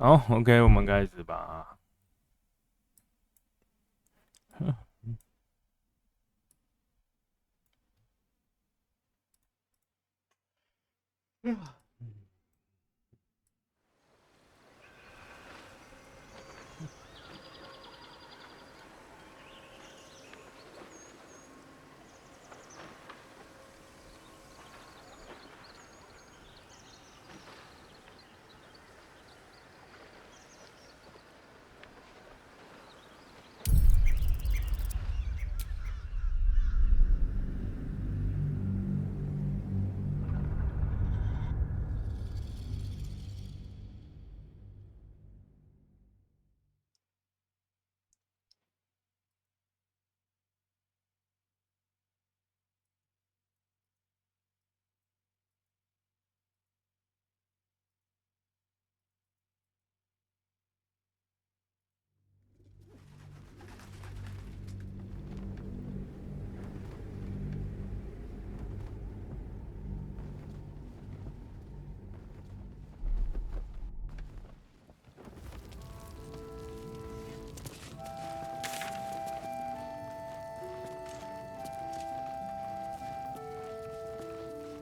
好，OK，我们开始吧。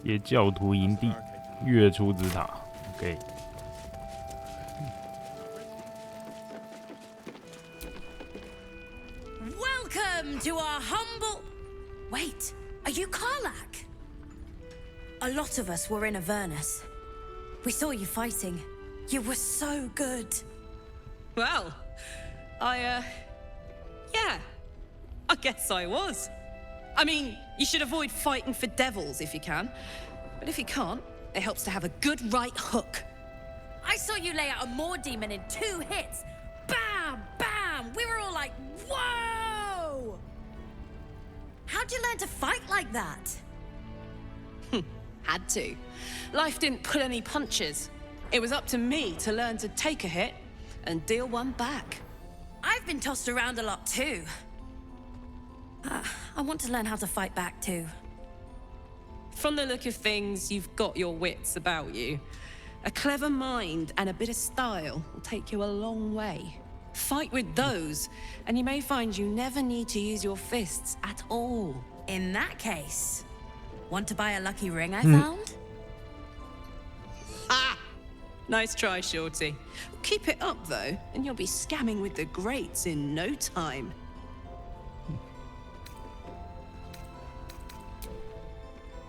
耶教徒营地，月出之塔。OK， Welcome to our humble. Wait, are you Karlak? A lot of us were in Avernus. We saw you fighting. You were so good. Well, yeah, I guess I was. I mean, you should avoid fighting for devils if you can. But if you can't, it helps to have a good right hook. I saw you lay out a Moor demon in 2 hits. Bam, bam! We were all like, whoa! How'd you learn to fight like that? Had to. Life didn't pull any punches. It was up to me to learn to take a hit and deal one back. I've been tossed around a lot too. I want to learn how to fight back too. From the look of things, you've got your wits about you. A clever mind and a bit of style will take you a long way. Fight with those, and you may find you never need to use your fists at all. In that case, want to buy a lucky ring I found? Ah! Nice try, Shorty. Keep it up, though, and you'll be scamming with the greats in no time.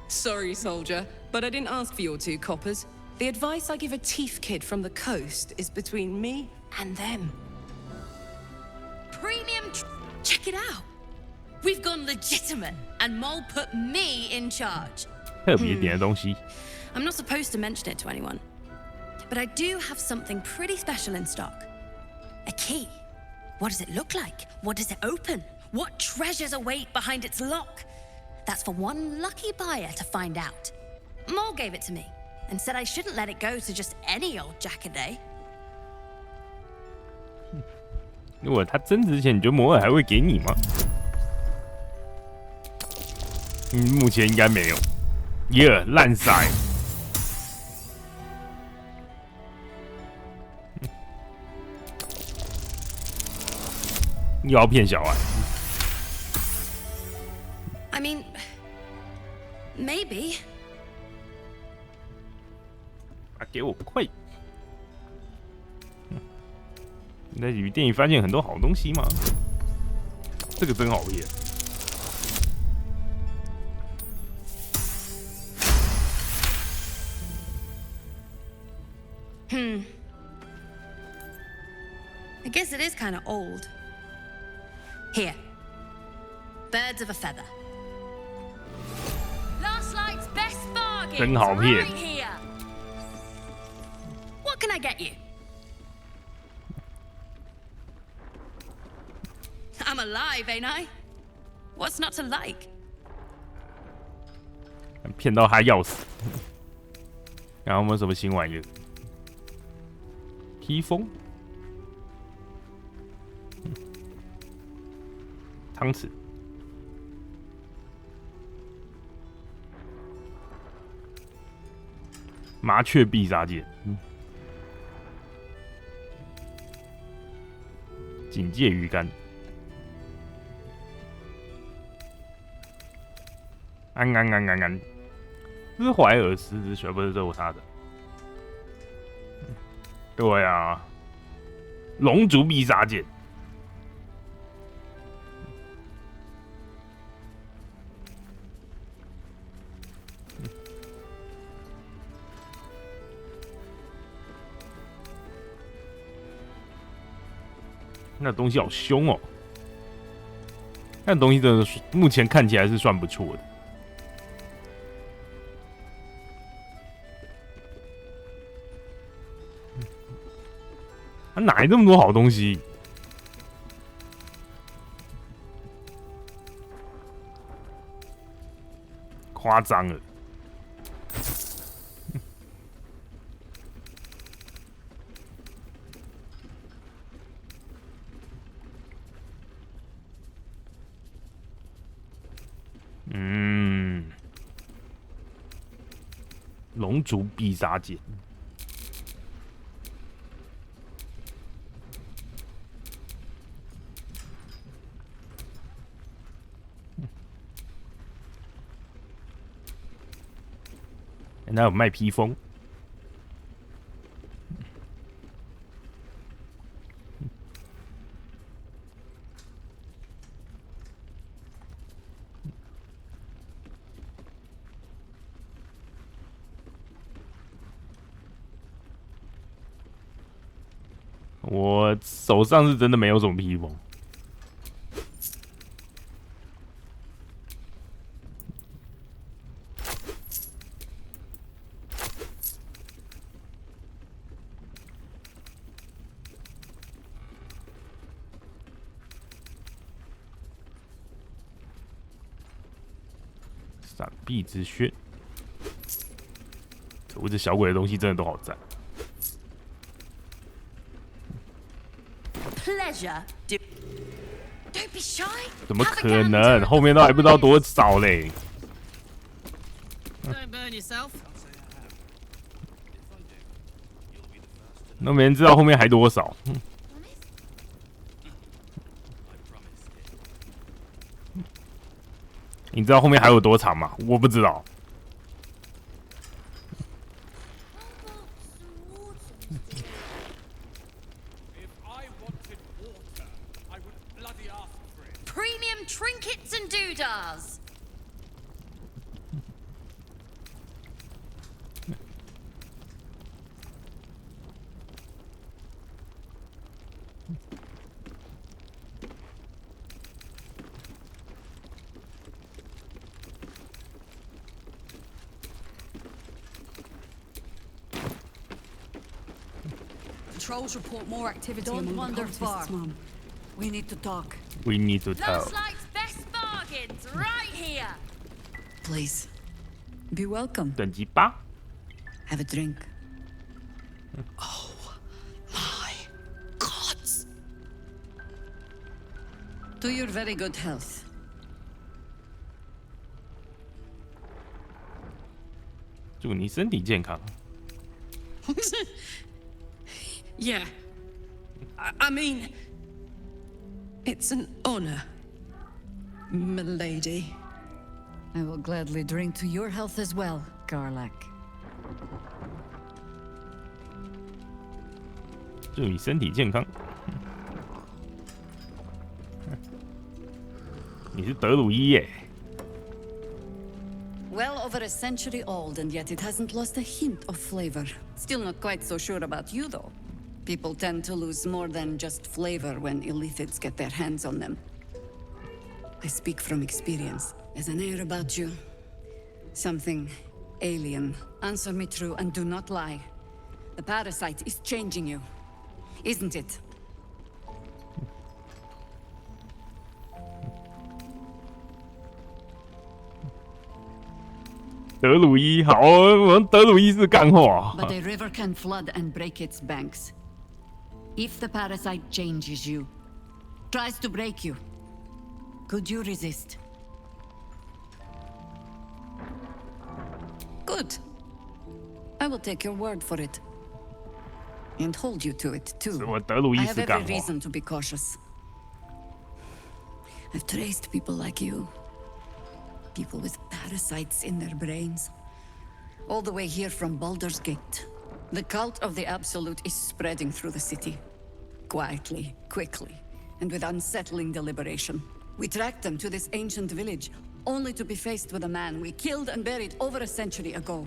Sorry, soldier, but I didn't ask for your 2 coppers. The advice I give a thief kid from the coast is between me and them. Premium. Check it out. We've gone legitimate, and Mole put me in charge. 特别点的东西。I'm not supposed to mention it to anyone, but I do have something pretty special in stock. A key. What does it look like? What does it open? What treasures await behind its lock? That's for one lucky buyer to find out. Mole gave it to me and said I shouldn't let it go to just any old jackaday. 如果他增值前，你觉得摩尔还会给你吗？目前应该没有。耶，烂塞！又要骗小孩。I mean, maybe. 啊，给我快！你在雨店里发现很多好东西吗？这个真好骗。I guess it is kind of old. Here. Birds of a feather. Last night's best bargain. 真好骗。 Right here. What can I get you? I'm alive, ain't I? What's not to like? 骗到他要死。然后我们有什么新玩意儿？披风、汤匙、麻雀必杀剑。警戒鱼竿。安，这是怀尔斯之血，不是肉他的。对啊，龙族必杀剑。那东西好凶哦！那东西真的是目前看起来是算不错的。他哪来这么多好东西？夸张了！龙族必杀剑。那有卖披风。我手上是真的没有什么披风。闪避之靴，我这小鬼的东西真的都好赞。Pleasure. Don't be shy. 怎么可能？后面都还不知道多少嘞。Don't burn yourself. 那没人知道后面还多少。你知道后面还有多长吗？我不知道。Premium trinkets and doodahs. Patrols report more activity Don't among wander the far. cultists, Mom. We need to talk. We need to tell. Last night's best bargains right here. Please. Be welcome. 等级8。 Have a drink. Oh my gods. To your very good health. 祝你身体健康。Yeah. I mean, it's an honor, milady. I will gladly drink to your health as well, Garlac. 祝你身体健康。你是德鲁伊耶。 Well over a century old, and yet it hasn't lost a hint of flavor. Still not quite so sure about you, though. People tend to lose more than just flavor when illithids get their hands on them. I speak from experience. There's an air about you. Something alien. Answer me true and do not lie. The parasite is changing you, isn't it? 德鲁伊，好，我们德鲁伊是干货。 But a river can flood and break its banks. If the parasite changes you, tries to break you, could you resist? Good. I will take your word for it. And hold you to it, 是 too. 我德鲁 I 伊 have 斯 every 干话。 reason to be cautious. I've traced people like you. People with parasites in their brains. All the way here from Baldur's Gate. The cult of the Absolute is spreading through the city. Quietly, quickly, and with unsettling deliberation. We tracked them to this ancient village, only to be faced with a man we killed and buried over a century ago.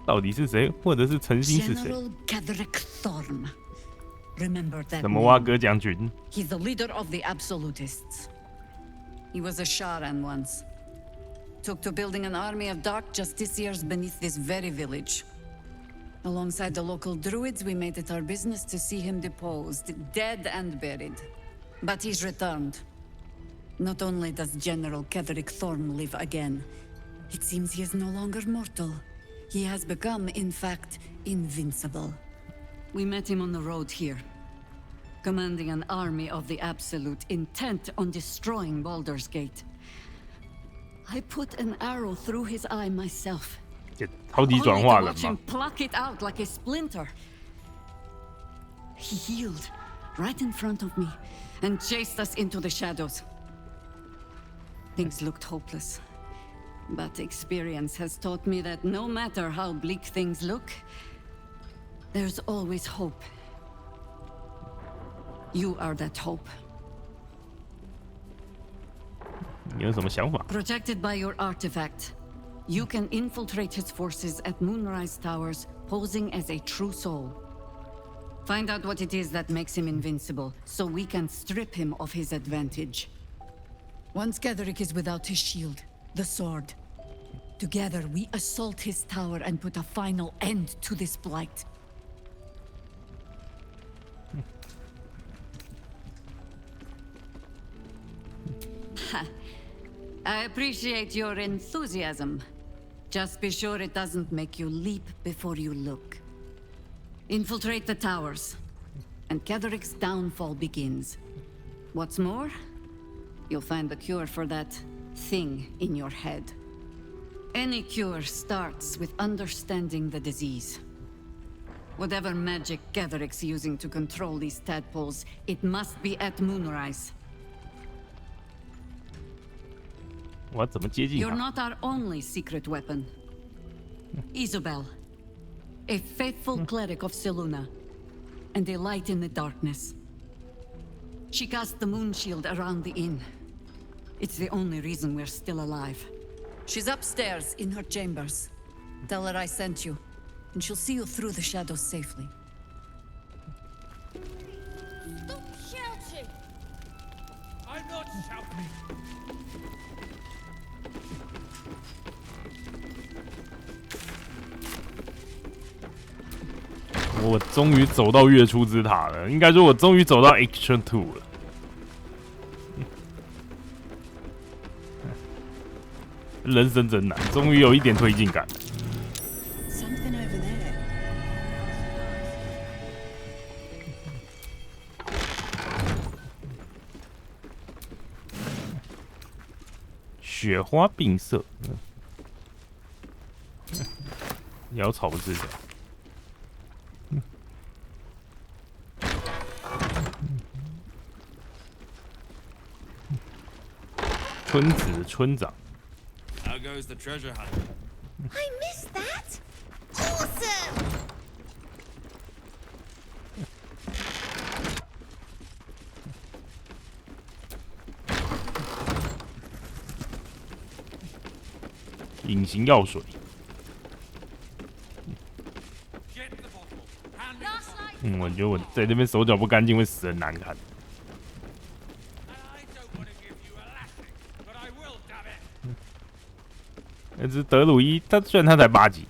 到底是谁，或者是陈星是谁？ General Ketherick Thorm. Remember that 什么蛙 name? 哥将军？ He's the leader of the Absolutists. He was a Sharan once. Took to building an army of dark justiciars beneath this very village. Alongside the local druids, we made it our business to see him deposed, dead and buried. But he's returned. Not only does General Ketherick Thorm live again, it seems he is no longer mortal. He has become, in fact, invincible. We met him on the road here, commanding an army of the Absolute, intent on destroying Baldur's Gate. I put an arrow through his eye myself, 这超级 only 转 to 化人 watch 嘛 him？ pluck it out like a splinter. He healed right in front of me and chased us into the shadows. Things looked hopeless, but experience has taught me that no matter how bleak things look, there's always hope. You are that hope. 你有什么想法？ Protected by your artifact, you can infiltrate his forces at Moonrise Towers, posing as a true soul. Find out what it is that makes him invincible, so we can strip him of his advantage. Once Ketherick is without his shield, the sword. Together, we assault his tower and put a final end to this blight. I appreciate your enthusiasm. Just be sure it doesn't make you leap before you look. Infiltrate the towers, and Ketherick's downfall begins. What's more, you'll find the cure for that thing in your head. Any cure starts with understanding the disease. Whatever magic Ketherick's using to control these tadpoles, it must be at Moonrise. 我要怎么接近 You're 他？ not our only secret weapon. Isabel, a faithful cleric of Seluna, and a light in the darkness. She cast the moon shield around the inn. It's the only reason we're still alive. She's upstairs in her chambers. Tell her I sent you, and she'll see you through the shadows safely. Stop shouting! I'm not shouting! 我终于走到月初之塔了，应该说我终于走到 Action 2了。人生真难，终于有一点推进感。 Something over there. 雪花并色，潦草不是的。村子村长， How goes the treasure hunt? I missed that! Awesome! 隐形药水。 Get the bottle. Hand me the bottle. 我觉得我在这边手脚不干净会死得难看。 I don't want to give you a lasting, but I will, damn it. 那只德鲁伊，虽然他才8级。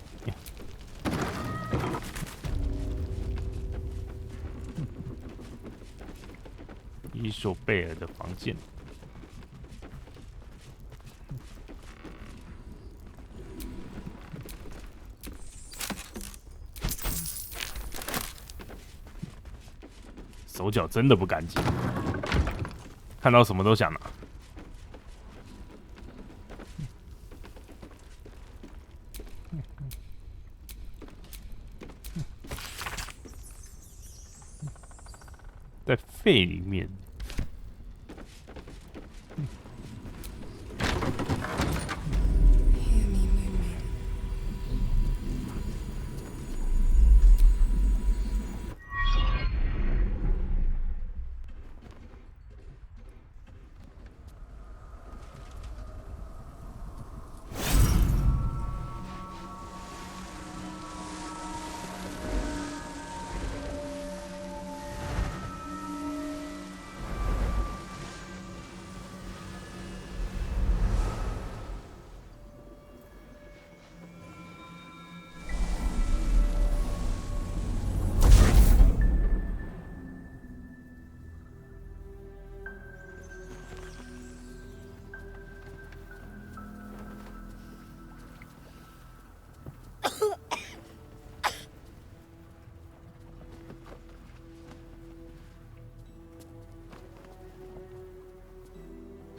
伊索贝尔的房间。 手脚真的不干净，看到什么都想拿。在肺里面。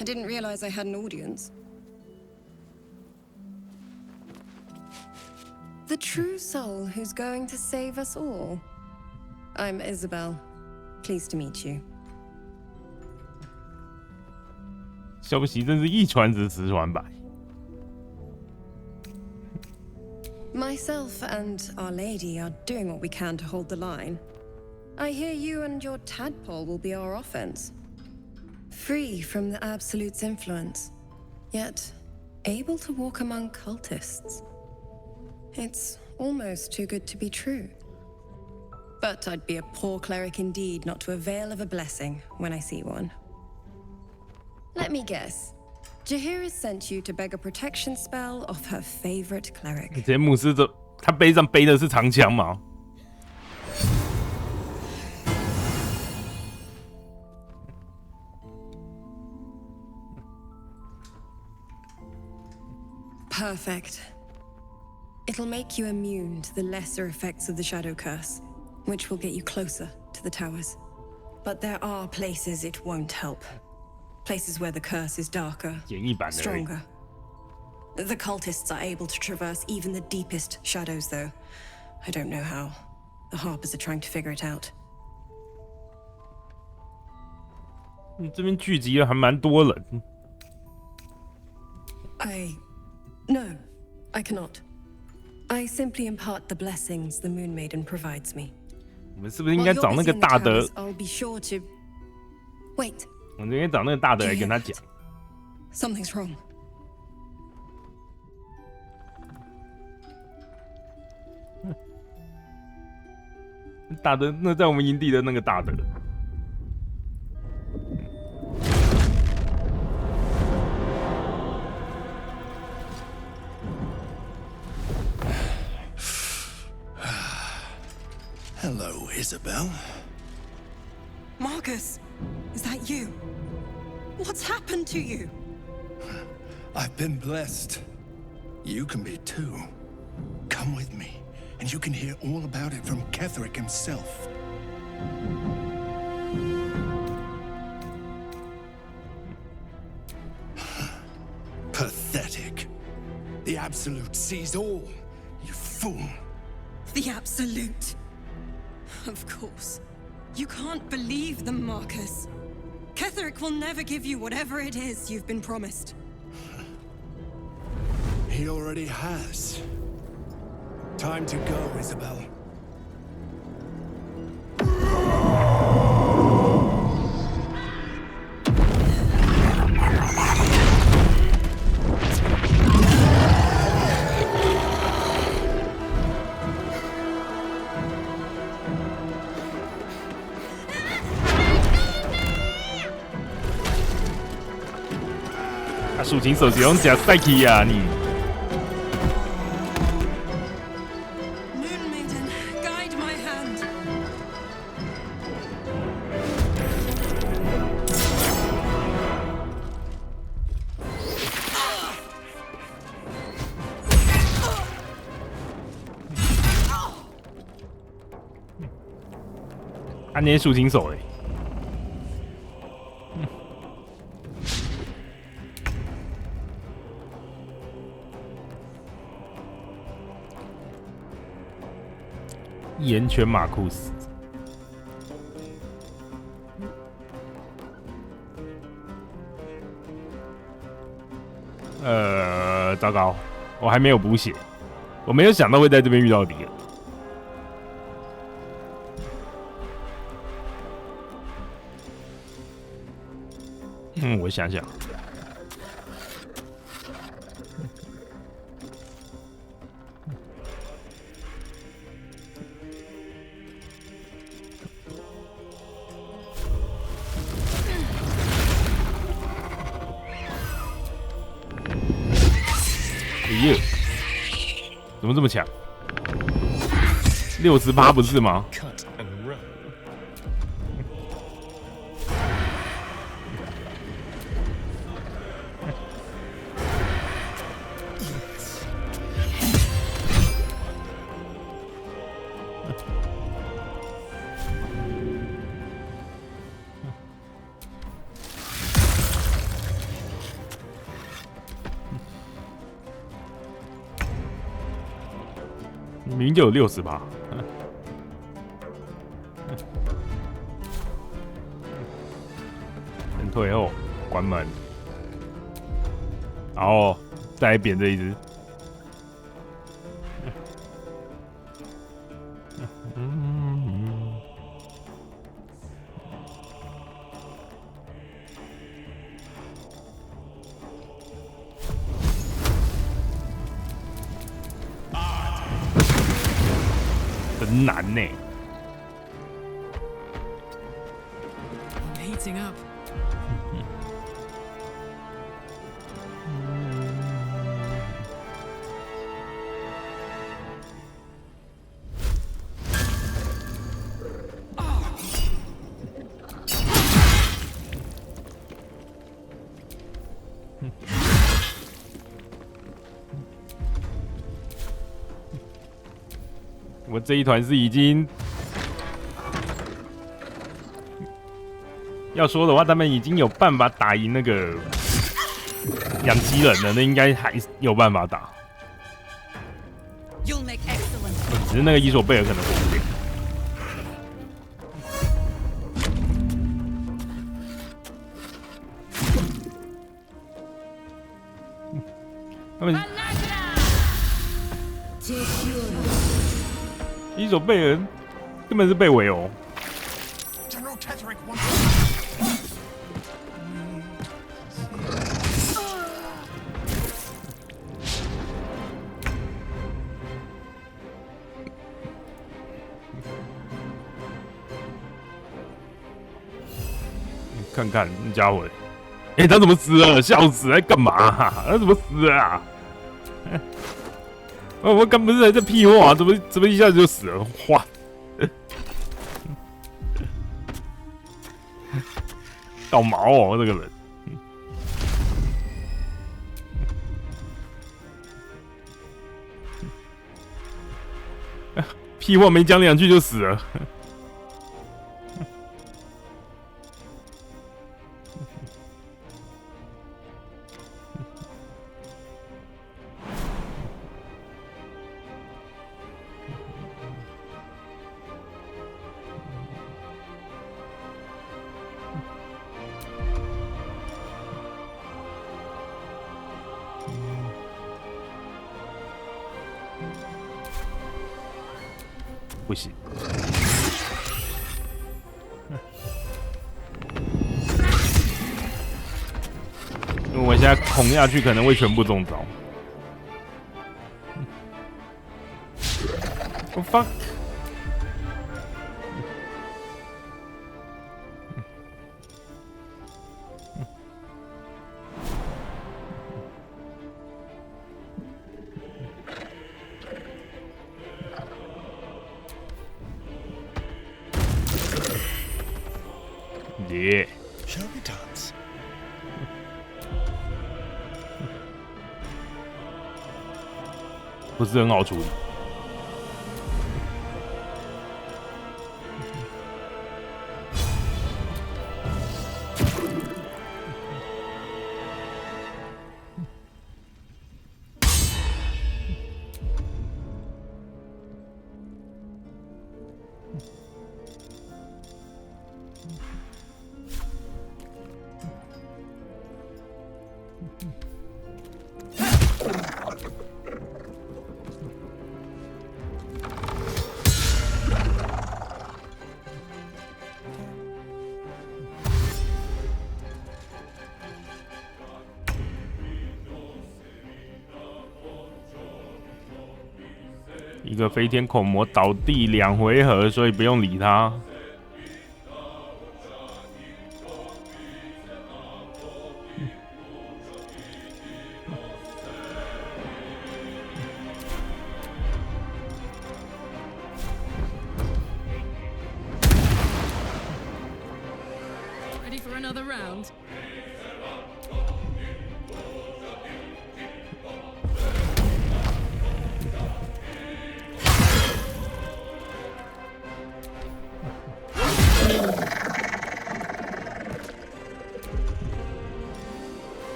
I didn't realize I had an audience. The true soul who's going to save us all. I'm Isabel. Pleased to meet you. 消息真是一传十，十传百。Myself and Our Lady are doing what we can to hold the line. I hear you and your tadpole will be our offense. Free from the Absolute's influence, yet able to walk among cultists. It's almost too good to be true. But I'd be a poor cleric indeed not to avail of a blessing when I see one. Let me guess. Jaheira sent you to beg a protection spell off her favorite cleric. 这些牧师他背上背的是长枪吗？ Perfect. It'll make you immune to the lesser effects of the Shadow Curse, which will get you closer to the towers. But there are places it won't help. Places where the curse is darker, 简易版的而已。 stronger. The cultists are able to traverse even the deepest shadows, though. I don't know how. The Harpers are trying to figure it out. 这边聚集了还蛮多人。 No, I cannot. I simply impart the blessings the Moon Maiden provides me. 我们是不是应该找那个大的？ I'll be sure to. Wait. 我们应该找那个大的来跟他讲。 Something's wrong. 大的，那在我们营地的那个大的。 Hello, Isabel. Marcus, is that you? What's happened to you? I've been blessed. You can be too. Come with me, and you can hear all about it from Ketherick himself. Pathetic. The Absolute sees all. You fool. The Absolute. Of course. You can't believe them, Marcus. Ketherick will never give you whatever it is you've been promised. He already has. Time to go, Isabel.啊，竖琴手使用假赛克呀你！ Moon Maiden, guide my hand. Ah! 按那些竖琴手嘞。 岩泉马库斯，糟糕，我还没有补血，我没有想到会在这边遇到敌人。我想想。耶！怎么这么强？68不是吗？ Cut and run. 明明就有60%。先退后，关门，然后再来扁这一只。很难呢。 I'm heating up. 我这一团是已经要说的话，他们已经有办法打赢那个养鸡人了，那应该还有办法打。 You'll make excellent. 只是那个伊索贝尔可能活不了。他们伊索贝尔根本是被围殴。 General Tetherick wants. 看看那家伙，他怎么死了？笑死！在干嘛、他怎么死了啊？我刚不是还在屁话，怎么一下子就死了？哇！搞毛哦，这个人。屁话没讲两句就死了。不行，因为我现在恐下去可能会全部中招。我 fuck！ 耶！ Shall we dance? 不是很好处理。一个飞天口魔倒地2回合，所以不用理他。Ready for another round?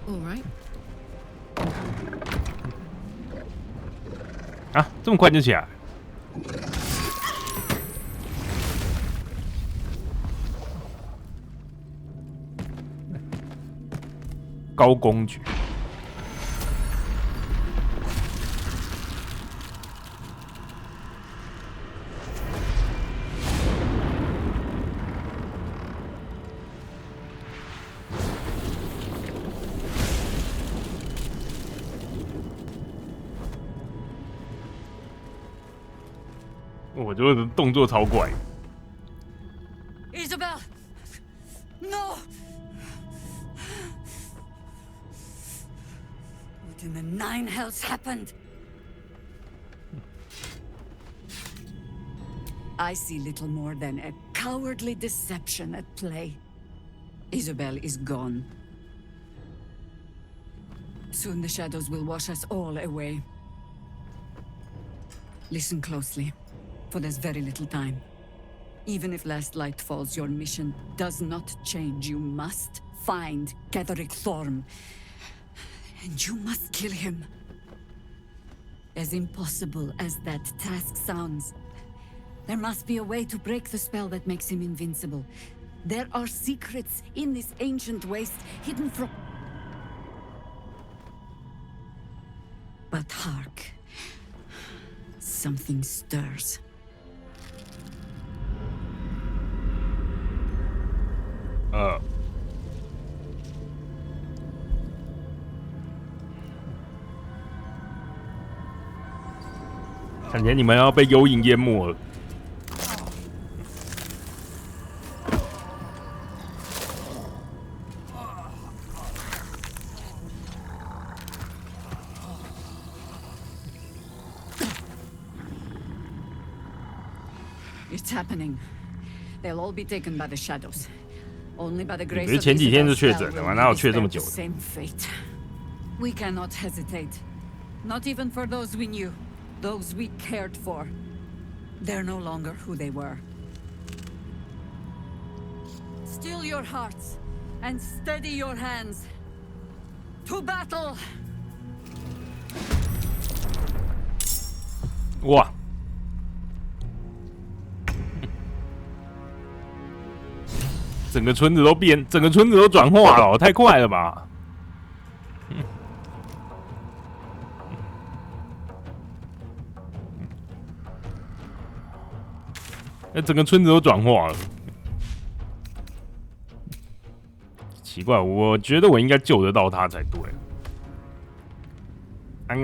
All right. 啊，这么快就起来？高公爵。我觉得动作超怪。Isabel! No! What in the nine hells happened? I see little more than a cowardly deception at play. Isabel is gone. Soon the shadows will wash us all away. Listen closely, for there's very little time. Even if last light falls, your mission does not change. You must find Ketheric Thorm. And you must kill him. As impossible as that task sounds, there must be a way to break the spell that makes him invincible. There are secrets in this ancient waste hidden from... But hark. Something stirs. Uh. 看起来你们要被幽影淹没了。It's happening. They'll all be taken by the shadows. Only by the 你 grace 不是 of 前几天就 Isabel's 确 spell 诊了 will 吗？哪有 we 确这么 spared 久 the 的？ same fate. We cannot hesitate. Not even for those we knew, those we cared for. They're no longer who they were. Still your hearts and steady your hands. To battle! 哇！整个村子都变，整个村子都转化了，太快了吧！整个村子都转化了，奇怪，我觉得我应该救得到他才对。安。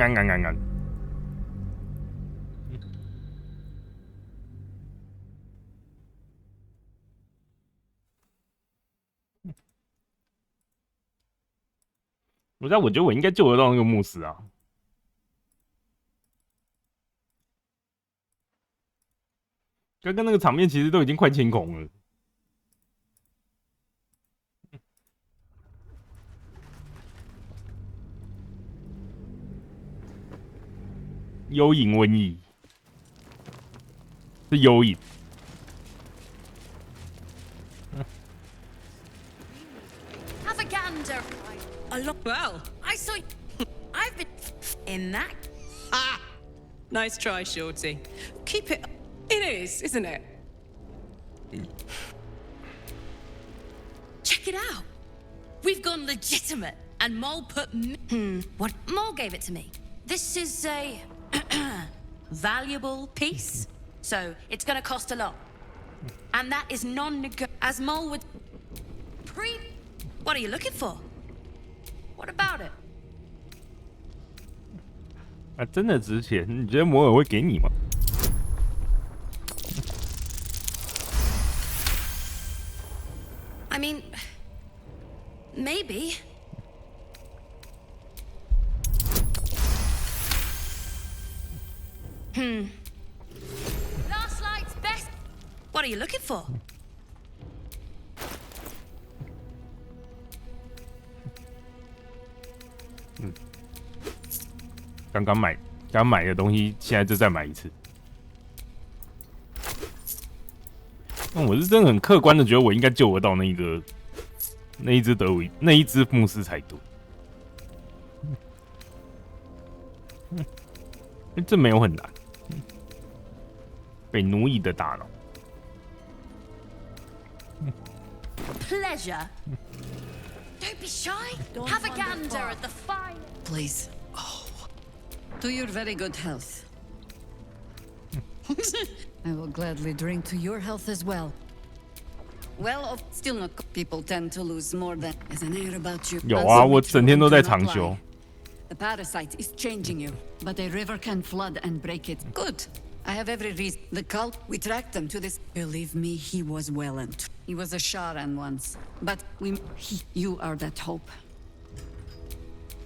我觉得我应该救得到那个牧师啊。刚刚那个场面其实都已经快清空了。幽影瘟疫是幽影。Have a gander. Well, I saw. I've been in that. ah, nice try, Shorty. Keep it. It is, isn't it? Check it out. We've gone legitimate, and Mole put. What? Mole gave it to me. This is a valuable piece. So it's gonna cost a lot. And that is non-negotiable. As Mole would... What are you looking for? What about it? 啊，真的值钱？你觉得摩尔会给你吗？ I mean... maybe. Last light's best... What are you looking for? 刚买的东西，现在就再买一次。我是真的很客观的觉得我应该救得到那一只牧师才对。这没有很难。被奴役的大脑。Pleasure. Don't be shy. Have a gander at the fine. Please. To your very good health. I will gladly drink to your health as well. Well, still not. People tend to lose more than as an air about you. 有啊，我整天都在长休。The parasite is changing you, but a river can flood and break it. Good. I have every reason. The cult, we tracked them to this. Believe me, he was well and he was a Sharan once. But you are that hope.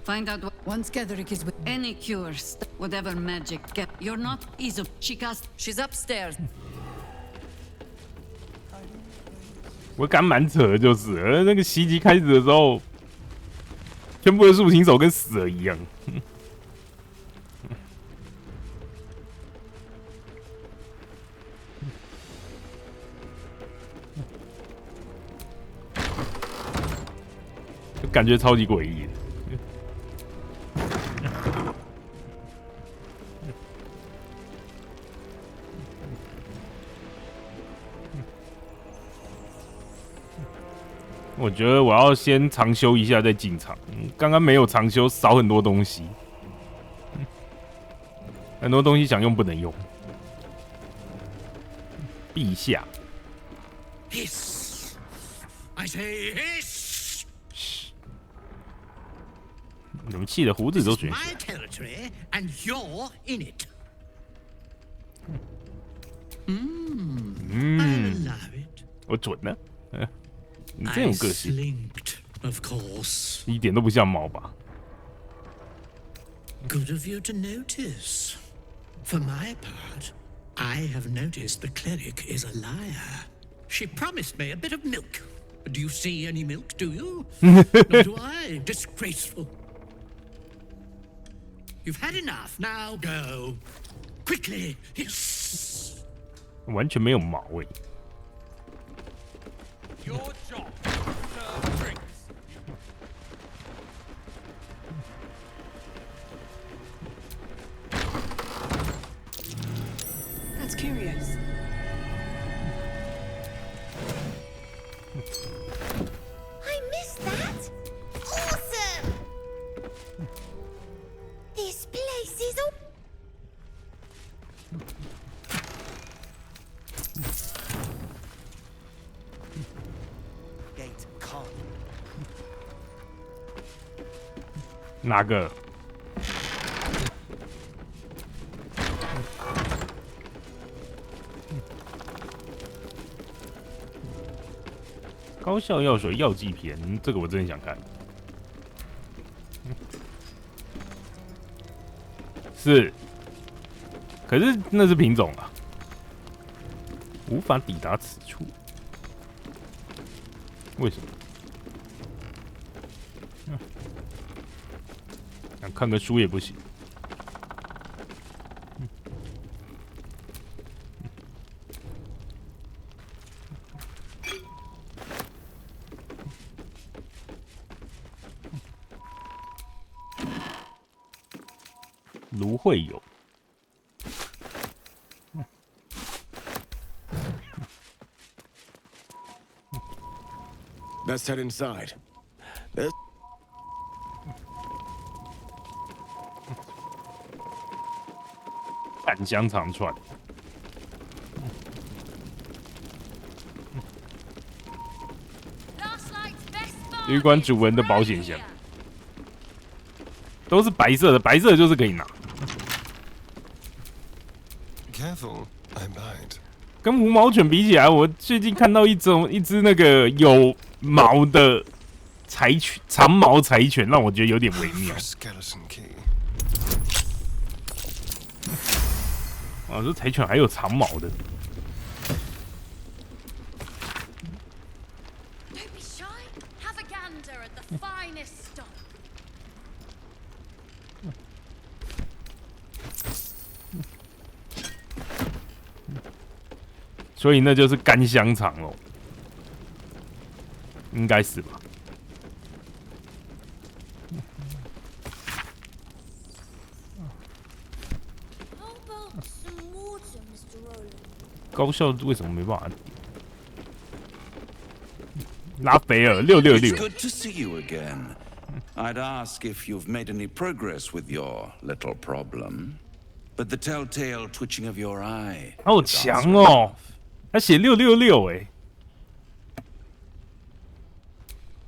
Find out what once Ketherick is with any cures, whatever magic. You're not easy. She cast. She's upstairs. 我感蛮扯的，就是那个袭击开始的时候，全部的入侵手跟死了一样。感觉超级诡异的。我觉得我要先长休一下再进场。刚刚没有长休，少很多东西，很多东西想用不能用。陛下 Hiss! I say hiss! 你们气的胡子都 It's 卷 my territory, and you're in it. I'll allow it. 我准了。你真有个性， slinked, of course. 一点都不像猫吧？ Good of you to notice. For my part, I have noticed the cleric is a liar. She promised me a bit of milk. Do you see any milk, do you? Nor do I. Disgraceful. You've had enough. Now go. Quickly. Yes. 完全没有毛诶、Your job. Serve drinks. That's curious. I missed that! Awesome! This place is all... Gate calm. 哪个？高效药水药剂篇，这个我真的想看。是，可是那是品种啊，无法抵达此处。为什么？想看个书也不行。芦荟油。Let's head inside. This 半香肠串，旅馆主人的保险箱，都是白色的，白色的就是可以拿。Careful, I bite. 跟无毛犬比起来，我最近看到一只那个有毛的柴犬，长毛柴犬，让我觉得有点微妙。Skeleton key. 啊，这柴犬还有长毛的。Don't be shy. Have a gander at the finest stock. 所以那就是干香肠喽，应该是吧？高效为什么没办法？拉斐尔666。It's good to see you again. I'd ask if you've made any progress with your little problem, but the telltale twitching of your eye. 好强哦！他写666哎。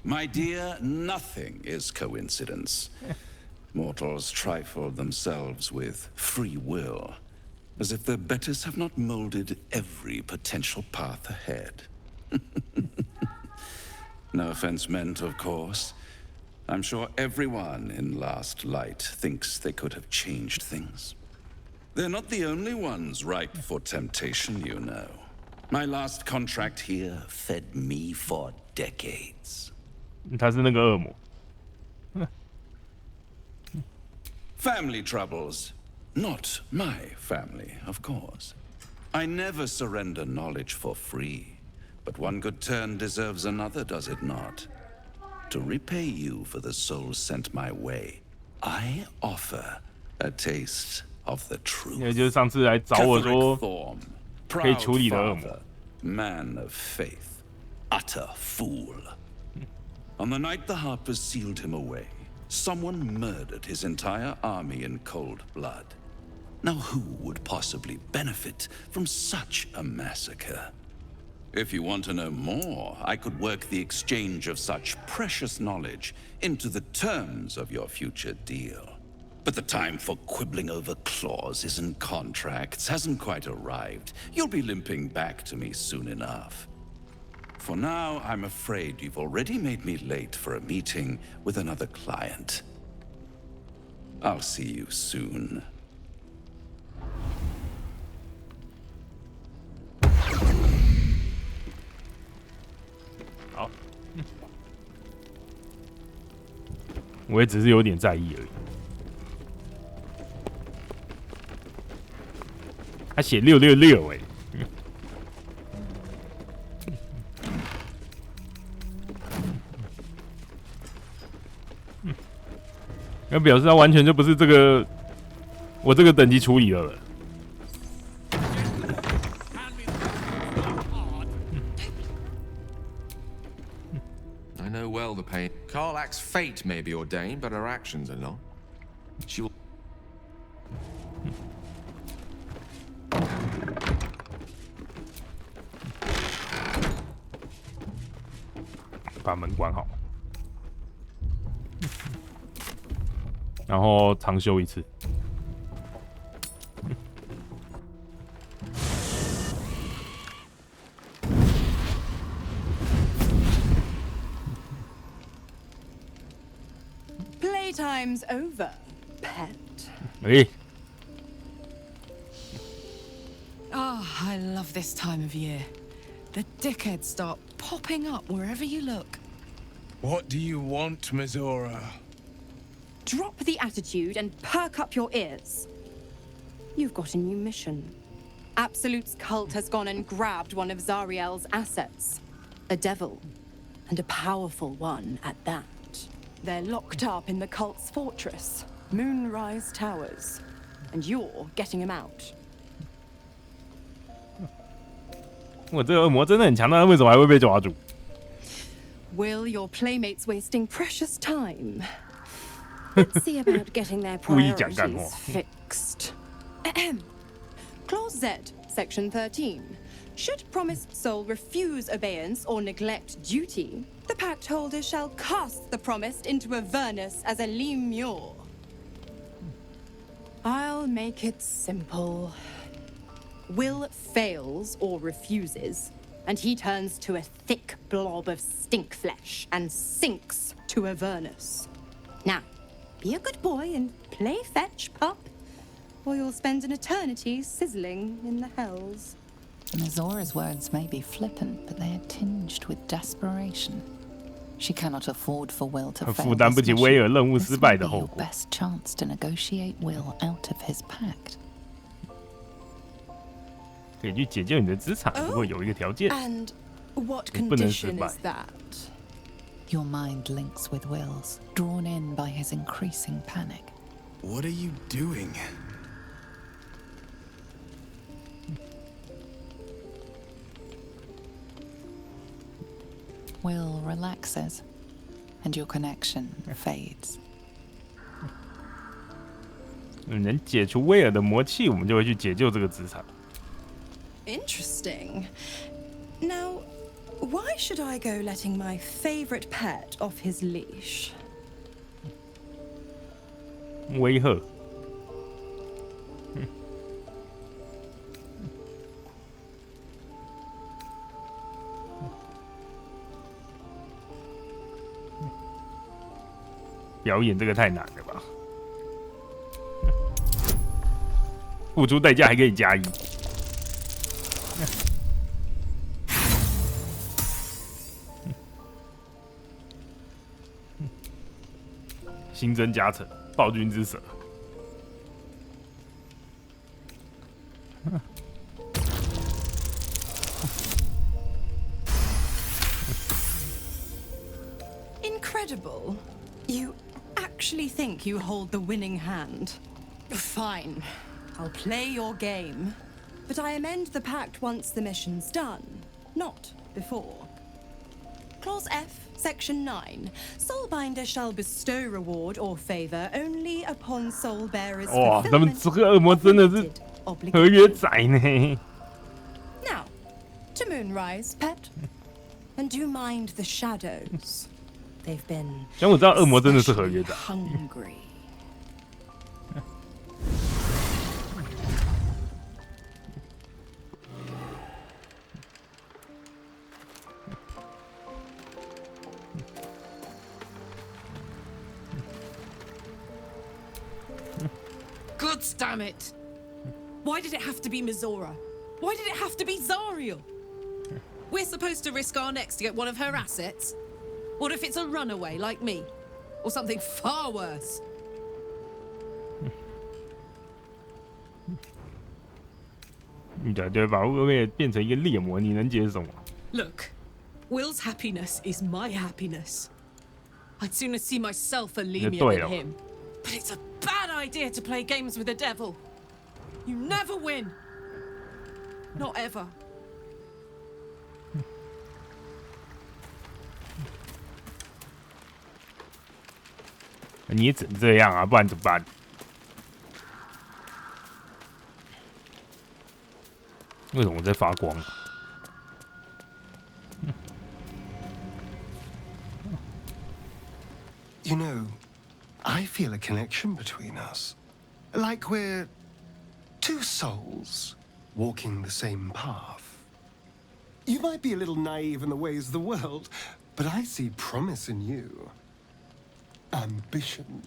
My dear, nothing is coincidence. Mortals trifle themselves with free will, as if their betters have not molded every potential path ahead. No offense meant, of course. I'm sure everyone in Last Light thinks they could have changed things. They're not the only ones ripe for temptation, you know. My last contract here fed me for decades. 他是那个恶魔。Family troubles. Not my family, of course. I never surrender knowledge for free. But one good turn deserves another, does it not? To repay you for the souls sent my way, I offer a taste of the truth. 也就是上次来找我说可以处理的恶魔。 Man of faith, utter fool. On the night the Harpers sealed him away, someone murdered his entire army in cold blood. Now who would possibly benefit from such a massacre? If you want to know more, I could work the exchange of such precious knowledge into the terms of your future deal. But the time for quibbling over clauses and contracts hasn't quite arrived. You'll be limping back to me soon enough. For now, I'm afraid you've already made me late for a meeting with another client. I'll see you soon. 好，我也只是有点在意而已。他写666哎。 那表示他完全就不是这个我这个等级处理的了。I know well the pain. Karlach's fate may be ordained, but her actions are not. She will. 把门关好。 然后长修一次。Playtime's over, pet. 哎。Ah, I love this time of year. The dickheads start popping up wherever you look. What do you want, Mizora? Drop the attitude and perk up your ears. You've got a new mission. Absolute's cult has gone and grabbed one of Zariel's assets. A devil. And a powerful one at that. They're locked up in the cult's fortress, Moonrise Towers. And you're getting him out. 我这个恶魔真的很强，但为什么还会被抓住？ Will your playmates wasting precious time? Let's see about getting their 故意讲干话。 priorities fixed. Clause Z, Section 13. Should promised soul refuse abeyance or neglect duty, the The pact holder shall cast the promised into Avernus as a lemure. I'll make it simple. Will fails or refuses, and he turns to a thick blob of stink flesh and sinks to Avernus. Now, be a good boy and play fetch, pup, or you'll spend an eternity sizzling in the hells. Mizora's words may be flippant, but they are tinged with desperation. She cannot afford for Will to fail 负担不起威尔任务失败的后 your 果。 best chance to negotiate Will out of his pact. 可以去解救你的资产，不过有一个条件， And what 你不能失 condition 败 is。that? Your mind links with Will's, drawn in by his increasing panic. What are you doing? Will relaxes, and your connection fades. 能解除威尔的魔气，我们就会去解救这个资产。 Interesting. Now, why should I go letting my favorite pet off his leash? 威吓。表演这个太难了吧？付出代价还可以加一。新增加成，暴君之舌。Incredible. You actually think you hold the winning hand? Fine. I'll play your game. But I amend the pact once the mission's done, not before. Clause F, Section 9. Soulbinder shall bestow reward or favor only upon soul bearers 哇，他们 fulfillment 这个恶魔真的是合约仔呢。 Now, to Moonrise, pet. And do mind the shadows. They've been 像我知道恶魔真的是合约仔。 hungry. God damn it! Why did it have to be Mizora? Why did it have to be Zariel? We're supposed to risk our necks to get one of her assets? What if it's a runaway like me? Or something far worse? 对，把恶魔变成一个猎魔，你能接受吗？ Look, Will's happiness is my happiness. I'd sooner see myself a lemure than him. But it's a bad idea to play games with the devil. You never win. Not ever. 你也只能这样啊，不然怎么办？为什么我在发光？ You know, I feel a connection between us. Like we're two souls walking the same path. You might be a little naive in the ways of the world, but I see promise in you. Ambition.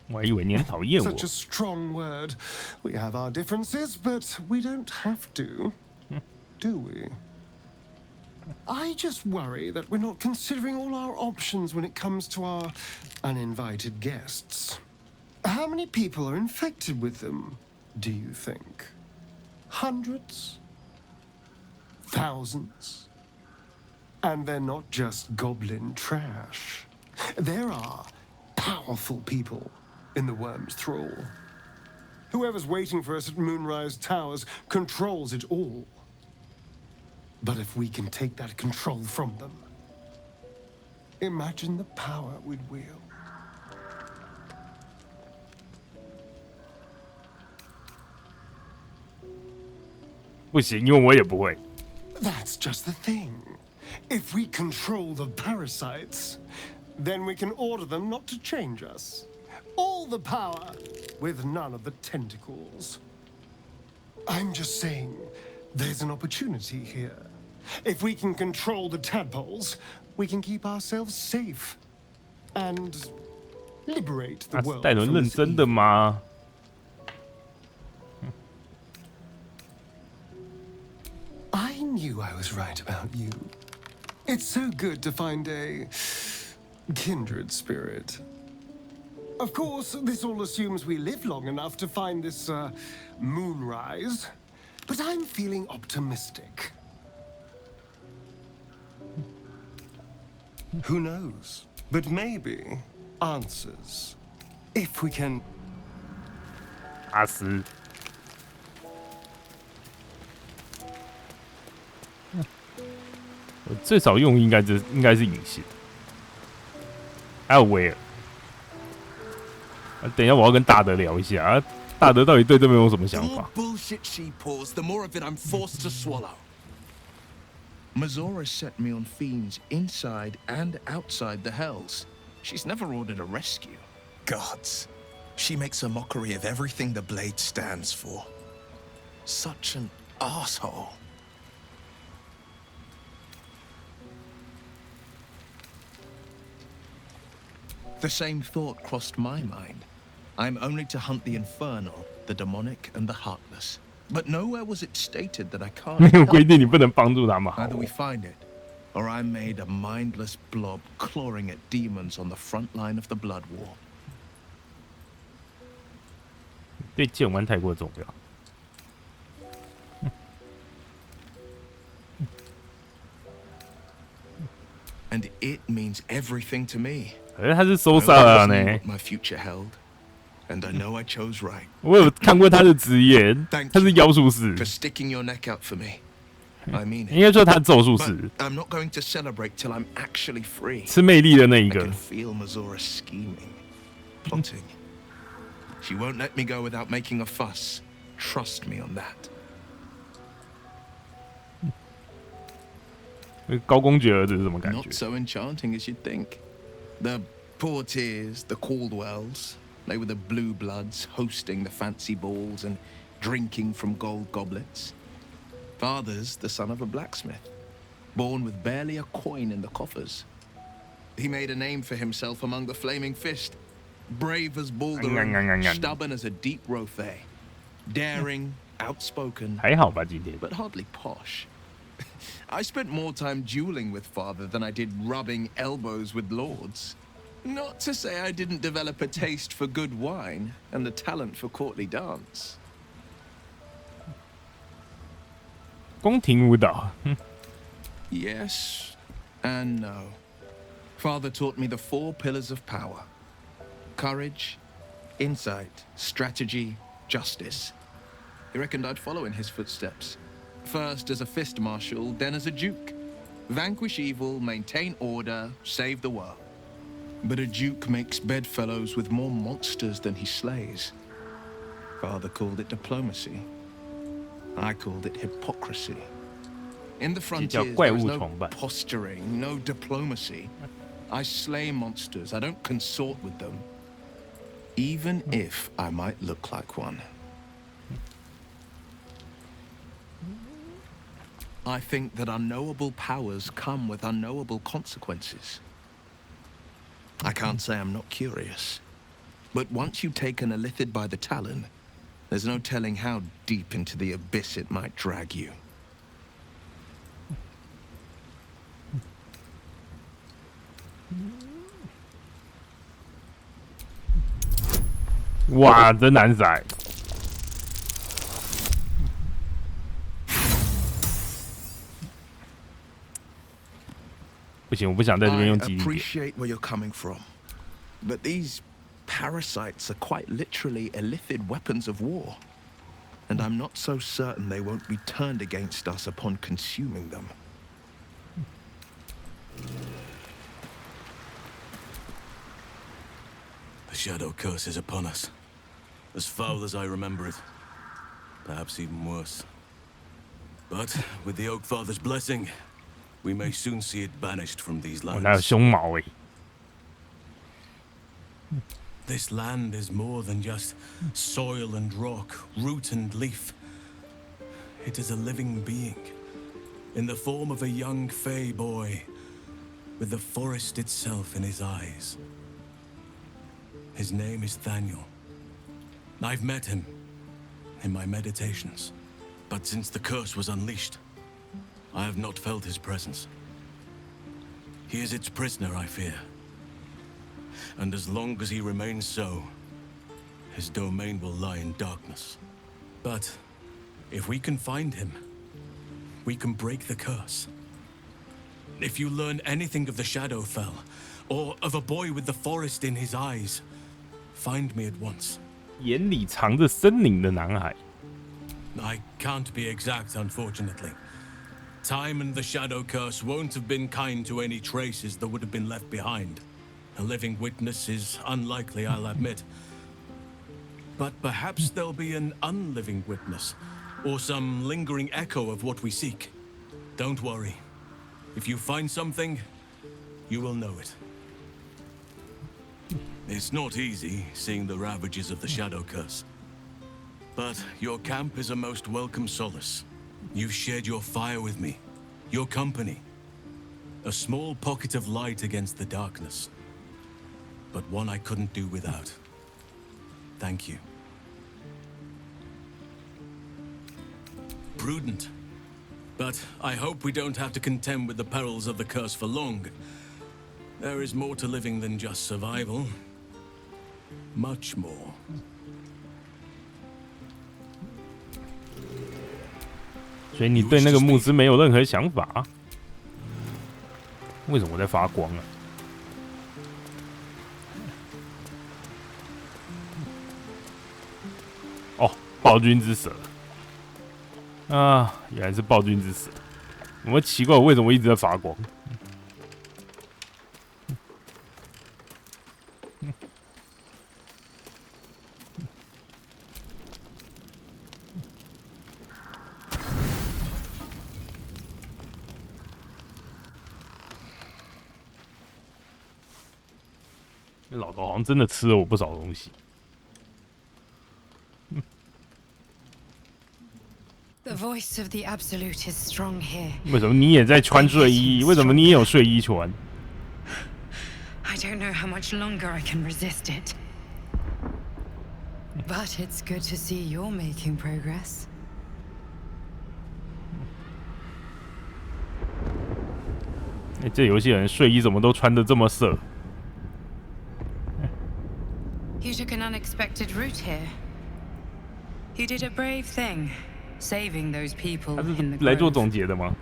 我还以为你很讨厌我。 Such a strong word. We have our differences, but we don't have to, do we? I just worry that we're not considering all our options when it comes to our uninvited guests. How many people are infected with them, do you think? Hundreds? Thousands? And they're not just goblin trash. There are powerful people in the Worm's thrall. Whoever's waiting for us at Moonrise Towers controls it all. But if we can take that control from them, imagine the power we'd wield. 不行，因为我也不会。 That's just the thing. If we control the parasites, then we can order them not to change us. All the power, with none of the tentacles. I'm just saying, there's an opportunity here. If we can control the tadpoles, we can keep ourselves safe and liberate the world 戴伦 from 认 this 真的 evil. 吗？ I knew I was right about you. It's so good to find a kindred spirit. Of course, this all assumes we live long enough to find this moonrise, but I'm feeling optimistic. Who knows? But maybe answers. If we can. 阿斯，我最少用应该是隐形，还有威尔。等一下，我要跟大德聊一下啊，大德到底对这边有什么想法？ The more bullshit she pours, the more of it I'm forced to swallow. Mazora set me on fiends inside and outside the Hells. She's never ordered a rescue. Gods. She makes a mockery of everything the blade stands for. Such an asshole. The same thought crossed my mind. I'm only to hunt the infernal, the demonic, and the heartless. But nowhere was it stated that I can't. 没有规定你不能帮助他们。 Either we find it, or I'm made a mindless blob clawing at demons on the front line of the blood war. 对剑丸太过重要。 And it means everything to me. 可是他是收萨了呢。 My future held, and I know I chose right. 我有看过他的职业，他是妖术士。 For sticking your neck out for me. I mean it. 应该说他是咒术士。 I'm not going to celebrate till I'm actually free. 吃魅力的那一 I 个。 can feel Mazora scheming, plotting. She won't let me go without making a fuss. Trust me on that. 高公爵儿子是什么感觉 Not so enchanting as you'd think. The Portiers, the Caldwells, they were the blue bloods hosting the fancy balls and drinking from gold goblets. Father's the son of a blacksmith, born with barely a coin in the coffers. He made a name for himself among the Flaming Fist. Brave as Baldur, stubborn as a deep Rothay, daring, outspoken, 还好吧今天 but hardly posh. I spent more time dueling with father than I did rubbing elbows with lords. Not to say I didn't develop a taste for good wine and the talent for courtly dance. 宫廷舞蹈 Yes and no. Father taught me the 4 pillars of power: courage, insight, strategy, justice. He reckoned I'd follow in his footsteps. First as a fist marshal, then as a duke. Vanquish evil, maintain order, save the world. But a duke makes bedfellows with more monsters than he slays. Father called it diplomacy. I called it hypocrisy. In the frontiers, there is no posturing, no diplomacy. I slay monsters, I don't consort with them. Even if I might look like one. I think that unknowable powers come with unknowable consequences. I can't say I'm not curious. But once you take an illithid by the talon, there's no telling how deep into the abyss it might drag you. 哇，真难宰！不行，我不想在这边用记忆 I 点。 appreciate where you're coming from, but these parasites are quite literally illithid weapons of war. And I'm not so certain they won't be turned against us upon consuming them. The shadow curse is upon us. As foul as I remember it. Perhaps even worse. But with the Oak Father's blessing, we may soon see it banished from these 我哪有 lands. 胸毛This land is more than just soil and rock, root and leaf. It is a living being, in the form of a young Fey boy, with the forest itself in his eyes. His name is Thaniel. I've met him in my meditations, but since the curse was unleashed, I have not felt his presence. He is its prisoner, I fear. And as long as he remains so, his domain will lie in darkness. But if we can find him, we can break the curse. If you learn anything of the Shadowfell, or of a boy with the forest in his eyes, find me at once. 眼里藏着森林的男孩。I can't be exact, unfortunately. Time and the Shadow Curse won't have been kind to any traces that would have been left behind. A living witness is unlikely, I'll admit. But perhaps there'll be an unliving witness, or some lingering echo of what we seek. Don't worry. If you find something, you will know it. It's not easy, seeing the ravages of the Shadow Curse. But your camp is a most welcome solace. You've shared your fire with me, your company. A small pocket of light against the darkness. But one I couldn't do without. Thank you. Prudent. But I hope we don't have to contend with the perils of the curse for long. There is more to living than just survival. Much more. 所以你对那个牧师没有任何想法？为什么我在发光啊？哦，暴君之蛇啊，原来是暴君之蛇。我奇怪，我为什么一直在发光？老头好像真的吃了我不少东西。The voice of the Absolute is strong here. 为什么你也在穿睡衣？为什么你也有睡衣穿？ I don't know how much longer I can resist it. But it's good to see you're making progress. 这游戏人睡衣怎么都穿得这么色？ You took an unexpected route here. You did a brave thing, saving those people in the 来做 grove. 总结的吗？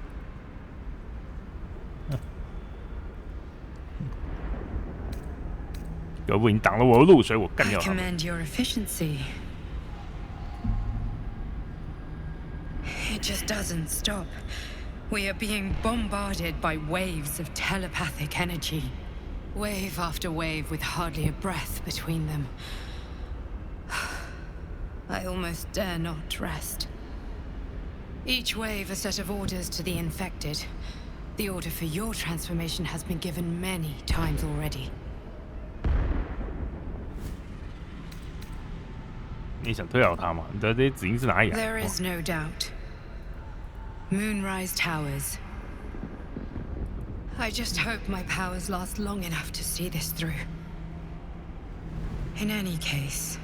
要不你挡了我的路，所以我干 I 掉他们。 commend your efficiency. It just doesn't stop. We are being bombarded by waves of telepathic energy. Wave after wave with hardly a breath between them. I almost dare not rest. Each wave a set of orders to the infected. The order for your transformation has been given many times already. 你想推倒他吗？你的这些指令是哪里来的？ There is no doubt. Moonrise Towers. I just hope my powers last long enough to see this through. In any case,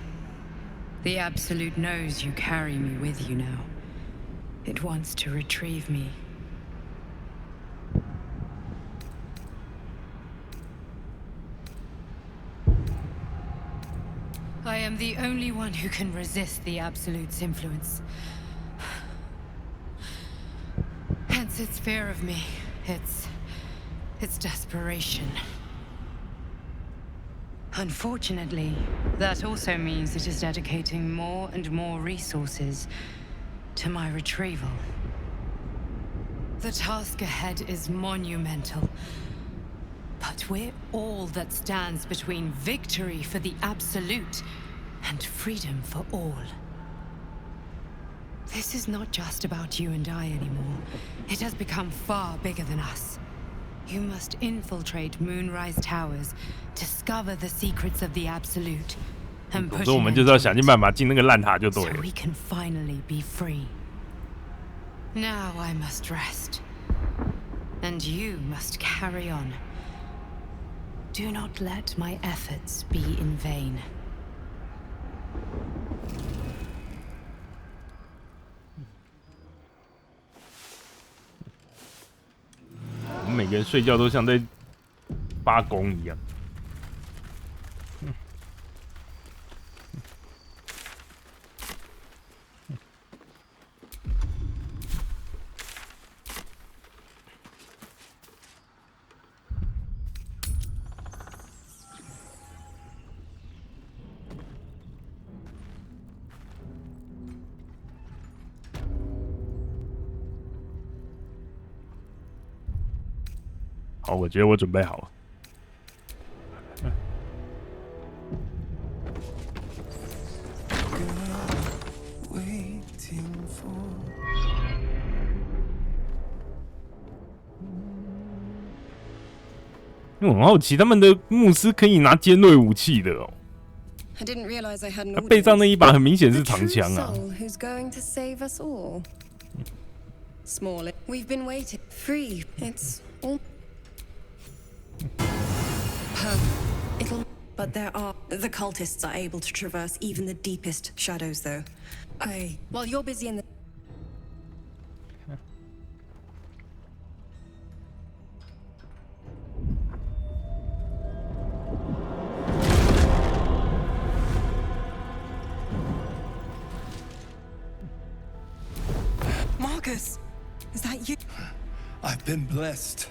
the Absolute knows you carry me with you now. It wants to retrieve me. I am the only one who can resist the Absolute's influence. Hence its fear of me. Its desperation. Unfortunately, that also means it is dedicating more and more resources to my retrieval. The task ahead is monumental. But we're all that stands between victory for the Absolute and freedom for all. This is not just about you and I anymore. It has become far bigger than us. You must infiltrate Moonrise Towers, discover the secrets of the Absolute, and 总 put 之，我 an 们 end 就是要 to 想尽 it, 办法进那个烂塔就对 so 了。 we can finally be free. Now I must rest, and you must carry on. Do not let my efforts be in vain. 我们每个人睡觉都像在发功一样。好，我觉得我准备好了。因为我很好奇，他们的牧师可以拿尖锐武器的哦。 I didn't realize I had an 他背上那一把很明显是 The 长 true 枪啊。 soul who's going to save us all. Small, we've been waiting. Free, it's all. It'll. But the cultists are able to traverse even the deepest shadows, though. While you're busy in the. Marcus, is that you? I've been blessed.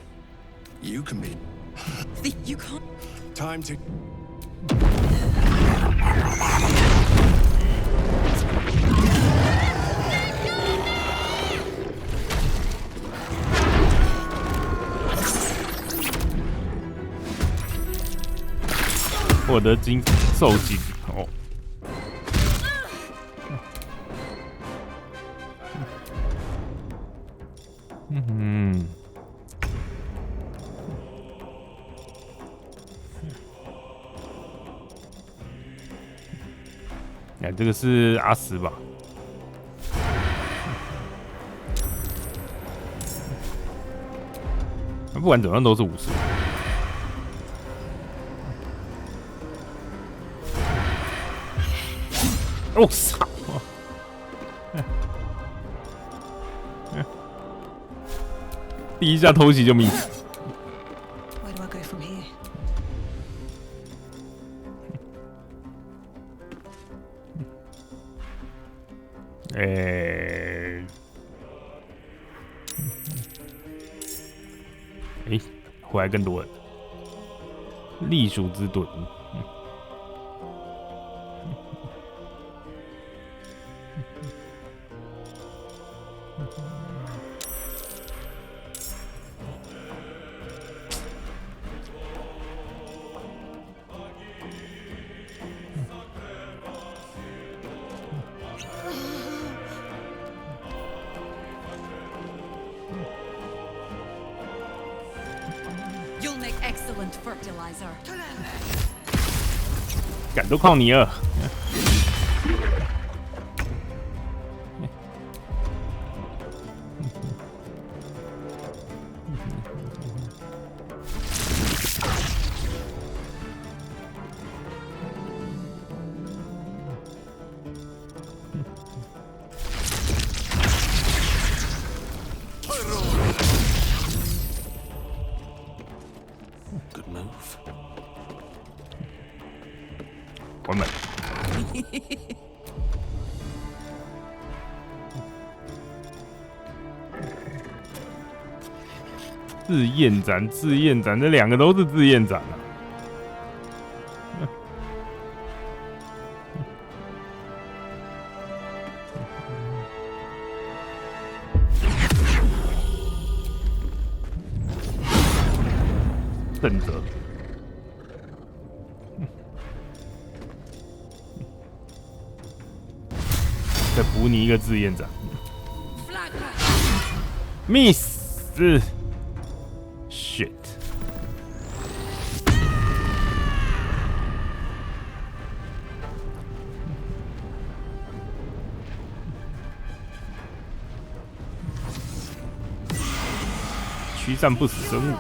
You can be. You can't. Time to. 获得金受精哦。嗯。哎，这个是阿斯吧？不管怎么样都是武士。我操！第一下偷袭就miss。 Where do I go from here? 回来更多人。栗鼠之盾。You'll make excellent fertilizer. 敢都靠你了。Good move. 关门。自焰斩，自焰斩，这两个都是自焰斩啊。胜者。再补你一个自焰斩。，miss， shit。驱散不死生物。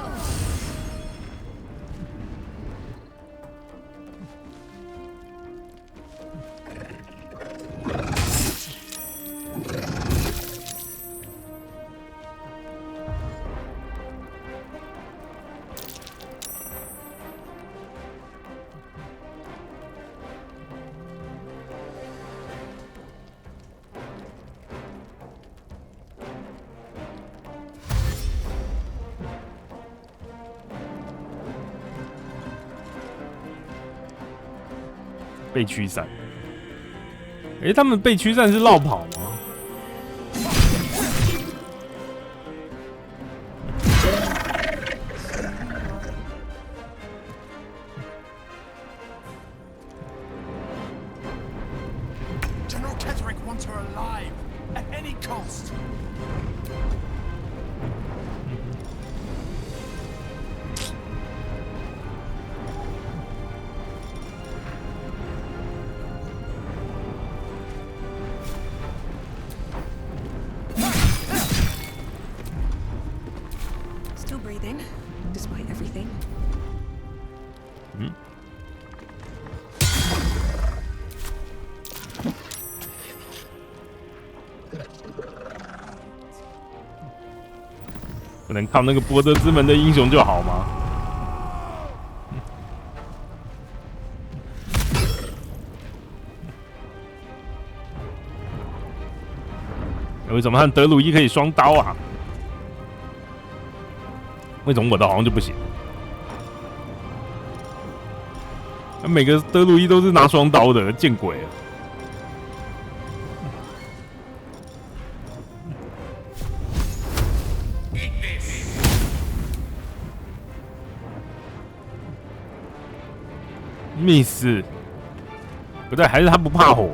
被驱散。他们被驱散是绕跑吗？不能靠那个博德之门的英雄就好吗？为什么和德鲁伊可以双刀啊？为什么我的好像就不行？每个德鲁伊都是拿双刀的，见鬼了！miss， 不对，还是他不怕火。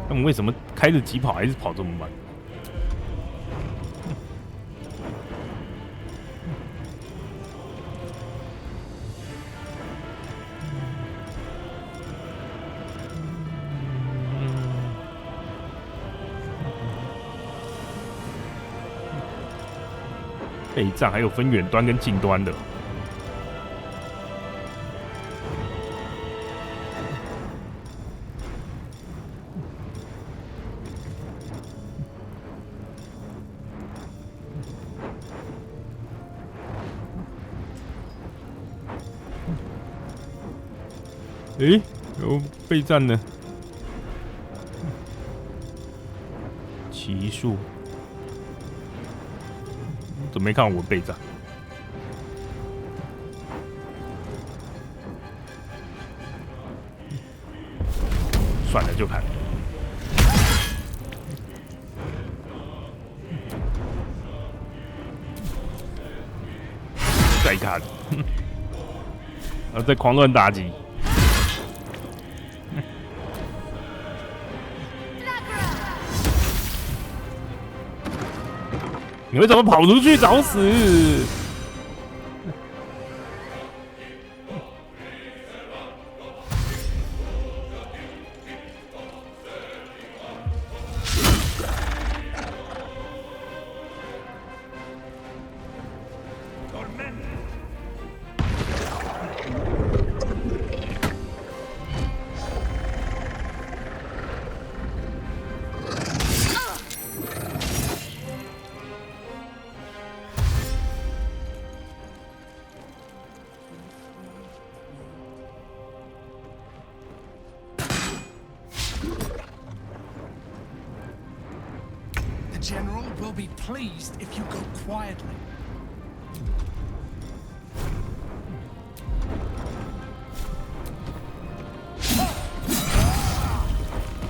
他们为什么开着疾跑还是跑这么慢？备战还有分远端跟近端的。有备战呢。骑术。怎么没看我备战？算了，就看。再看，再狂乱打击。你为什么跑出去找死？General will be pleased if you go quietly.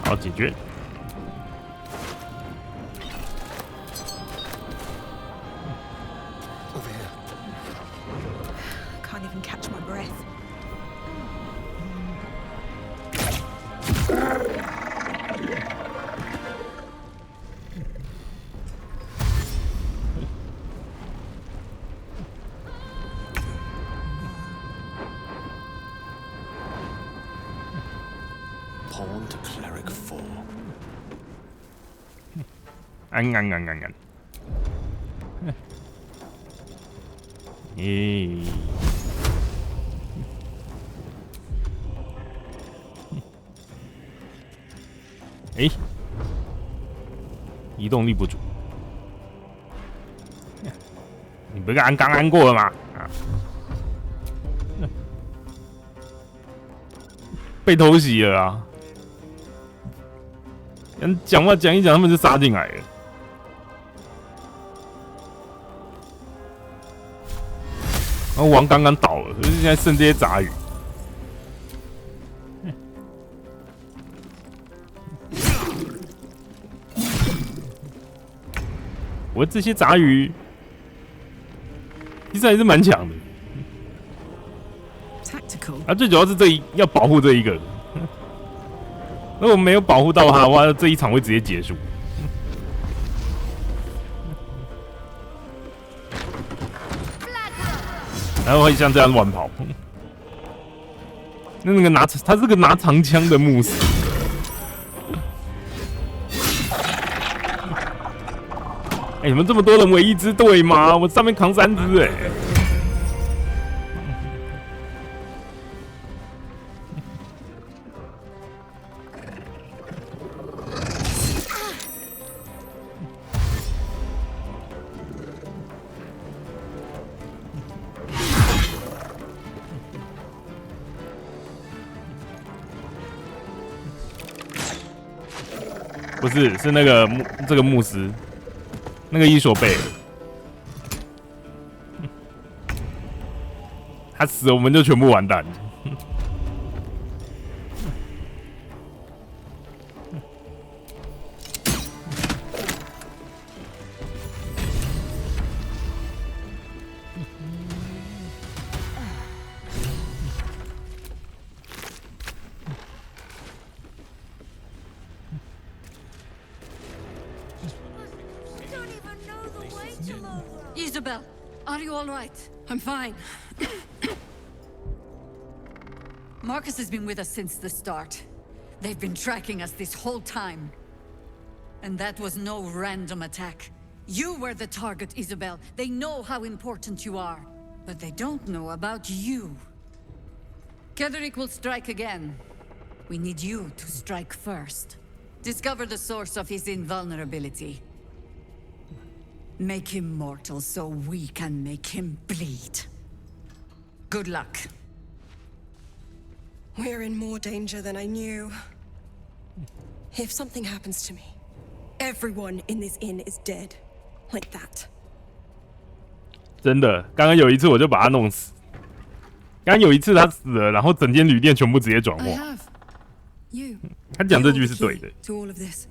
好，解决。for. 安。咦。哎，移动力不足。你不是刚安过了吗？啊，被偷袭了啊！人讲话讲一讲，他们就杀进来了。然后王刚刚倒了，可是现在剩这些杂鱼。我这些杂鱼其实还是蛮强的。啊，最主要是要保护这一个。如果没有保护到他的话，这一场会直接结束。然后会像这样乱跑。那个他是个拿长枪的牧师。哎，你们这么多人为一支队吗？我上面扛3只哎。不是，是那个这个牧师，那个伊索贝尔，他死了，我们就全部完蛋。Isabel, are you all right? I'm fine. Marcus has been with us since the start. They've been tracking us this whole time. And that was no random attack. You were the target, Isabel. They know how important you are. But they don't know about you. Ketherick will strike again. We need you to strike first. Discover the source of his invulnerability. Make him mortal so we can make him bleed. Good luck. We're in more danger than I knew. If something happens to me, everyone in this inn is dead. Like that. 真的，刚刚有一次我就把他弄死。刚刚有一次他死了，然后整间旅店全部直接转化。他讲这句是对的。To all of this.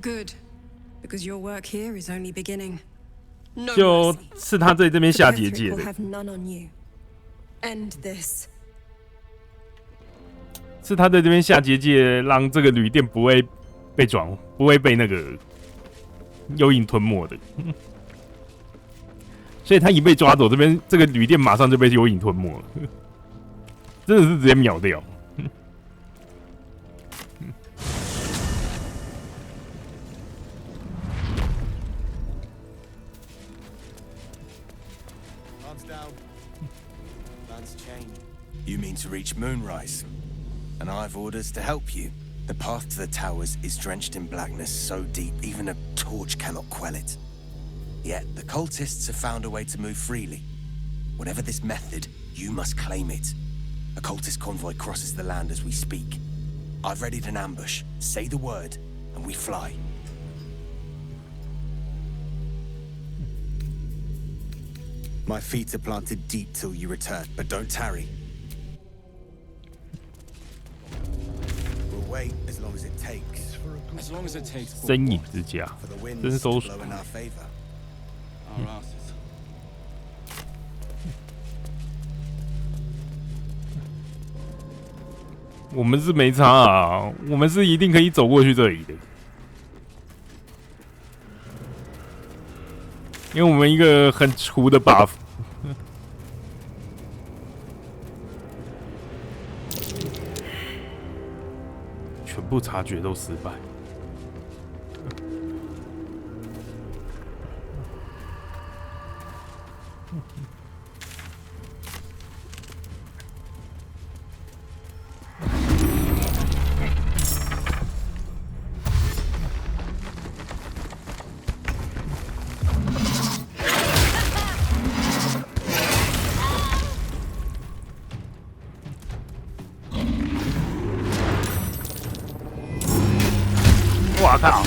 Good, because your work here is only beginning. 就是他在这边下结界 Will 的， have none on you. End this. 是他在这边下结界，让这个旅店不会被那个幽影吞没的。所以他一被抓走，这个旅店马上就被幽影吞没了，真的是直接秒掉。You mean to reach Moonrise, and I've orders to help you. The path to the towers is drenched in blackness so deep even a torch cannot quell it. Yet the cultists have found a way to move freely. Whatever this method, you must claim it. A cultist convoy crosses the land as we speak. I've readied an ambush. Say the word, and we fly. My feet are planted deep till you return, but don't tarry. We'll wait as long as it takes. As long as it takes. 身影之家，真是搜索。 Blow in our favor. Our asses. 我们是没差啊，我们是一定可以走过去这里的，因为我们一个很粗的 buff。全部察觉都失败。我靠！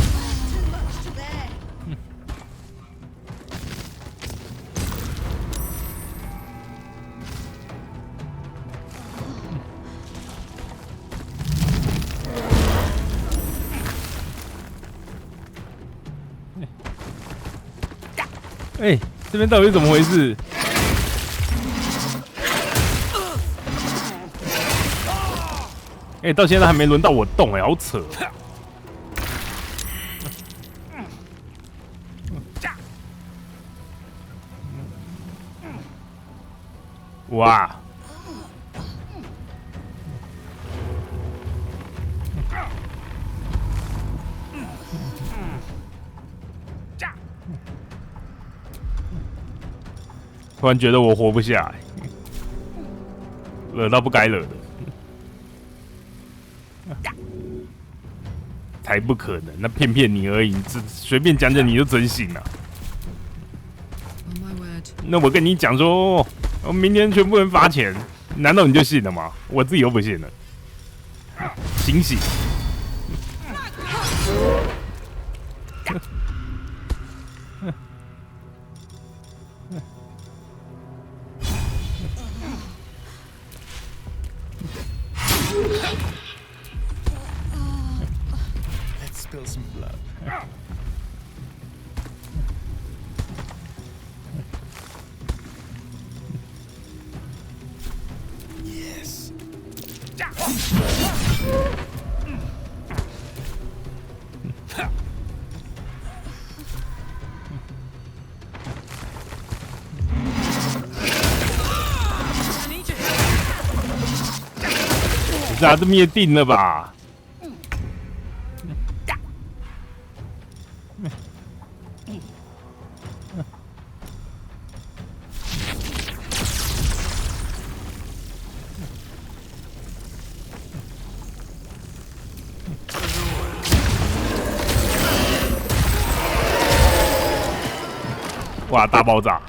哎，这边到底是怎么回事？哎，到现在还没轮到我动，哎，好扯哦。哇！突然觉得我活不下来，惹到不该惹的，才不可能！那骗骗你而已，只随便讲讲你就真信了。那我跟你讲说，我明天全部人发钱，难道你就信了吗？我自己又不信了。醒醒！Let's spill some blood. Yes. 不是啊，这灭定了吧？哇！大爆炸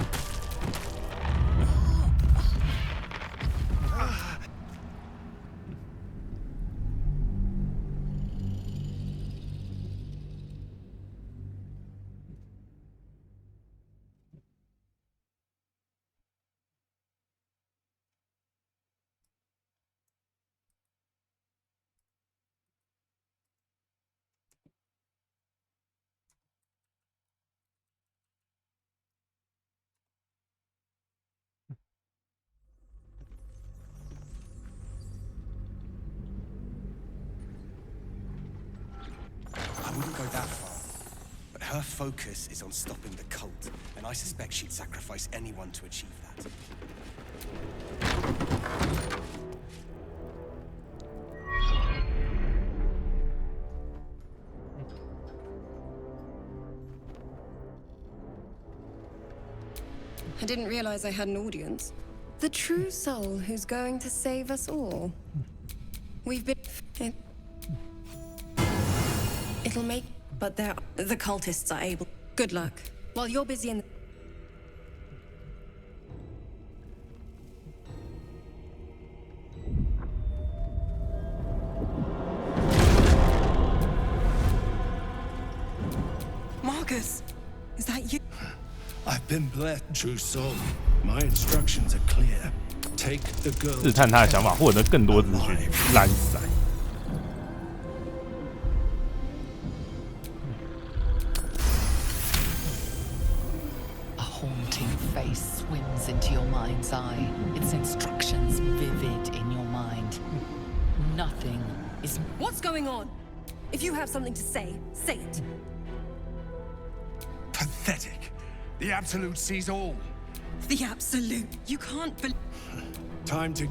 ！I wouldn't go that far, but her focus is on stopping the cult, and I suspect she'd sacrifice anyone to achieve that. I didn't realize I had an audience. The true soul who's going to save us all. We've been... It'll make... But the cultists are able... Good luck. While you're busy in... Marcus! Is that you? I've been blessed, true soul. My instructions are clear. Take the girl. 试探他的想法，获得更多资讯。烂塞。A haunting face swims into your mind's eye. Its instructions vivid in your mind. Nothing is. What's going on? If you have something to say, say it. Pathetic. The Absolute sees all. The Absolute. You can't believe... Time to...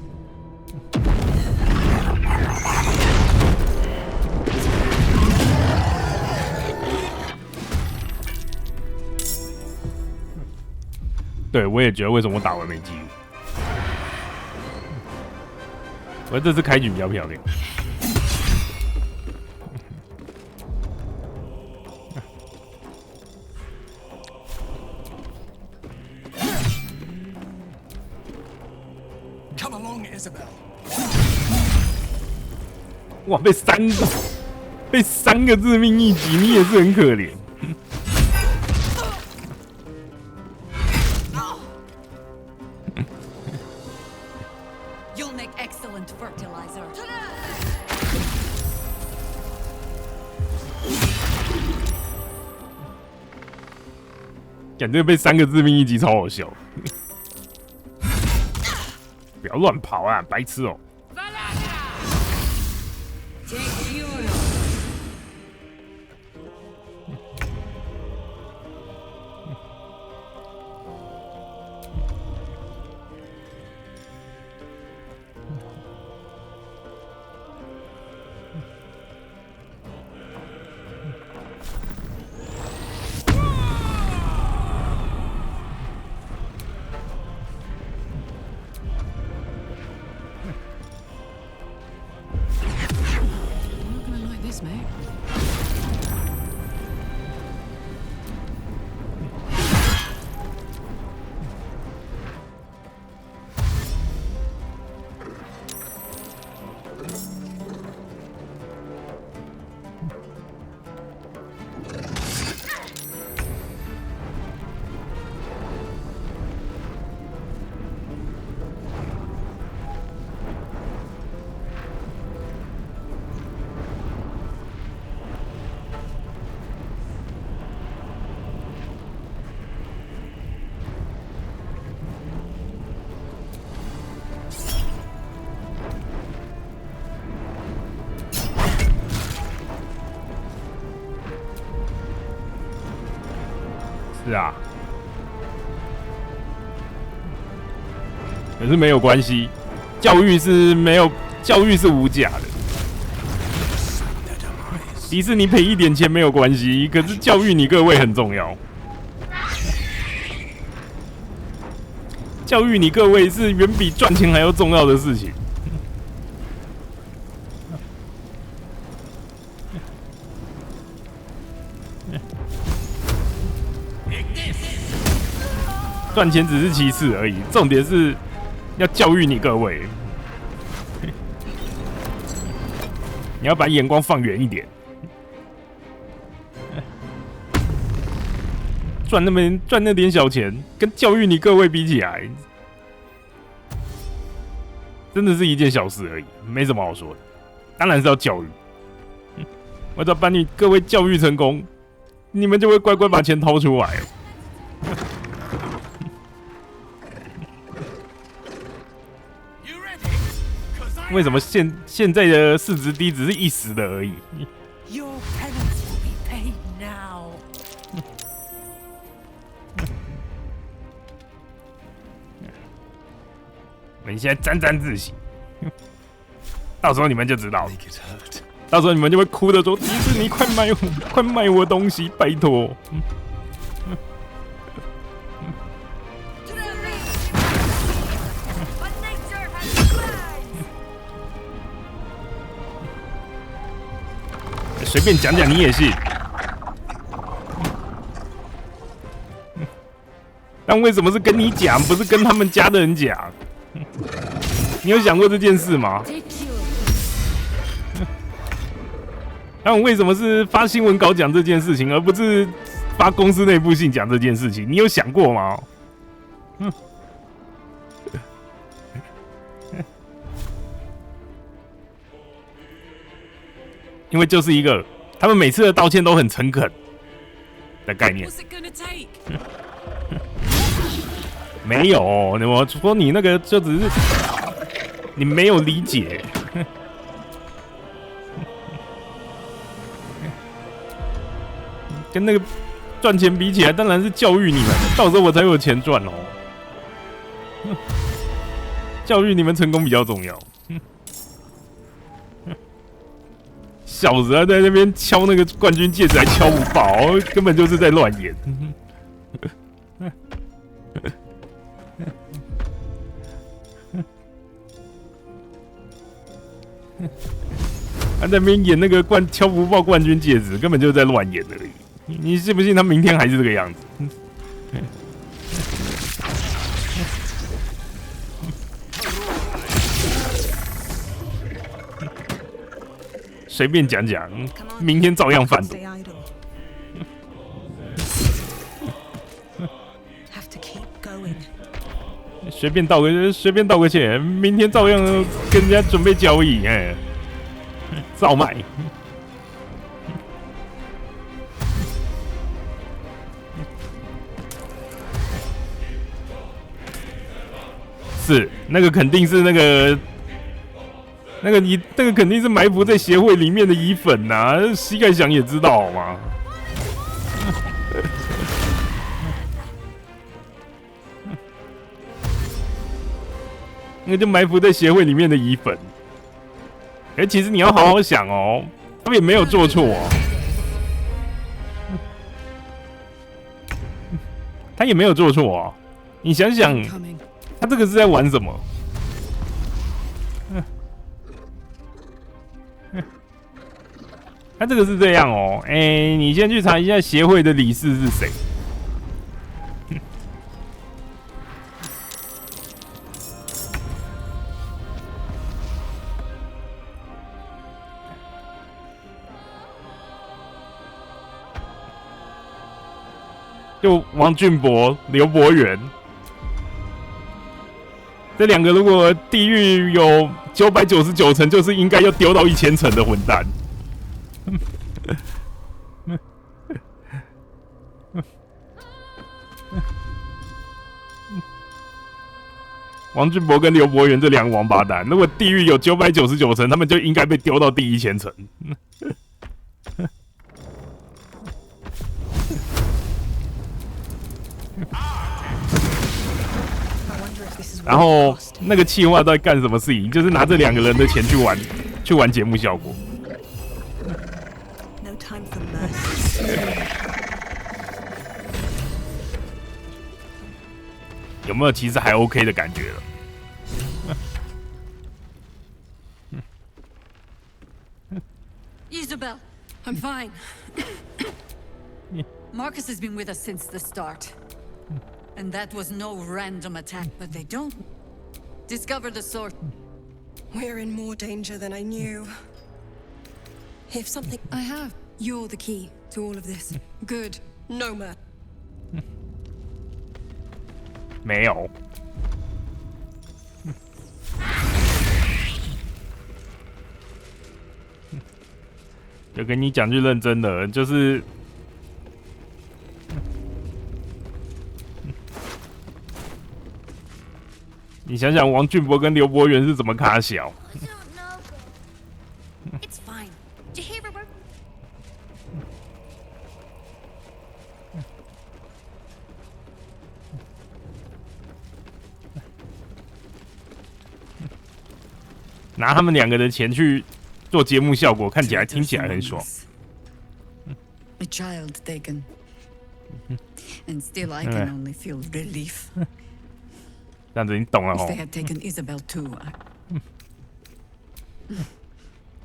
对，我也觉得为什么我打完没记录？我这次开局比较漂亮。Come along, Isabel. 哇，被3个致命一击，你也是很可怜。You'll make excellent fertilizer. 感觉被3个致命一击超好笑。不要乱跑啊，白痴哦！是啊，可是没有关系，教育是无价的。迪士尼赔一点钱没有关系，可是教育你各位很重要。教育你各位是远比赚钱还要重要的事情。赚钱只是其次而已，重点是要教育你各位。你要把眼光放远一点。赚那点小钱，跟教育你各位比起来，真的是一件小事而已，没什么好说的。当然是要教育。我只要把你各位教育成功，你们就会乖乖把钱掏出来了。为什么现在的市值低只是一时的而已？Your penance will be paid now. 你们现在沾沾自喜，到时候你们就知道了。到时候你们就会哭的说：“迪士尼，快卖我东西，拜托！”随便讲讲你也信，但为什么是跟你讲，不是跟他们家的人讲？你有想过这件事吗？他们为什么是发新闻稿讲这件事情，而不是发公司内部信讲这件事情？你有想过吗？因为就是一个他们每次的道歉都很诚恳的概念。没有，我说你那个就只是你没有理解。跟那个赚钱比起来，当然是教育你们，到时候我才有钱赚哦。教育你们成功比较重要。小子还在那边敲那个冠军戒指，还敲不爆，根本就是在乱演。他在那边演那个敲不爆冠军戒指，根本就是在乱演而已。你信不信他明天还是这个样子？随便讲讲，明天照样反毒。随便道个歉，明天照样跟人家准备交易，照卖。是那个肯定是那个肯定是埋伏在协会里面的乙粉呐、膝盖想也知道好吗？那个就埋伏在协会里面的乙粉。其实你要好好想哦，他们也没有做错哦，他也没有做错哦。你想想，他这个是在玩什么？他这个是这样哦，你先去查一下协会的理事是谁。就王俊博、刘伯元这两个，如果地狱有999层，就是应该要丢到1000层的混蛋。王俊博跟刘伯元这两个王八蛋，如果地狱有999层，他们就应该被丢到第1000层。然后那个企划在干什么事情？就是拿这两个人的钱去玩节目效果。有没有其实还 OK 的感觉了？ Isabel, I'm fine. Marcus has been with us since the start. And that was no random attack, but they don't discover the source. We're in more danger than I knew. If something I have, you're the key to all of this. Good. No man. 没有。就跟你讲句认真的，就是。 你想想，王俊博跟刘伯元是怎么卡小？拿他们两个的钱去做节目效果，看起来、听起来很爽。A child taken, and still I can only feel relief. 这样子你懂了吼。 If they had taken Isabel too,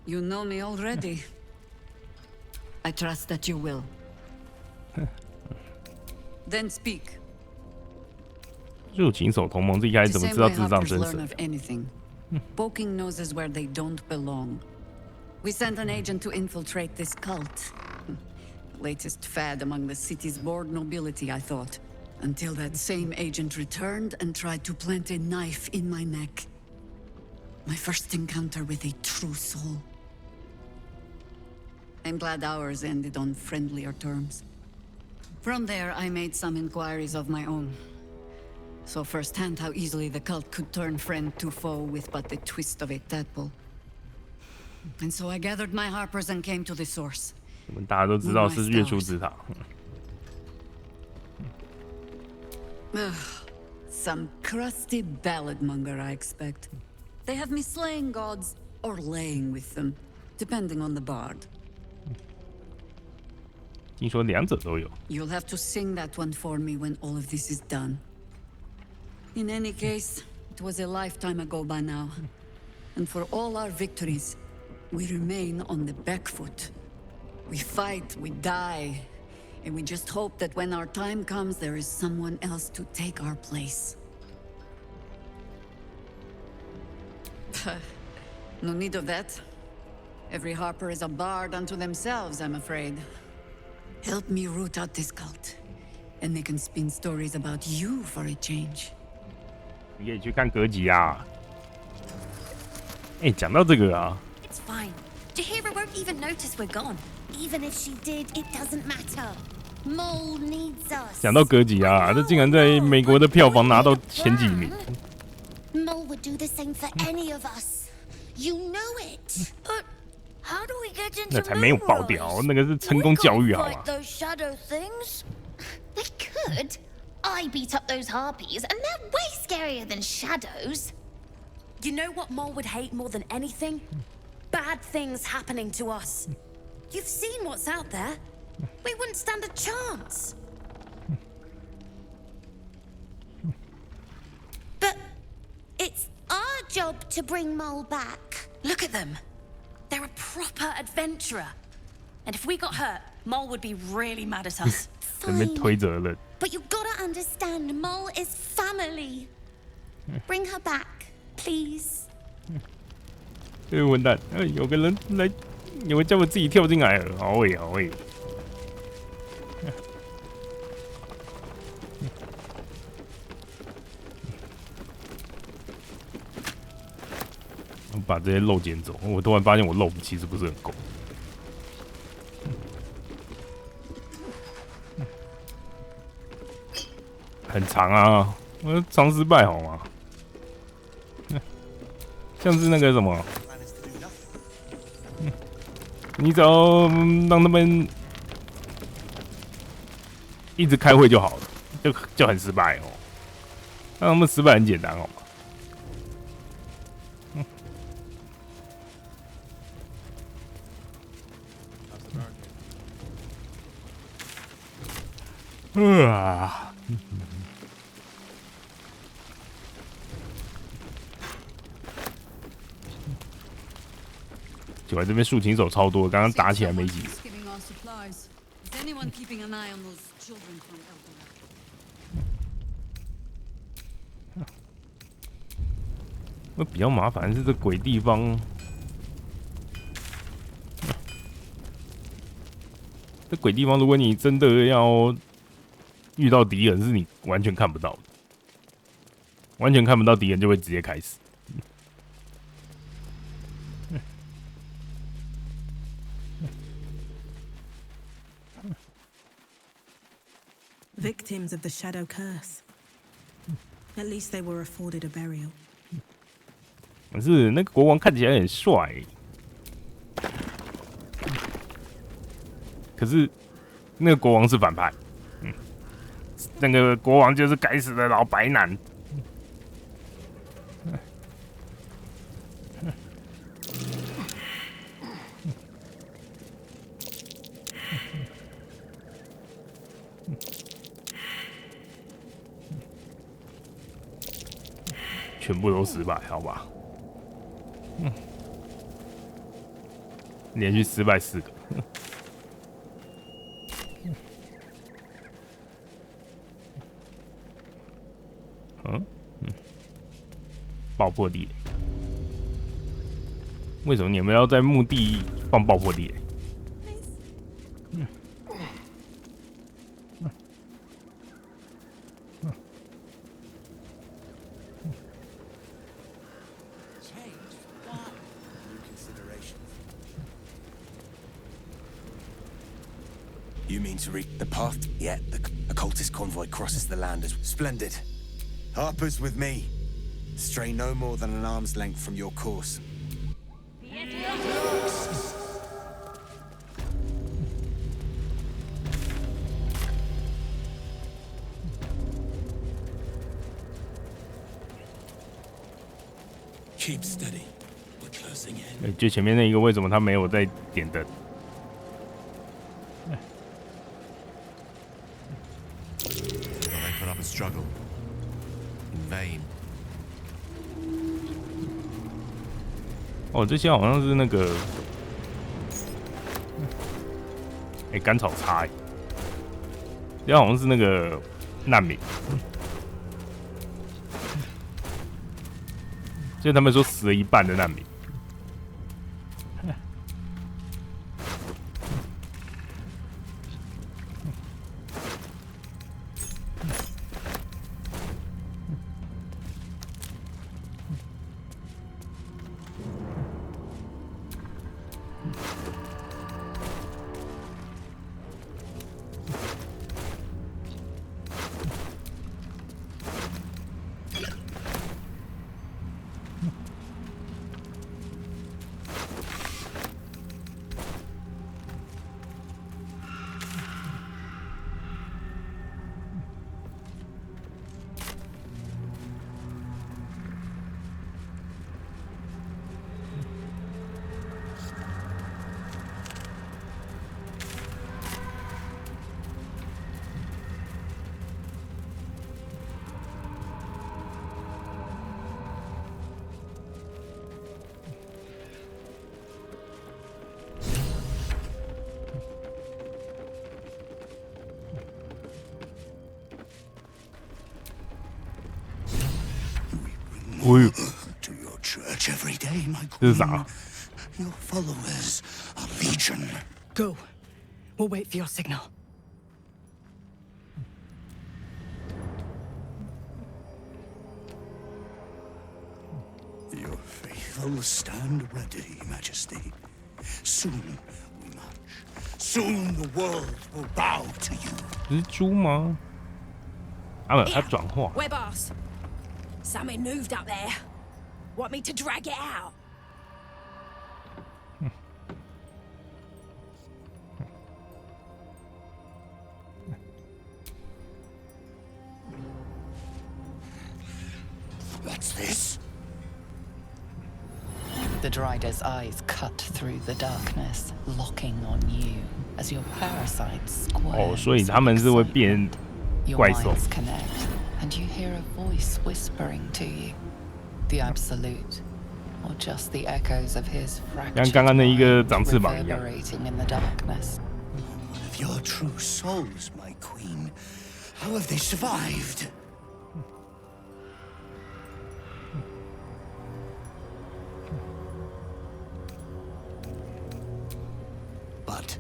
you know me already. I trust that you will. Then speak. 入侵手同盟，这一开始怎么知道智障真神？ Poking noses where they don't belong. We sent an agent to infiltrate this cult. Latest fad among the city's bored nobility, I thought. Until that same agent returned and tried to plant a knife in my neck. My first encounter with a true soul. I'm glad ours ended on friendlier terms. From there, I made some inquiries of my own. Saw firsthand how easily the cult could turn friend to foe with but the twist of a tadpole. And so I gathered my harpers and came to the source. 我们大家都知道是月初之塔。 Some crusty ballad monger, I expect. They have me slaying gods or laying with them, depending on the bard. 听说两者都有。 You'll have to sing that one for me when all of this is done. In any case, it was a lifetime ago by now. And for all our victories, We remain on the back foot. We fight, we die, and we just hope that when our time comes, there is someone else to take our place. No need of that. Every Harper is a bard unto themselves, I'm afraid. Help me root out this cult, and they can spin stories about you for a change. 你可以去看格吉啊。讲到这个啊 It's fine. Jahira won't even notice we're gone. Even if she did, it doesn't matter. Mole needs us. 讲到格吉啊，这竟然在美国的票房拿到前几名。Mole would do the same for any of us. You know it. But how do we get into 那才没有爆掉，那个是成功教育，好吗 those shadow things? We could. I beat up those harpies, and they're way scarier than shadows. You know what Mole would hate more than anything? Bad things happening to us. You've seen what's out there. We wouldn't stand a chance. But it's our job to bring Mole back. Look at them. They're a proper adventurer. And if we got hurt, Mole would be really mad at us. 这边推责任。 But you gotta understand, Mole is family. Bring her back, please. 这个混蛋，有个人来，有人叫我自己跳进来了，好伟好伟。我把这些肉捡走，我突然发现我肉其实不是很够。很长啊，我长失败好吗？像是那个什么，你只要让他们一直开会就好了，就很失败哦。让他们失败很简单好吗？就在这边竖琴手超多，刚刚打起来没几个。那比较麻烦是这鬼地方，这鬼地方，如果你真的要遇到敌人，是你完全看不到的，完全看不到敌人就会直接开始。 Victims of the shadow curse. At least they were afforded a burial. 可是那个国王看起来很帅，可是那个国王是反派，那个国王就是该死的老白男。全部都失败，好吧？连续失败4个。爆破地雷，为什么你们要在墓地放爆破地雷？ You mean to read the path? Yet the occultist convoy crosses the land as splendid. Harper's with me. Stray no more than an arm's length from your course. Keep steady. We're closing in. 就前面那一个，为什么他没有在点灯？ Put up a struggle in vain. 哦，这些好像是那个哎，甘草叉哎，这好像是那个难民，就他们说死了一半的难民。To your church every day, my 这 queen. 是啥？ Your followers are legion. Go. We'll wait for your signal. Your faithful stand ready, Majesty. Soon we march. Soon the world will bow to you. 这是猪吗？它转化。 Where, boss? Something moved up there. Want me to drag it out? What's this? The Drider's eyes cut through the darkness, locking on you as your parasites squirm. 哦，所以他们是会变怪兽。 Your minds connect, and you hear a voice whispering to you. The absolute, or just the echoes of his fractured mind reverberating in the darkness. One of your true souls, my queen. How have they survived? But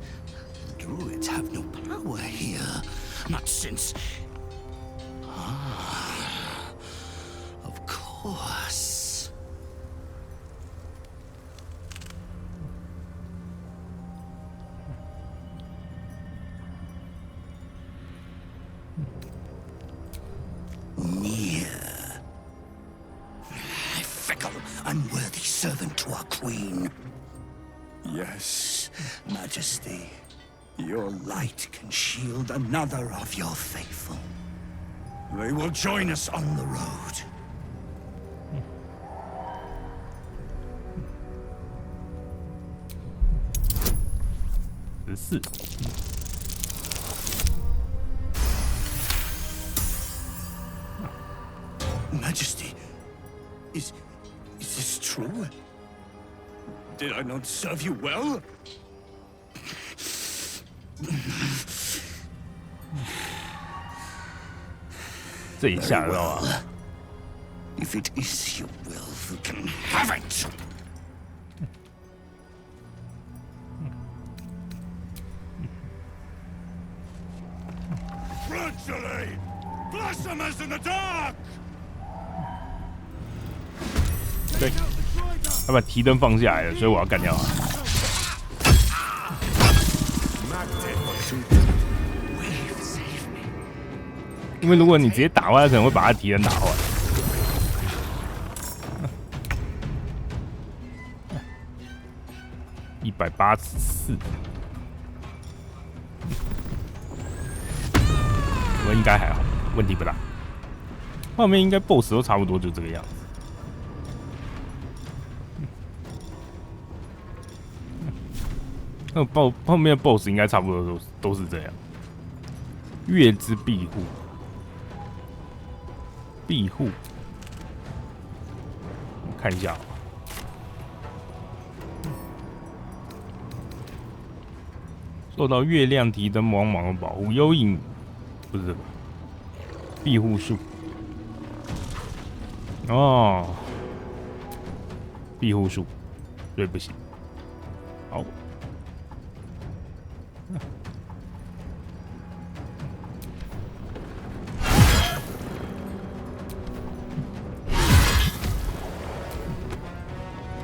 druids have no power here. Not since... Ah, of course. Near. Fickle, unworthy servant to our queen. Yes, Majesty. Your light can shield another of your faithful. They will join us on the road. Majesty, is this true? Did I not serve you well? Very well. If it is your will, you can have it. Gradually, blasphemous in the dark. 对，他把提灯放下来了，所以我要干掉他。因为如果你直接打坏，可能会把他提灯打坏。184，我应该还好，问题不大。后面应该 BOSS 都差不多就这个样子。那后面的 BOSS 应该差不多都是这样。月之庇护，庇护，我看一下好了。受到月亮提灯光芒的保护，幽影不是庇护术哦，庇护术，对不起，好。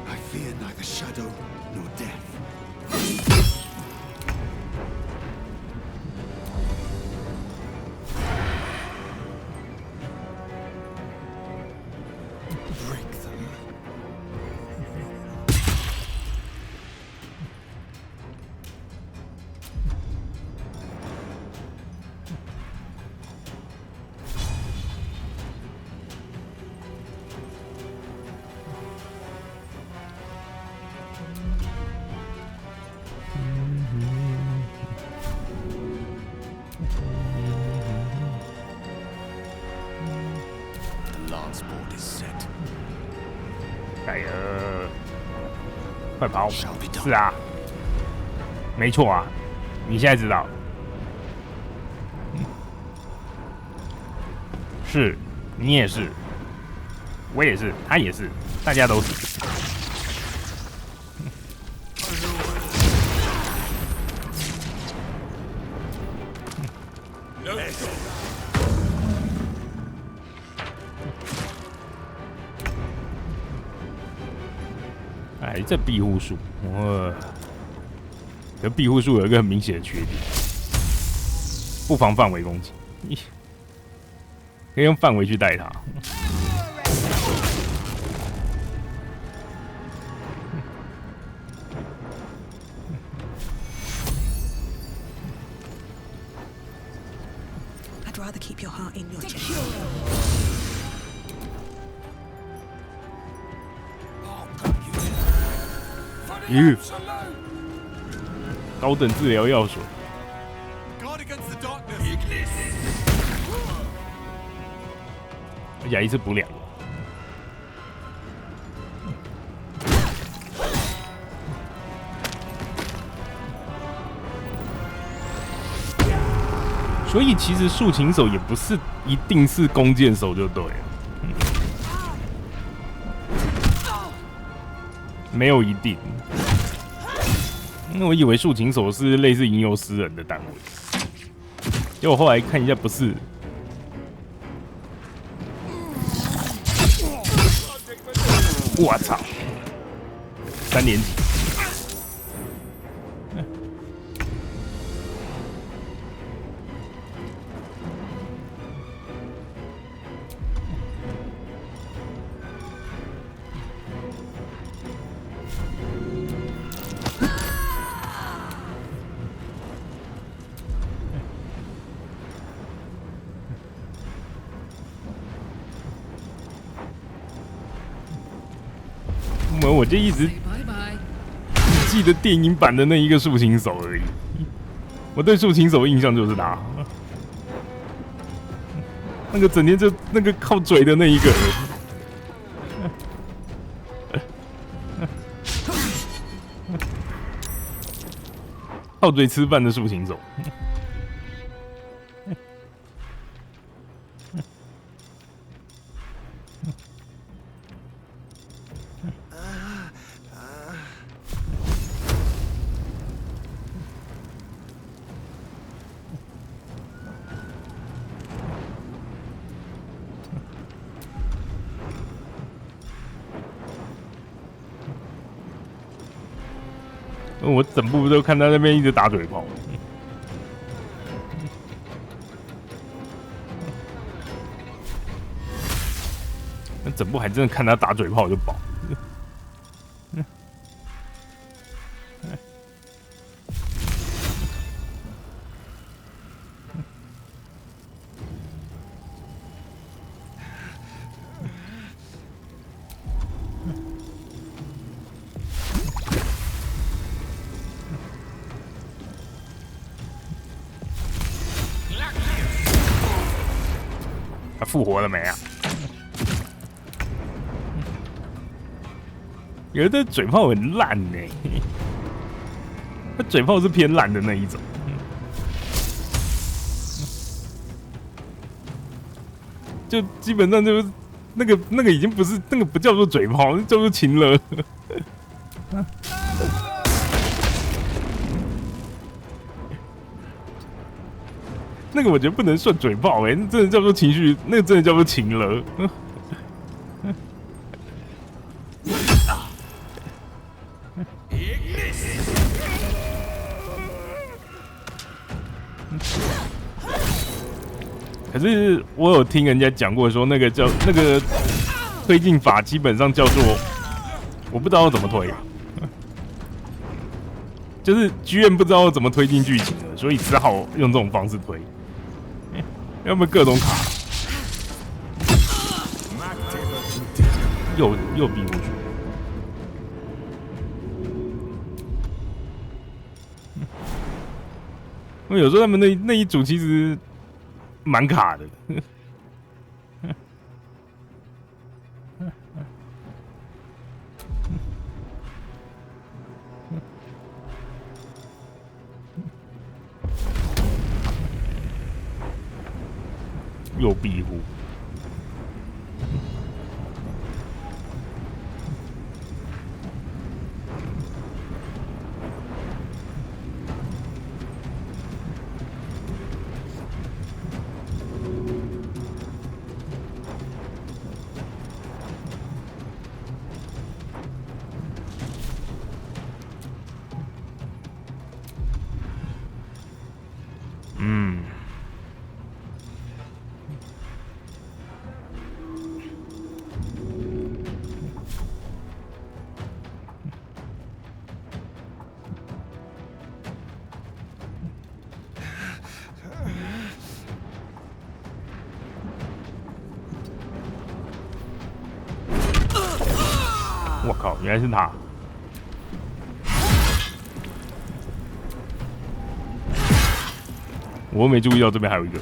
I fear neither shadow nor death. Break them. The lance board is set. 哎呀，快跑！是啊，没错啊，你现在知道，是，你也是，我也是，他也是，大家都是。哎，这庇护术，这庇护术有一个很明显的缺点，不防范围攻击，你可以用范围去带它。I'd rather keep your heart in your chest. 咦，高等治疗药水。而且一次补2个。所以其实竖琴手也不是一定是弓箭手就对了，没有一定。因为我以为竖琴手是类似吟游诗人的单位，结果后来看一下不是。我操！3连击。我就一直只记得电影版的那一个竖琴手而已。我对竖琴手的印象就是他，那个整天就那个靠嘴的那一个，靠嘴吃饭的竖琴手。我整部都看他那边一直打嘴炮，那整部还真的看他打嘴炮就饱。他复活了没啊？有的嘴炮很烂呢、他嘴炮是偏懒的那一种。就基本上就是那个已经不是那个不叫做嘴炮，叫做情勒。那个我觉得不能算嘴炮那真的叫做情绪，那个真的叫做情勒。可是我有听人家讲过，说那个推进法基本上叫做，我不知道要怎么推，就是剧院不知道怎么推进剧情了，所以只好用这种方式推，要么各种卡，又逼过去。因为有时候他们那一组其实蛮卡的。又庇护。我靠，原来是他！我没注意到这边还有一个。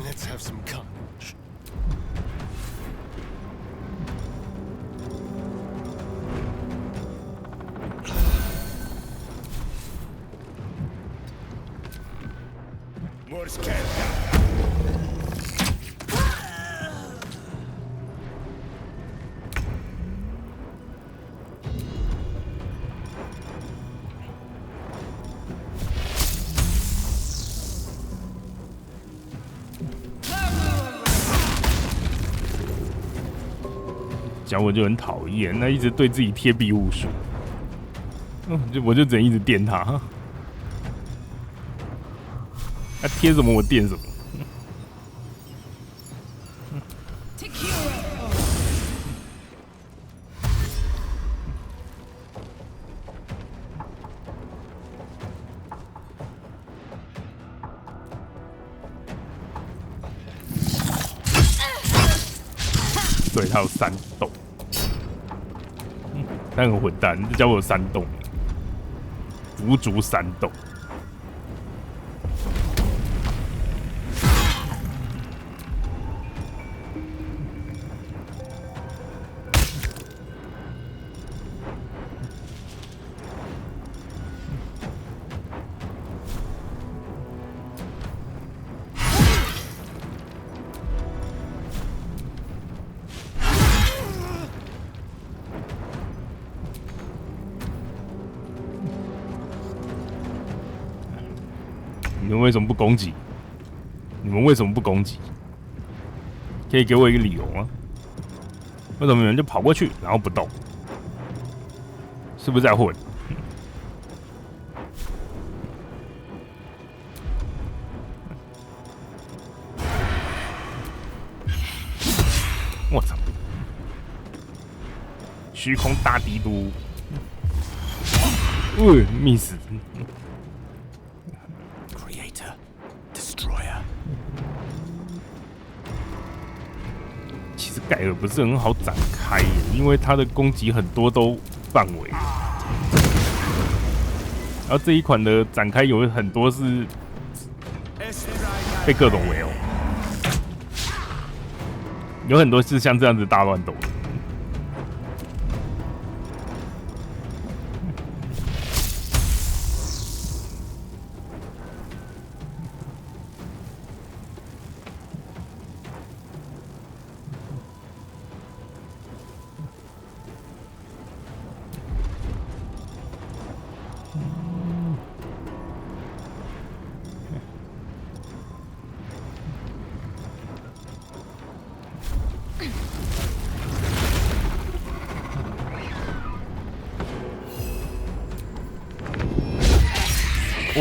Let's have some carnage. More scared. 讲我就很讨厌，那一直对自己贴庇护术，我就只能一直电他，他贴什么我电什么。对，他有3洞，他很混蛋，这家伙有3洞，足足3洞。你们为什么不攻击？你们为什么不攻击？可以给我一个理由吗？为什么你们就跑过去，然后不动？是不是在混？我操！虚空大帝都，miss。改的不是很好展开，因为它的攻击很多都范围，然后这一款的展开有很多是被各种围殴，有很多是像这样子大乱斗的。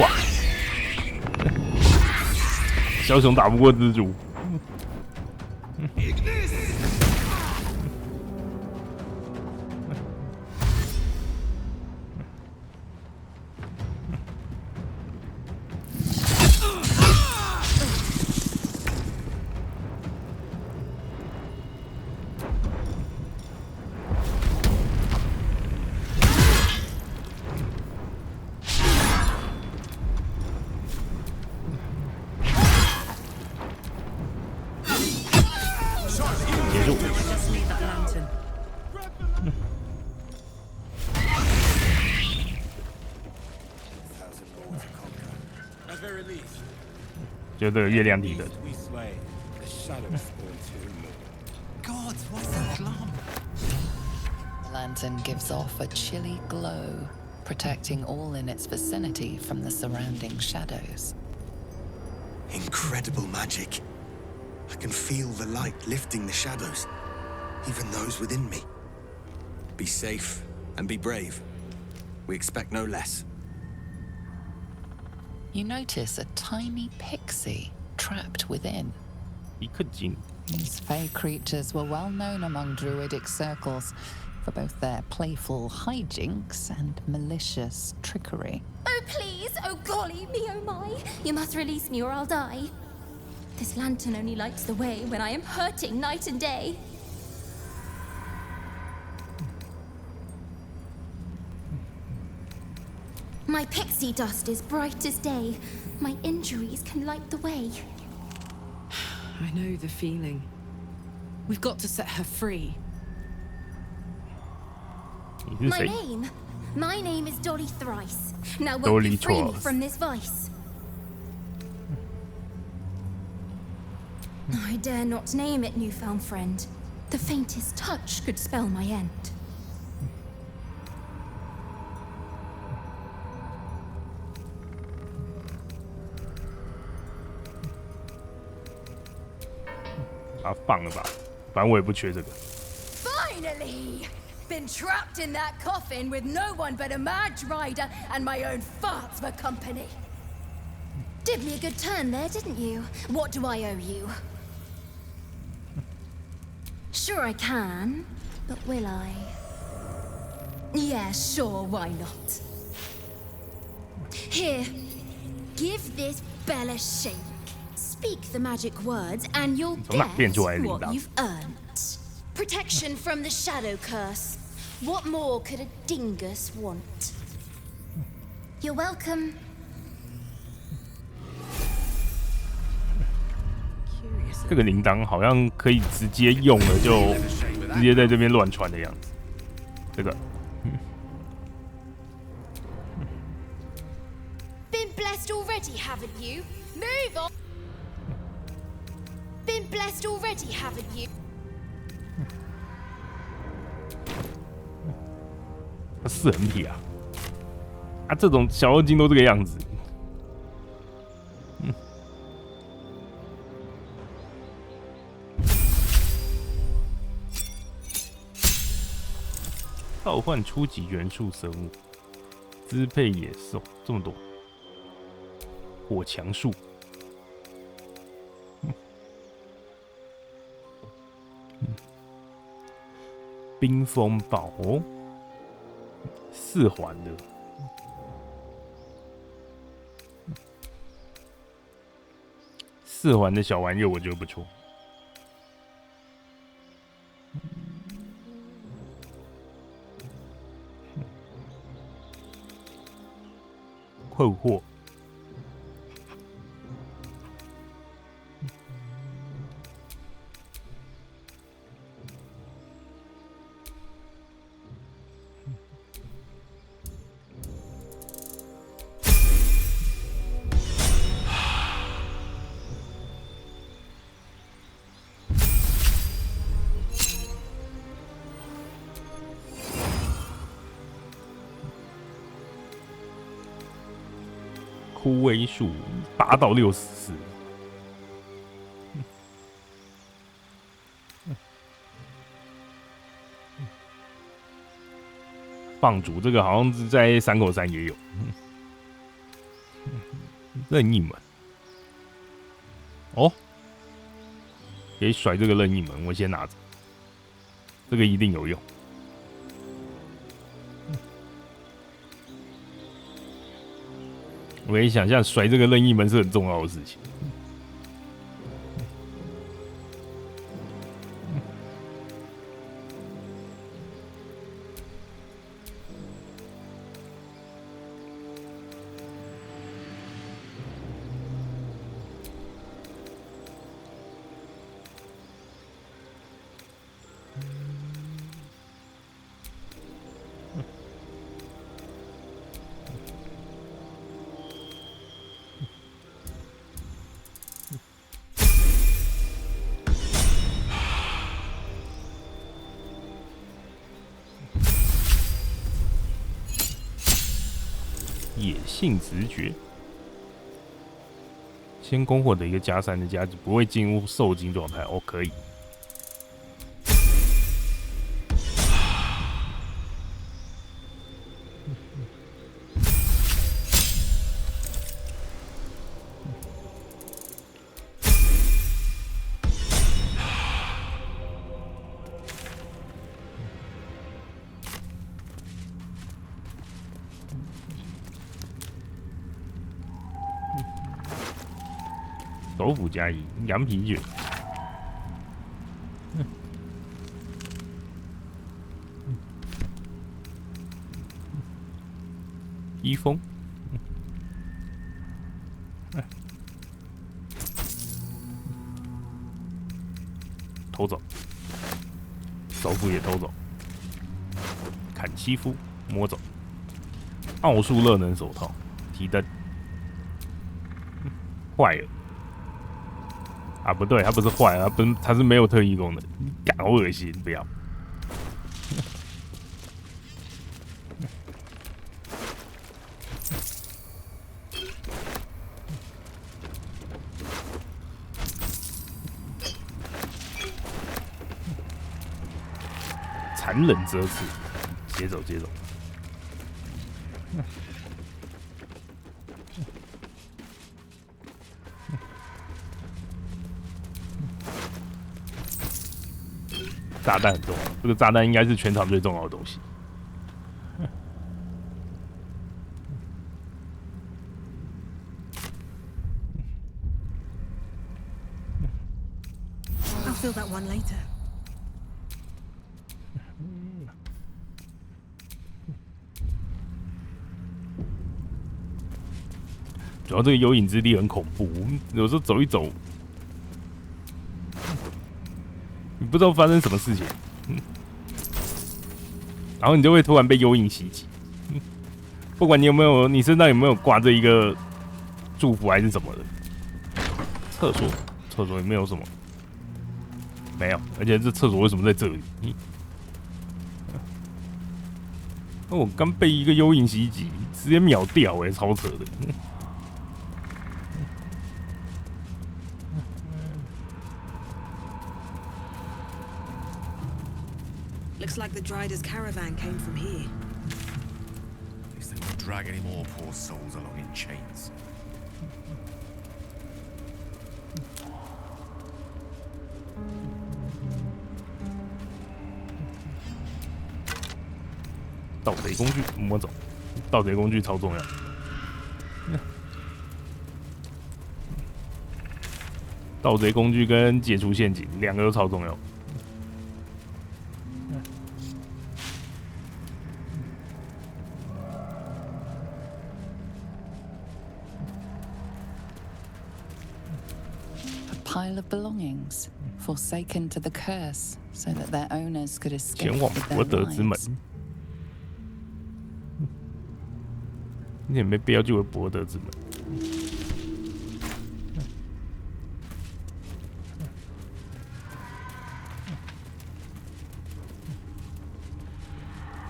哇！小熊打不过蜘蛛。结束。就这个月亮体的。Lantern gives off a chilly glow, protecting all in its vicinity from the surrounding shadows. Incredible magic. I can feel the light lifting the shadows, even those within me. Be safe and be brave. We expect no less. You notice a tiny pixie trapped within. These fey creatures were well known among druidic circles for both their playful hijinks and malicious trickery. Oh, please! Oh, golly me, oh my! You must release me or I'll die. This lantern only lights the way when I am hurting night and day. My pixie dust is bright as day. My injuries can light the way. I know the feeling. We've got to set her free. My name is Dolly Thrice. Now won't you free me from this vice? I dare not name it, newfound friend. The faintest touch could spell my end. Finally! Been trapped in that coffin with no one but a mad rider and my own farts for company. Did me a good turn there, didn't you? What do I owe you? Sure I can, but will I? Yeah, sure, why not? Here, give this bell a shake. Speak the magic words and you'll get what you've earned. Protection from the shadow curse. What more could a dingus want? You're welcome. 这个铃铛好像可以直接用了，就直接在这边乱传的样子。这个。Been blessed already, haven't you? Move on. Been blessed already, haven't you? 他4人体啊！啊，这种小妖精都这个样子。召唤初级元素生物，支配野兽，这么多。火墙树，冰风暴哦，4环的。4环的小玩意儿我觉得不错。困惑。枯萎数8到64。放逐这个好像是在山口山也有。任意门。哦，可以甩这个任意门，我先拿着。这个一定有用。我可以想象甩这个任意门是很重要的事情。野性直觉，先攻获得一个+3的加值，不会进入受精状态。哦，可以。首府加1，羊皮卷。披风。偷走。首府也偷走。砍西夫，摸走。奥数热能手套，提灯。坏了。啊，不对，它不是坏了，它是没有特异功能，干好恶心，不要。残忍遮刺，接走接走。炸弹很重要，这个炸弹应该是全场最重要的东西。I'll fill that one later. 主要这个幽影之地很恐怖，有时候走一走。你不知道发生什么事情，然后你就会突然被幽影袭击。不管你有没有，你身上有没有挂这一个祝福还是什么的。厕所也没有什么，没有，而且这厕所为什么在这里？我刚被一个幽影袭击，直接秒掉欸，超扯的。Looks like the Drider's caravan came from here. At least they won't drag any more poor souls along in chains. 盗贼工具摸走，盗贼工具超重要。盗贼工具跟解除陷阱两个都超重要。pile of belongings, forsaken to the curse, so that their owners could escape 前往 with 博 their 德之门 lives.。你也没必要去为博德之门。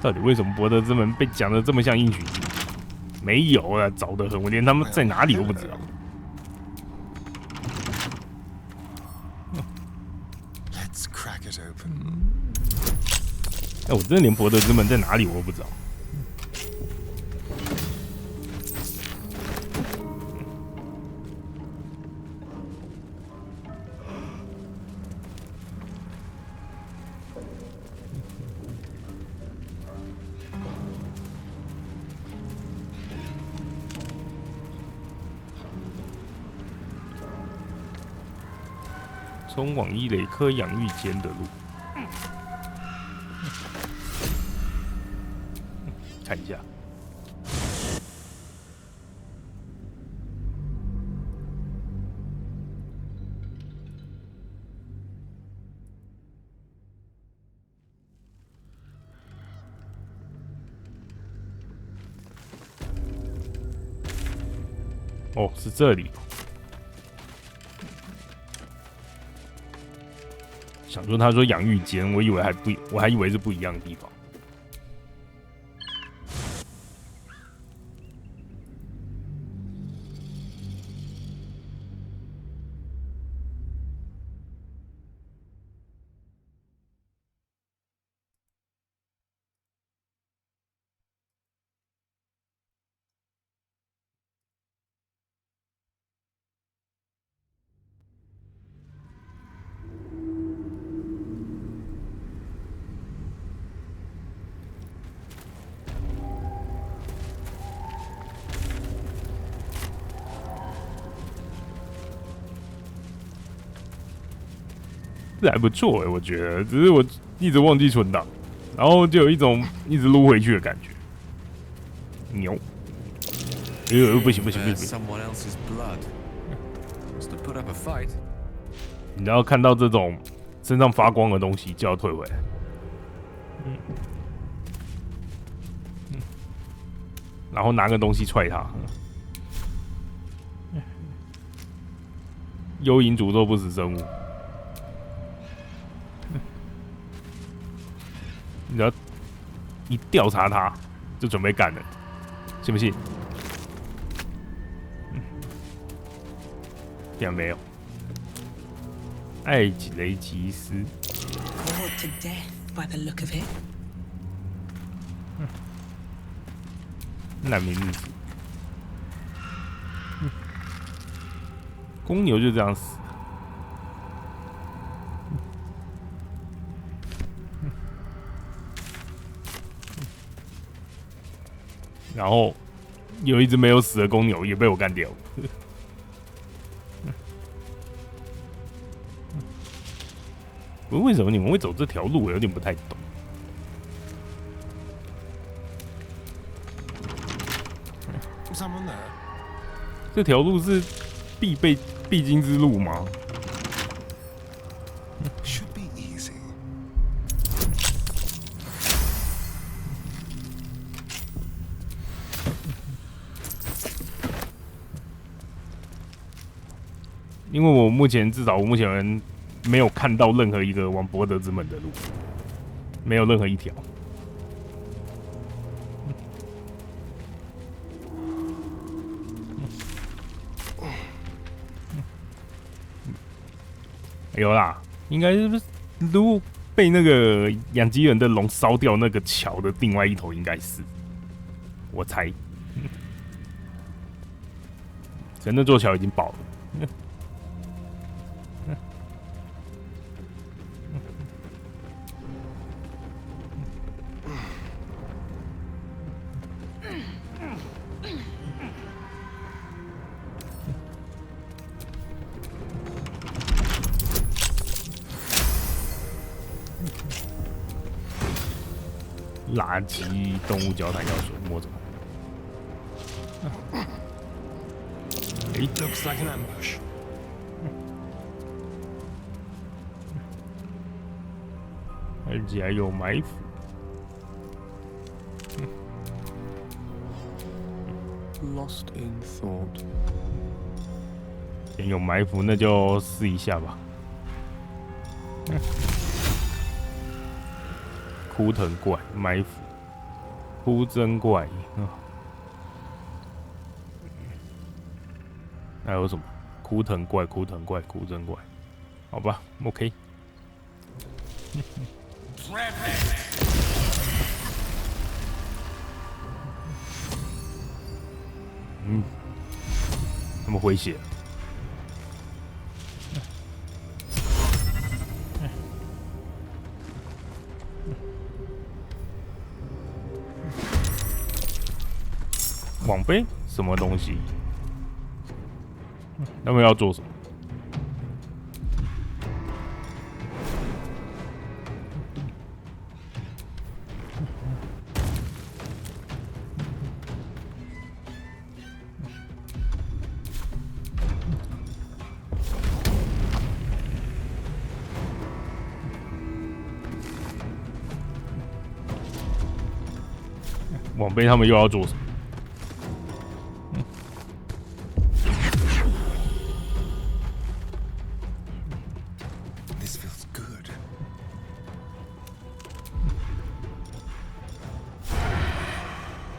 到底为什么博德之门被讲的这么像应许之地？没有啊，早得很，我连他们在哪里都不知道。Let's crack it open. 哎，我真的连博德之门在哪里我都不知道。通往伊雷科养育间的路，看一下。哦，是这里。想说，他说养育间，我还以为是不一样的地方。这还不错我觉得，只是我一直忘记存档，然后就有一种一直撸回去的感觉。牛，不行！你要看到这种身上发光的东西，就要退回来。然后拿个东西踹他。幽影诅咒不死生物。你只要一调查他，就准备干了，信不信？竟然没有。艾吉雷吉斯。Bored to death by the look of it. 难民日子。公牛就这样死。然后有一只没有死的公牛也被我干掉了。不过为什么你们会走这条路？我有点不太懂。这条路是必经之路吗？因为至少我目前没有看到任何一个往博德之门的路，没有任何一条。有啦，应该是如果被那个养鸡人的龙烧掉那个桥的另外一头，应该是我猜。可那座桥已经爆了。垃圾动物交谈要素摸着。Looks like an ambush. 而且还有埋伏。Lost in thought。有埋伏，那就试一下吧。枯藤怪埋伏，枯针怪。还有什么？枯藤怪、枯藤怪、枯针怪。好吧 ，OK。那么诙谐。网杯什么东西？他们要做什么？网杯他们又要做什么？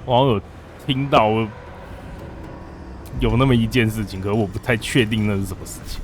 我好像有听到有那么一件事情，可是我不太确定那是什么事情。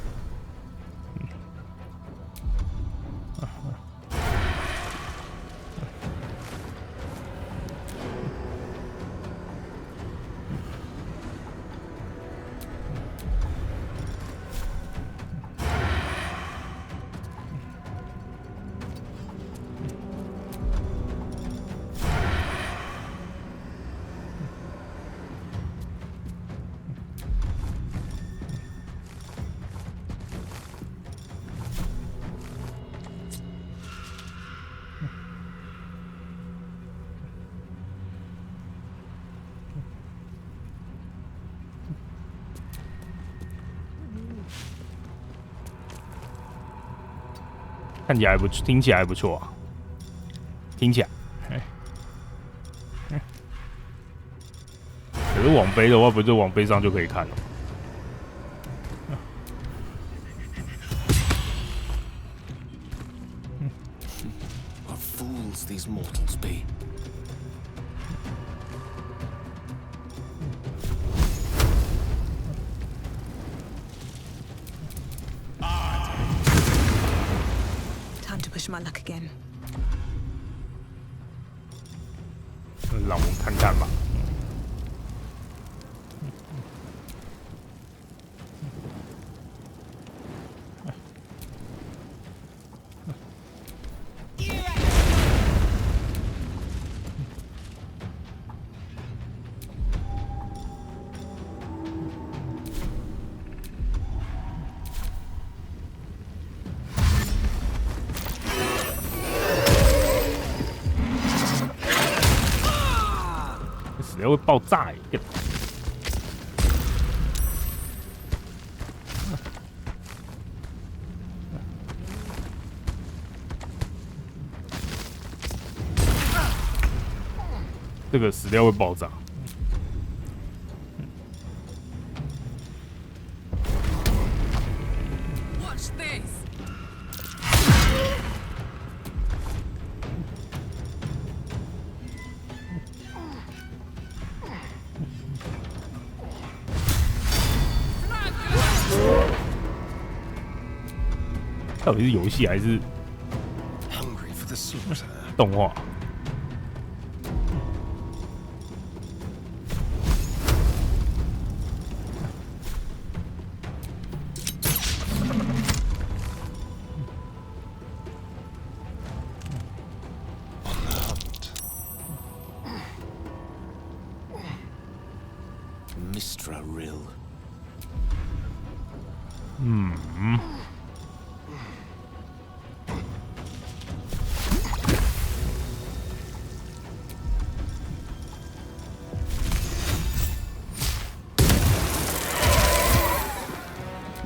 看起来还不错，听起来还不错啊，听起来。可是网杯的话，不是网杯上就可以看了？ What fools these mortals be. Time to push my luck again. 让我们看看吧。死了会爆炸耶！这个死掉会爆炸。 Watch this. 到底是游戏还是 Hungry for the slaughter. 动画？ Mistra Rill. 嗯。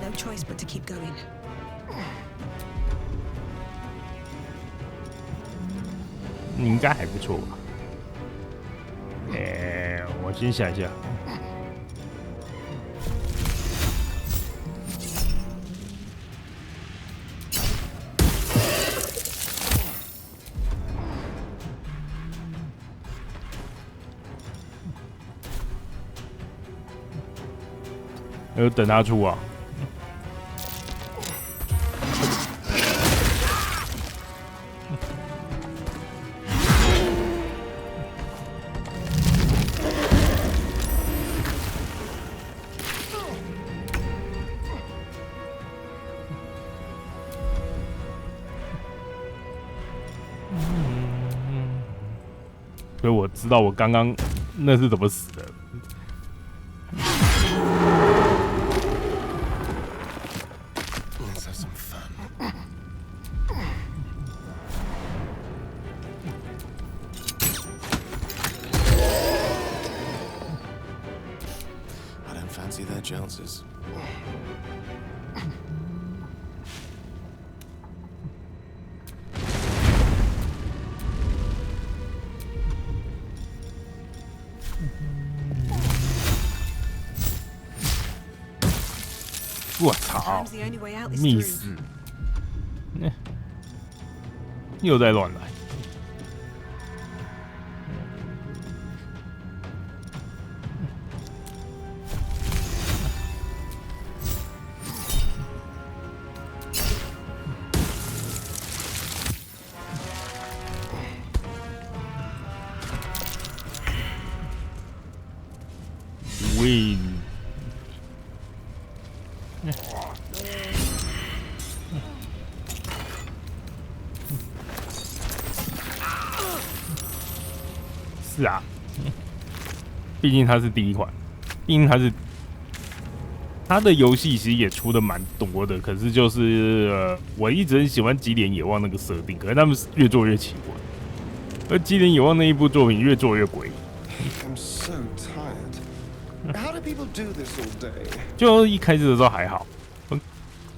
No choice but to keep going. 该还不错吧？我先想一下。等他出啊！所以我知道我刚刚那是怎么死的。Let's have some fun. I don't fancy their chances.我操！密死！又在乱来。Win。是啊，毕竟它是第一款，毕竟它的游戏其实也出的蛮多的，可是就是我一直很喜欢极点野望那个设定，可是他们越做越奇怪，而极点野望那一部作品越做越诡异。I'm so tired. How do people do this all day? 就一开始的时候还好，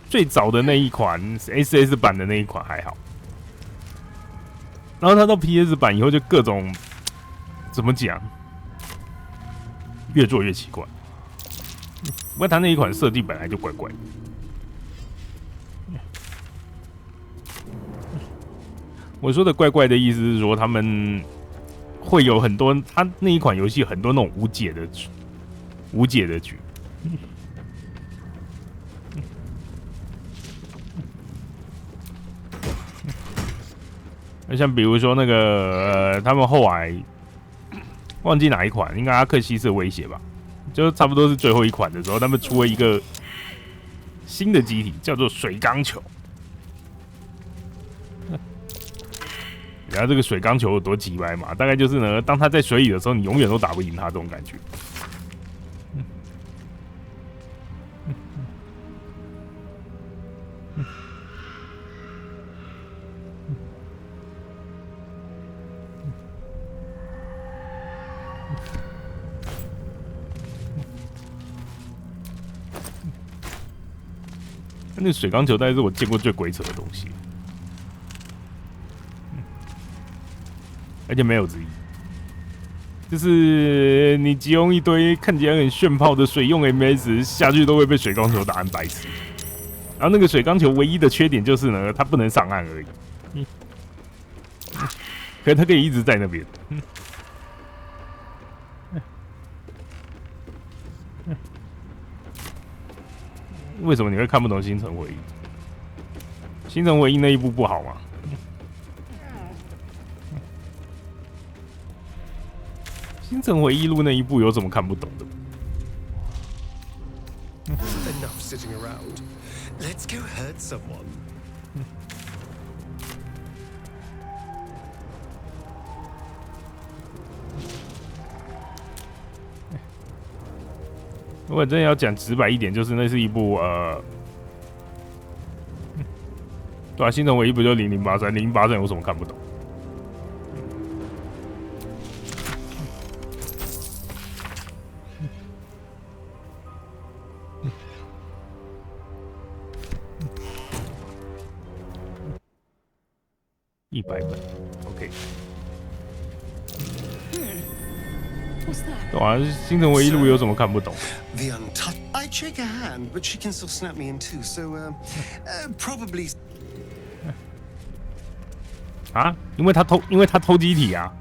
最早的那一款 SS 版的那一款还好，然后它到 PS 版以后就各种。怎么讲？越做越奇怪。不过他那一款设计本来就怪怪的。我说的怪怪的意思是说，他们会有很多，他那一款游戏很多那种无解的局。像比如说那个他们后来。忘记哪一款，应该阿克西斯的威胁吧，就差不多是最后一款的时候，他们出了一个新的机体，叫做水缸球。然后这个水缸球有多鸡掰嘛？大概就是呢，当它在水里的时候，你永远都打不赢它，这种感觉。那水缸球大概是我见过最鬼扯的东西，而且没有之一。就是你集用一堆看起来很炫炮的水用 MS 下去，都会被水缸球打成白痴。然后那个水缸球唯一的缺点就是呢，它不能上岸而已。可是它可以一直在那边。为什么你会看不懂星辰回忆？星辰回忆那一部不好吗？星辰回忆录那一部有什么看不懂的？ Enough sitting around. Let's go hurt someone. 如果真的要讲直白一点，就是那是一部对啊，星辰回忆不就0083？0083有什么看不懂？100本 ，OK。对啊，星辰回忆录有什么看不懂？ The untouched. I'd shake her hand, but she can still snap me in two. So, probably. 啊，因为他偷机体啊，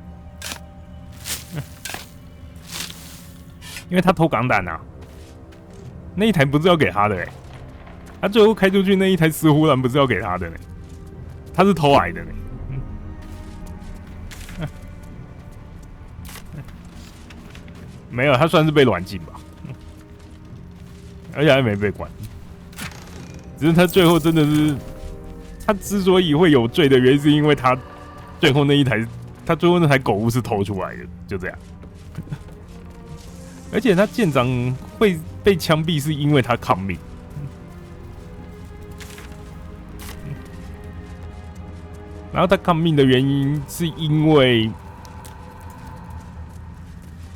因为他偷港胆啊，那一台不是要给他的他最后开出去那一台石斛兰不是要给他的他是偷来的没有，他算是被软禁吧，而且还没被关，只是他最后真的是，他之所以会有罪的原因，是因为他最后那台狗屋是偷出来的，就这样。而且他舰长会被枪毙，是因为他抗命。然后他抗命的原因是因为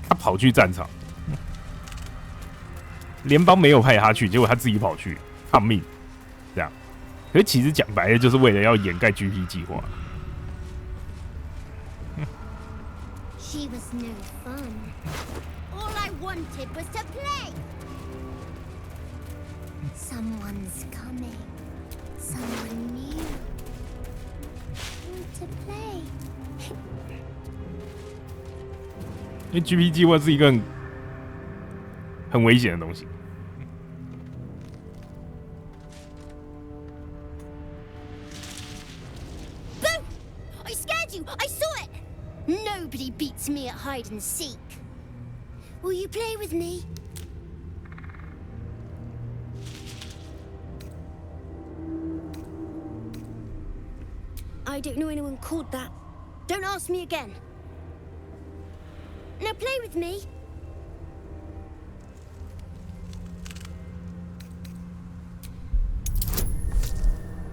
他跑去战场，联邦没有派他去，结果他自己跑去抗命，这样。可是其实讲白了，就是为了要掩盖 GP 计划。She was no fun. All I wanted was to play. Someone's coming. Someone new. To play. 因为 GP 计划是一个很危险的东西。Boo! I scared you. I saw it. Nobody beats me at hide and seek. Will you play with me? I don't know anyone called that. Don't ask me again. Now play with me.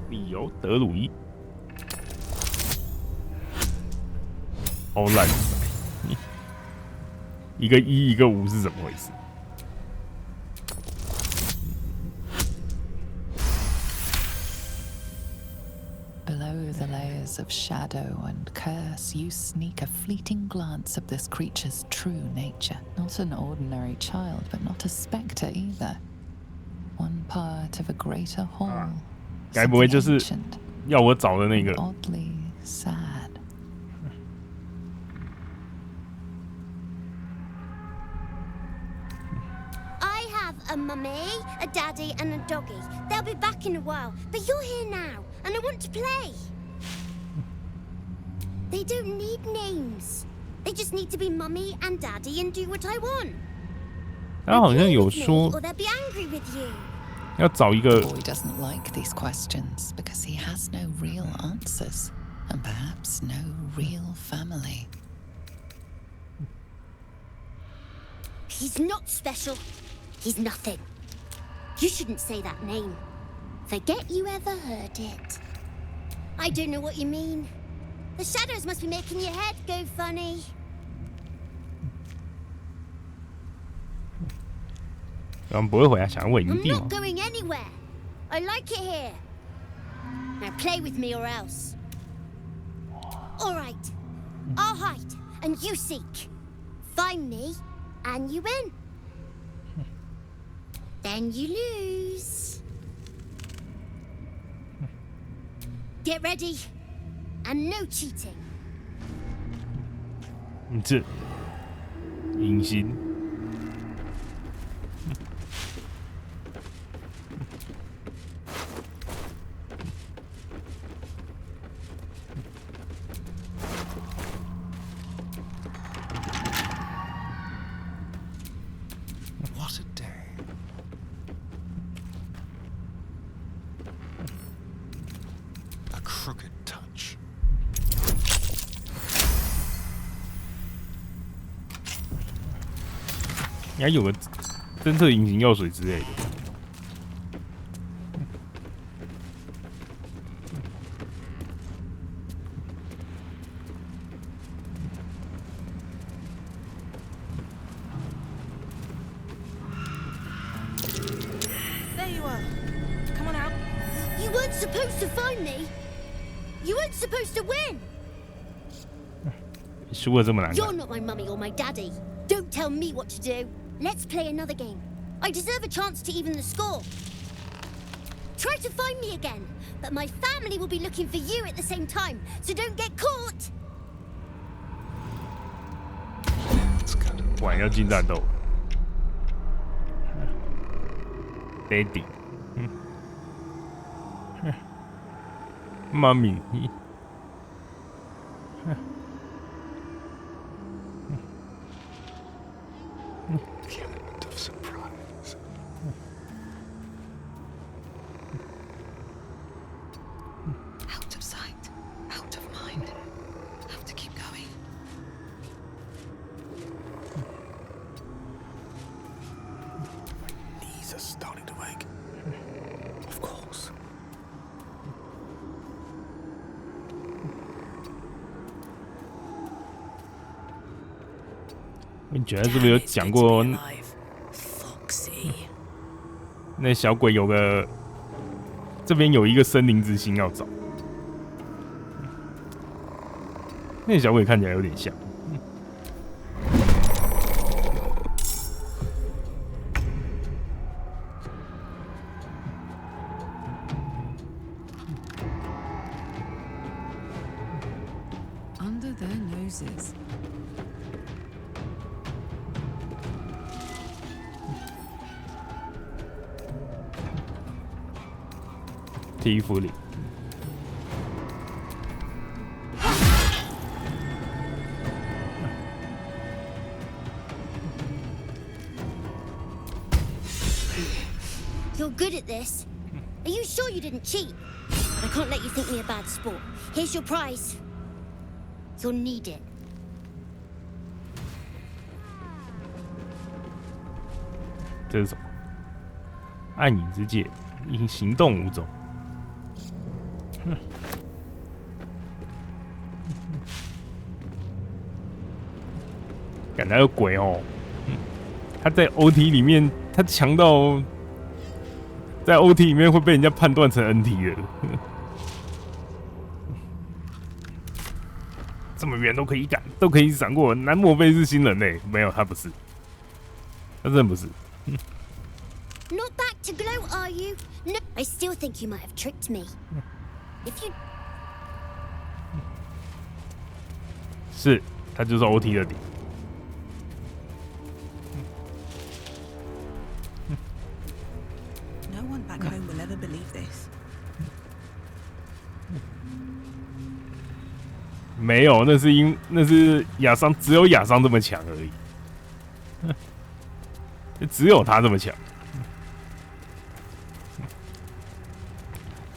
理由德鲁伊，好烂，一个1，一个5是怎么回事？ Below the layers of shadow and curse, you sneak a fleeting glance of this creature's true nature. Not an ordinary child, but not a spectre either. One part of a greater whole. 该不会就是要我找的那个 ？Oddly sad. I have a mummy, a daddy, and a doggy. They'll be back in a while, but you're here now, and I want to play. They don't need names. They just need to be mummy and daddy and do what I want. 他好像有说 Or they'll be angry with you. 要找一个 Boy doesn't like these questions because he has no real answers and perhaps no real family. He's not special. He's nothing. You shouldn't say that name. Forget you ever heard it. I don't know what you mean. The shadows must be making your head go funny. 我们不会回来，想要稳 I'm 定 not going anywhere. I like it here. Now play with me or else. All right. I'll hide and you seek. Find me and you win. Then you lose. Get ready. And no cheating. 这隐形。 What a day. A crooked touch. 应该有个侦测隐形药水之类的。There you are. Come on out. You weren't supposed to find me. You weren't supposed to win. 输了这么难看。 You're not my mummy or my daddy. Don't tell me what to do. Let's play another game. I deserve a chance to even the score. Try to find me again, but my family will be looking for you at the same time, so don't get caught. 果然要进战斗。Daddy， 妈咪。 Element of surprise. Out of sight, out of mind. Have to keep going. Knees are starting to ache. Of course. 你觉得是不是有讲过？那小鬼有个，这边有一个森林之星要找。那小鬼看起来有点像。Under their noses. 衣服里。You're good at this. Are you sure you didn't cheat? I can't let you think me a bad sport. Here's your prize. You'll need it. 这是什么？暗影之界，因行动无踪。感觉有鬼哦！他在 OT 里面，他强到在 OT 里面会被人家判断成 NT 的。这么远都可以赶，都可以闪过，难莫非是新人类？没有，他不是，他真的不是。 Not back to glow, are you? No, I still think you might have tricked me. If you 是，他就是 OT 的底。No one back home will ever believe this. 没有，那是亚桑，只有亚桑这么强而已，只有他这么强。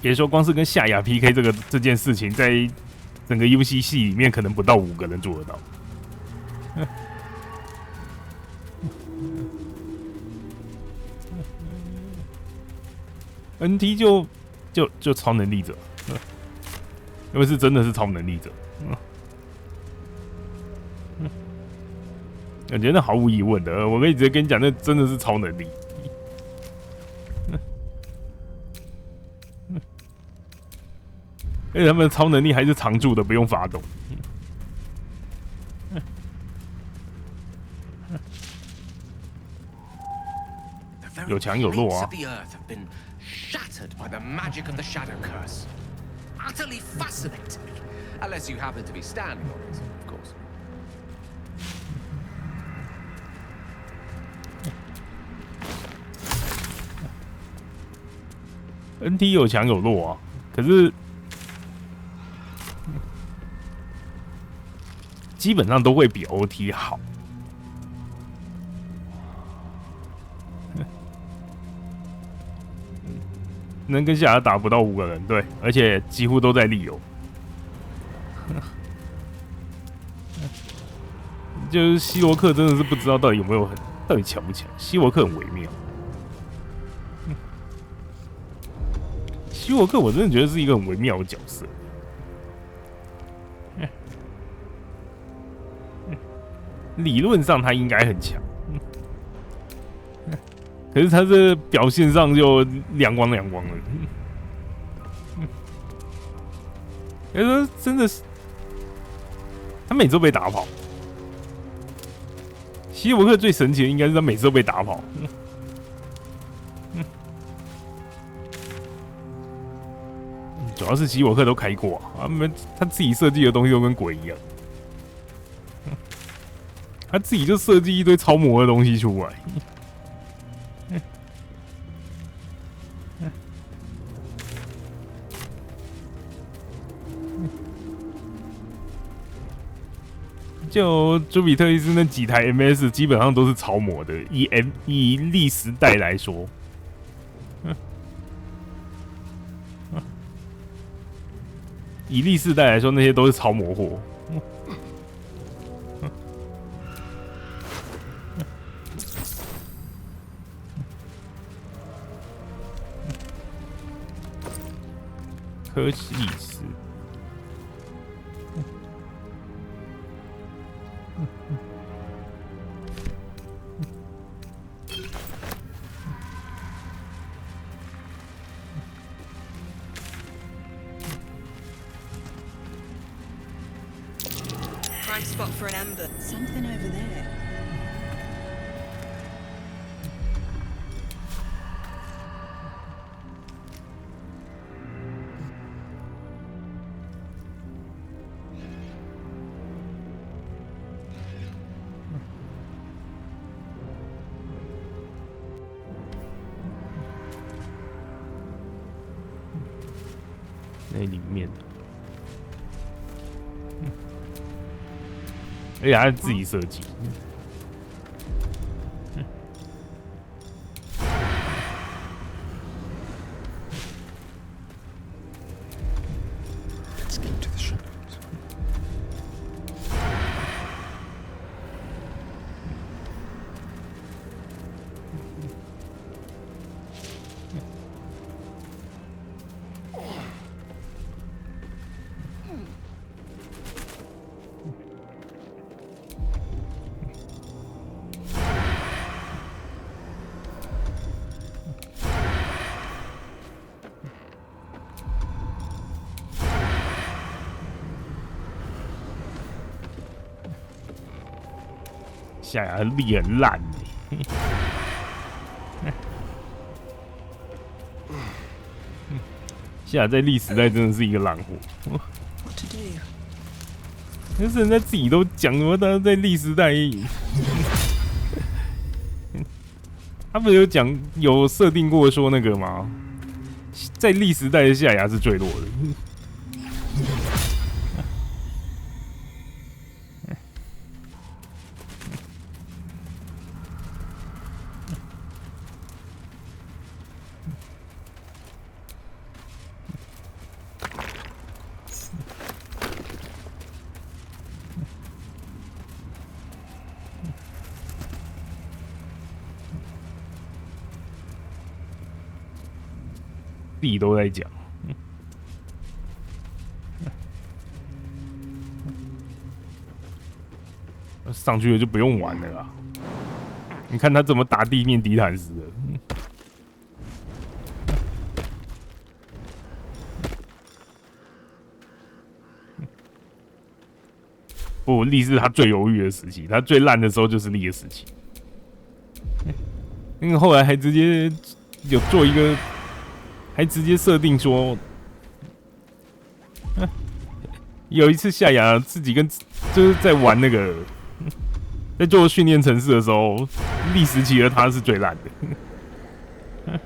别说光是跟夏亚 PK 这件事情，在整个游戏系里面，可能不到5个人做得到。NT 就超能力者，因为是真的是超能力者，感觉那毫无疑问的，我可以直接跟你讲，那真的是超能力。 而且他们的超能力还是常驻的，不用发动。有强有弱啊。Shattered by the magic of the shadow curse. Utterly fascinating, unless you happen to be standing on it, of course. NT 有强有弱啊，可是基本上都会比 OT 好。能跟夏尔打不到5个人，对，而且几乎都在利友。就是希罗克真的是不知道到底有没有到底强不强，希罗克很微妙。希罗克我真的觉得是一个很微妙的角色。理论上他应该很强。 可是他这表现上就亮光了。可是真的是，他每次都被打跑。希沃克最神奇的应该是他每次都被打跑。主要是希沃克都开过啊，他自己设计的东西都跟鬼一样。他自己就设计一堆超模的东西出来。就朱比特利斯那几台 MS 基本上都是超模的，以历时代来说，以历世代来说，那些都是超模货。科西斯。Prime spot for an amber. Something over there. 那里面，而且还是自己设计。夏亚力很烂夏亚在历史代真的是一个烂货。但是人家自己都讲什么，他在历史代，他不是有设定过说那个吗？在历史代的夏亚是最弱的。自己都在讲，上去了就不用玩了啦。你看他怎么打地面迪坦斯的。不，力是他最犹豫的时期，他最烂的时候就是力的时期。那个后来还直接有做一个。还直接设定说，有一次夏亚自己就是在玩那个，在做训练程式的时候，历时期的他是最烂的，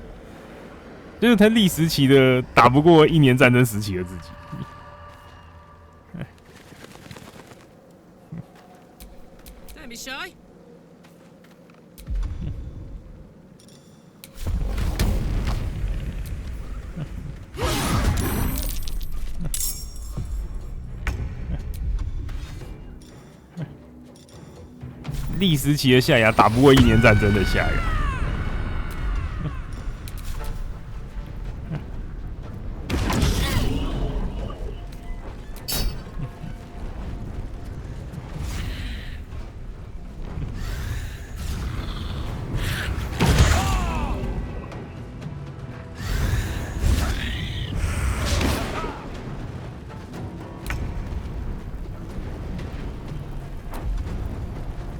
就是他历时期的打不过1年战争时期的自己。Don't be shy. 历时期的夏亚打不过1年战争的夏亚。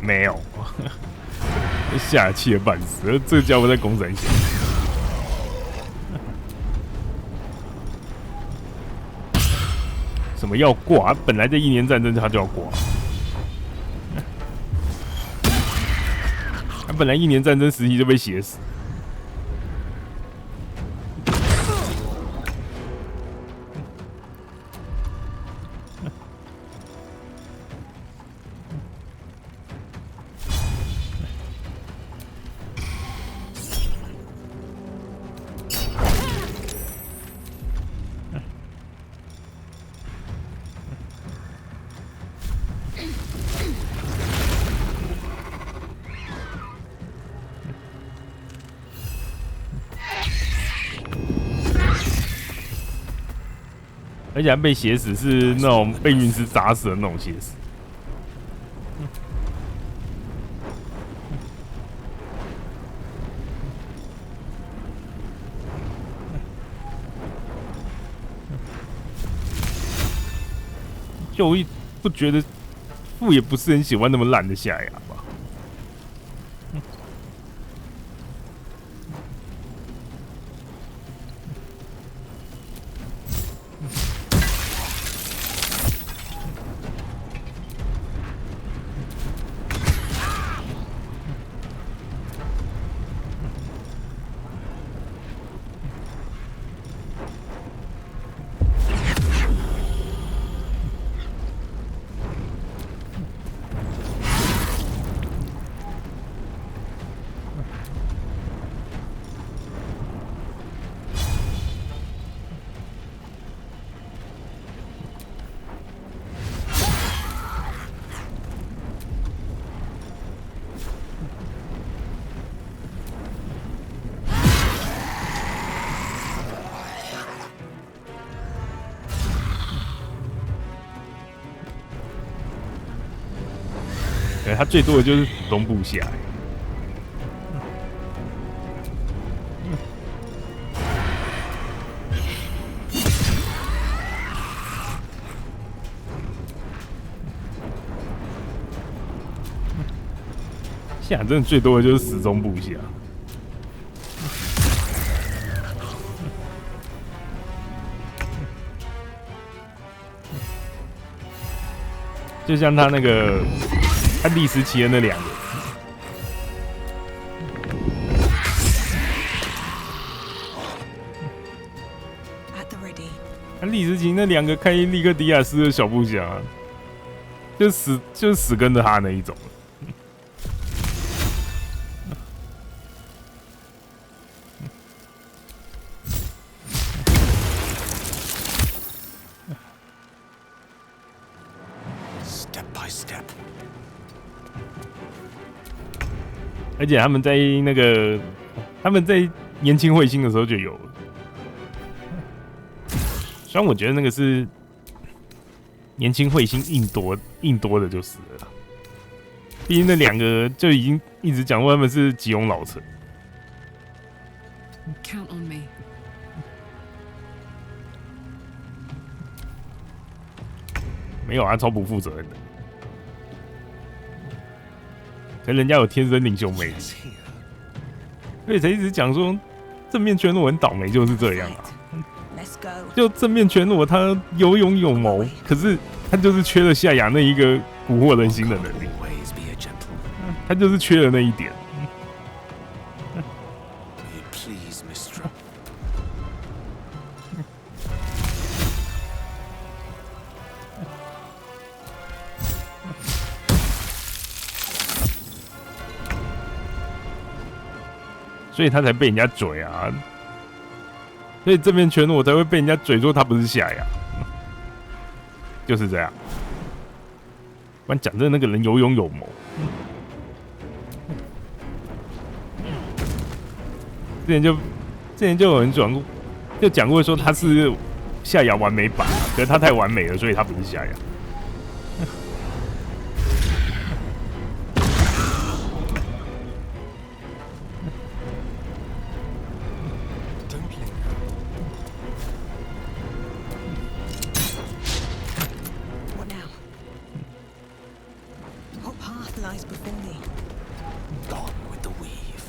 没有，吓气了半死。这个家伙在攻三小。什么要挂？本来在1年战争他就要挂。他本来1年战争时期就被写死。而且他被写死是那种被陨石砸死的那种写死。就我不觉得父也不是很喜欢那么烂的下牙吧。他最多的就是东部下。下真的最多的就是死中部下。就像他那个。他历时期的那2个，他历时期那2个开利克迪亚斯的小步侠，就死跟着他那一种。而且他们在年轻彗星的时候就有了，虽然我觉得那个是年轻彗星硬多的就是了，毕竟那2个就已经一直讲过他们是吉永老臣。Count on me. 没有啊，超不负责任的。可人家有天生领袖魅力，所以才一直讲说正面全裸很倒霉，就是这样啊。就正面全裸他有勇有谋，可是他就是缺了夏雅那一个蛊惑人心的能力，他就是缺了那一点。所以他才被人家嘴啊，所以正面全裸才会被人家嘴说他不是夏雅，就是这样。不然讲真的，那个人有勇有谋。之前就有人讲过说他是夏雅完美版，可是他太完美了，所以他不是夏雅。What path lies before me? Gone with the weave.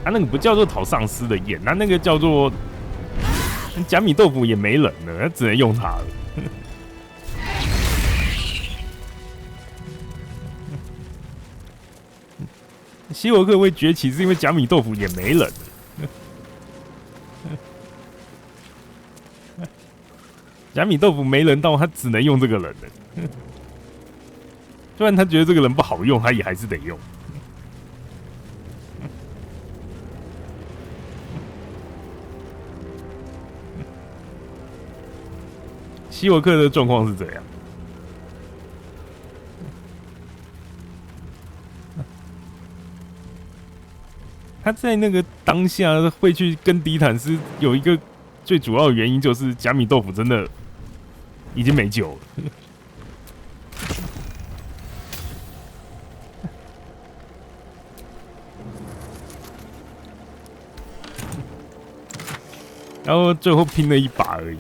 他那个不叫做讨丧尸的焰，那个叫做假米豆腐也没人了，他只能用它了。希沃克会崛起是因为假米豆腐也没人了。假米豆腐没人到，他只能用这个人了。虽然他觉得这个人不好用，他也还是得用。希沃克的状况是这样。他在那个当下会去跟迪坦斯有一个最主要的原因，就是假米豆腐真的已经没救了。然后最后拼了一把而已。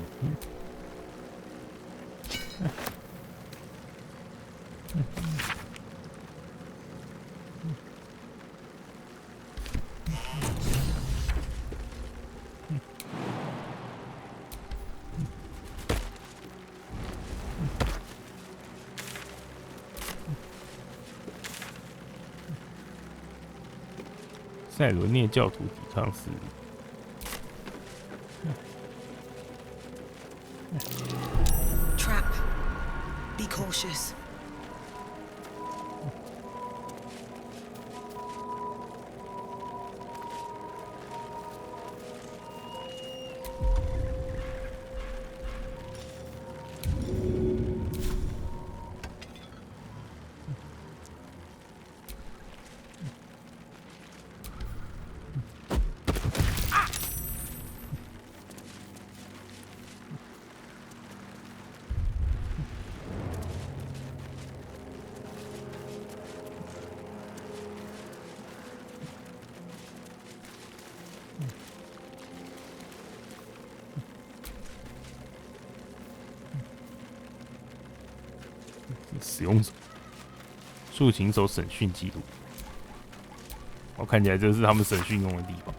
塞伦涅教徒抵抗势力。Trap. Be cautious.使用者竖琴手审讯记录，我看起来这是他们审讯用的地方。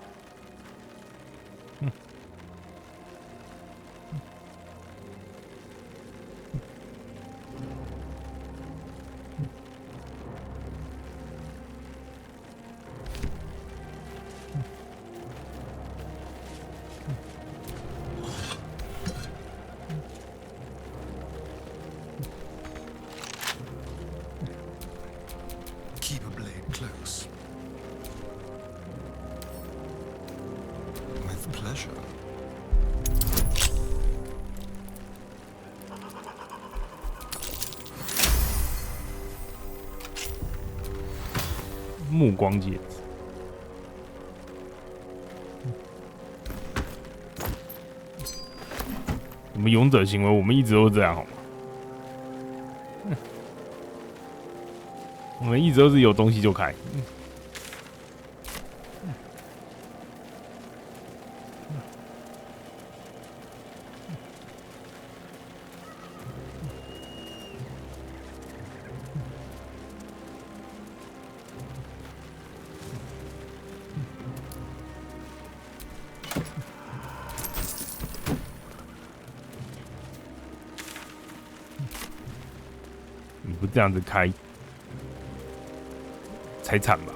Keep a blade close. With pleasure. 目光戒指。我们勇者行为，我们一直都这样，好吗？我们一直都是有东西就开。你不这样子开，才惨吧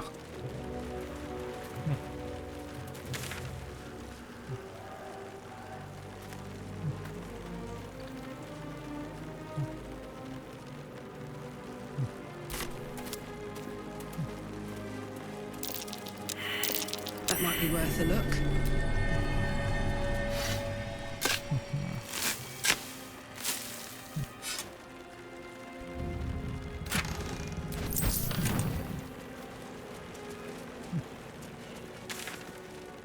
？That might be worth a look.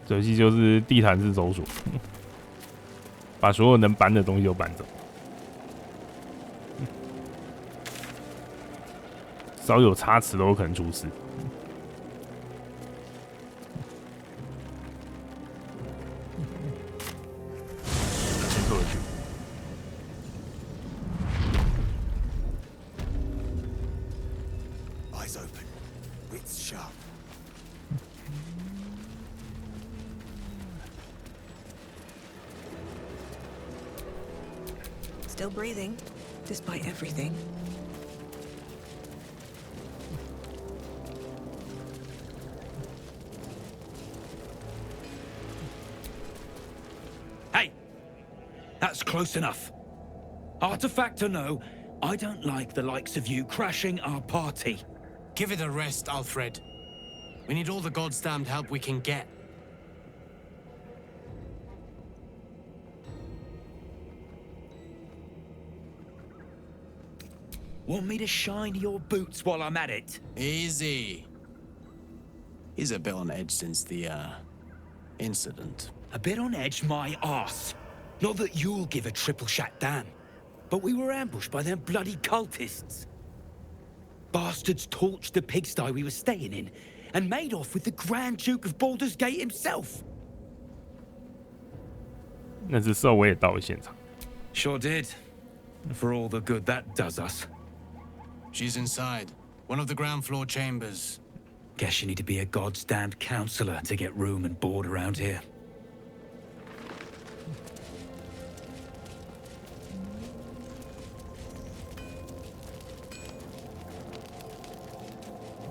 这游戏就是地毯式搜索，把所有能搬的东西都搬走，稍有差池都有可能出事。sharp. Still breathing, despite everything. Hey! That's close enough. Artifact or no, I don't like the likes of you crashing our party. Give it a rest, Alfred. We need all the goddamned help we can get. Want me to shine your boots while I'm at it? Easy. He's a bit on edge since the, incident. A bit on edge, my arse. Not that you'll give a triple shot damn, but we were ambushed by them bloody cultists. Bastards torched the pigsty we were staying in, and made off with the Grand Duke of Baldur's Gate himself. 那只时候我也到了现场。Sure did. For all the good that does us. She's inside. One of the ground floor chambers. Guess you need to be a goddamned counselor to get room and board around here.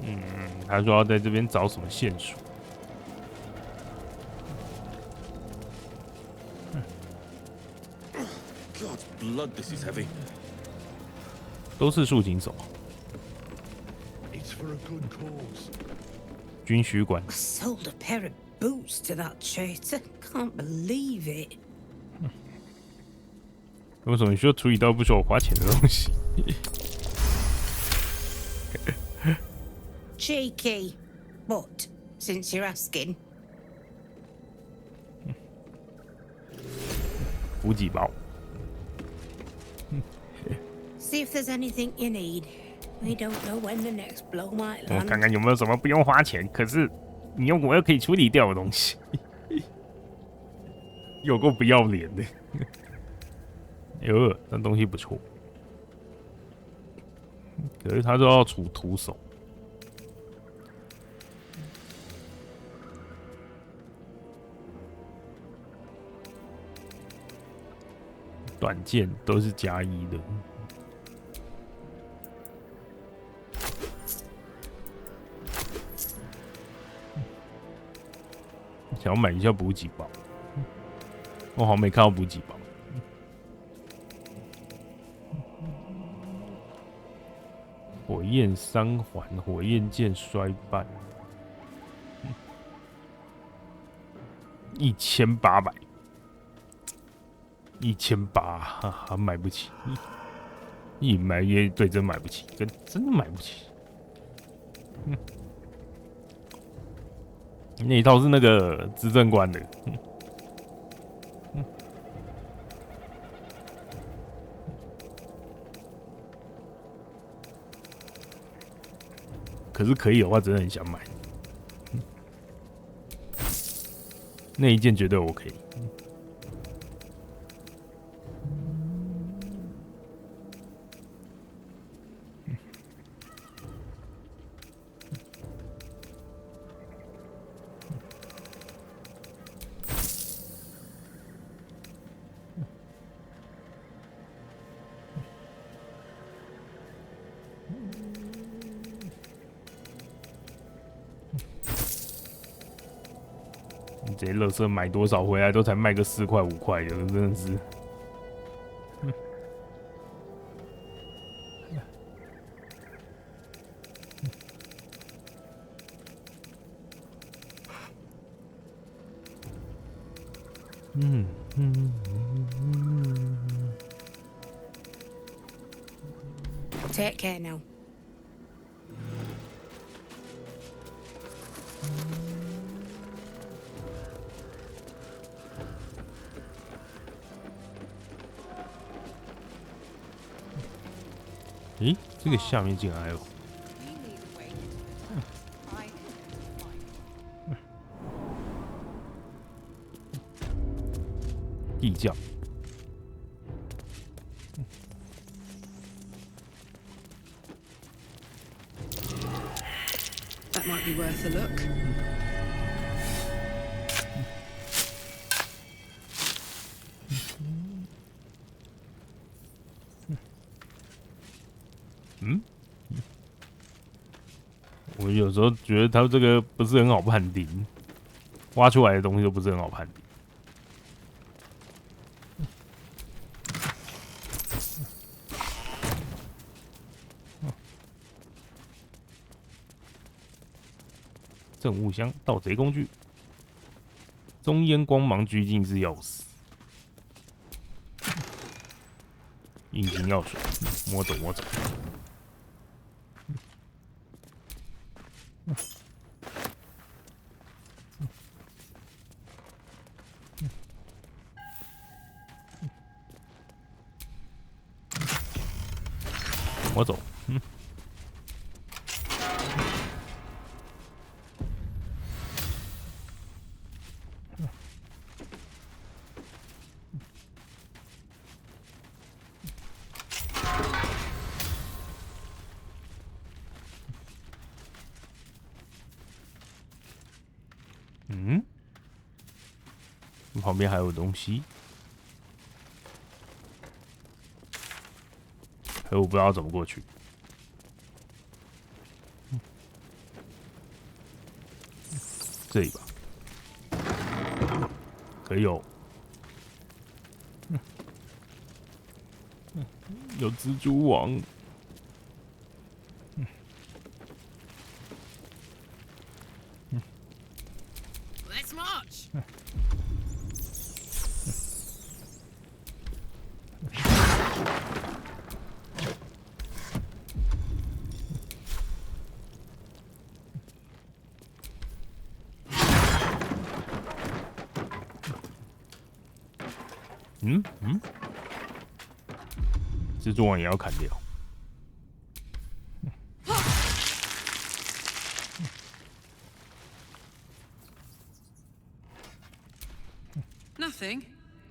Hmm, 他说要在这边找什么线索。God's blood, this is heavy. 都是竖琴手。It's for a good cause. 军需馆。 I sold a pair of boots to that traitor. Can't believe it. 为什么你需要处理到不需要我花钱的东西？ Cheeky. But, since you're asking. 补给包。 See if there's anything you need. We don't know when the next blow might 我 land. 看看有没有什么不用花钱，可是你用我又可以处理掉的东西，有够不要脸的。那东西不错，可是他说要除徒手。短剑都是加一的。 想要买一下补给包，我好像没看到补给包。火焰三环，火焰剑衰败，1800，1800，买不起，一买也对，真买不起，真的买不起。那一套是那个执政官的，可是可以的话，真的很想买。那一件绝对 OK。这些垃圾买多少回来都才卖个4块5块的，真的是。Take care now. 咦，这个下面竟然还有。地窖。That might be 有时候觉得它这个不是很好判定，挖出来的东西都不是很好判定。证物箱、盗贼工具、中烟光芒拘禁之钥匙、隐形药水，摸走摸走。我走，旁边还有东西，可我不知道怎么过去。这里吧，可以有，有蜘蛛网。Let's march. 蜘蛛网也要砍掉。Nothing.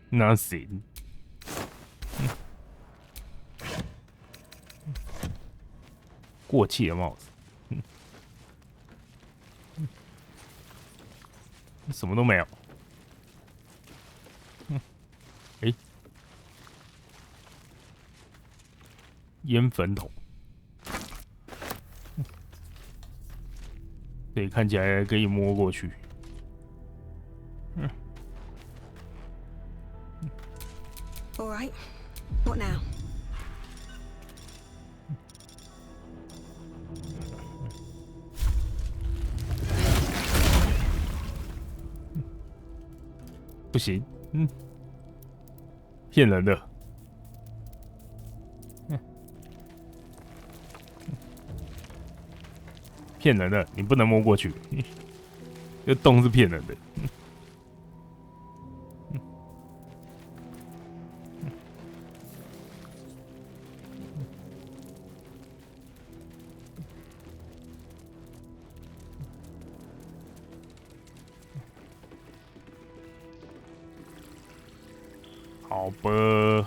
Nothing. 过气的帽子，什么都没有。烟粉桶，对，看起来可以摸过去。All right. What now? 不行，骗人的。骗人的，你不能摸过去。这洞是骗人的。好吧。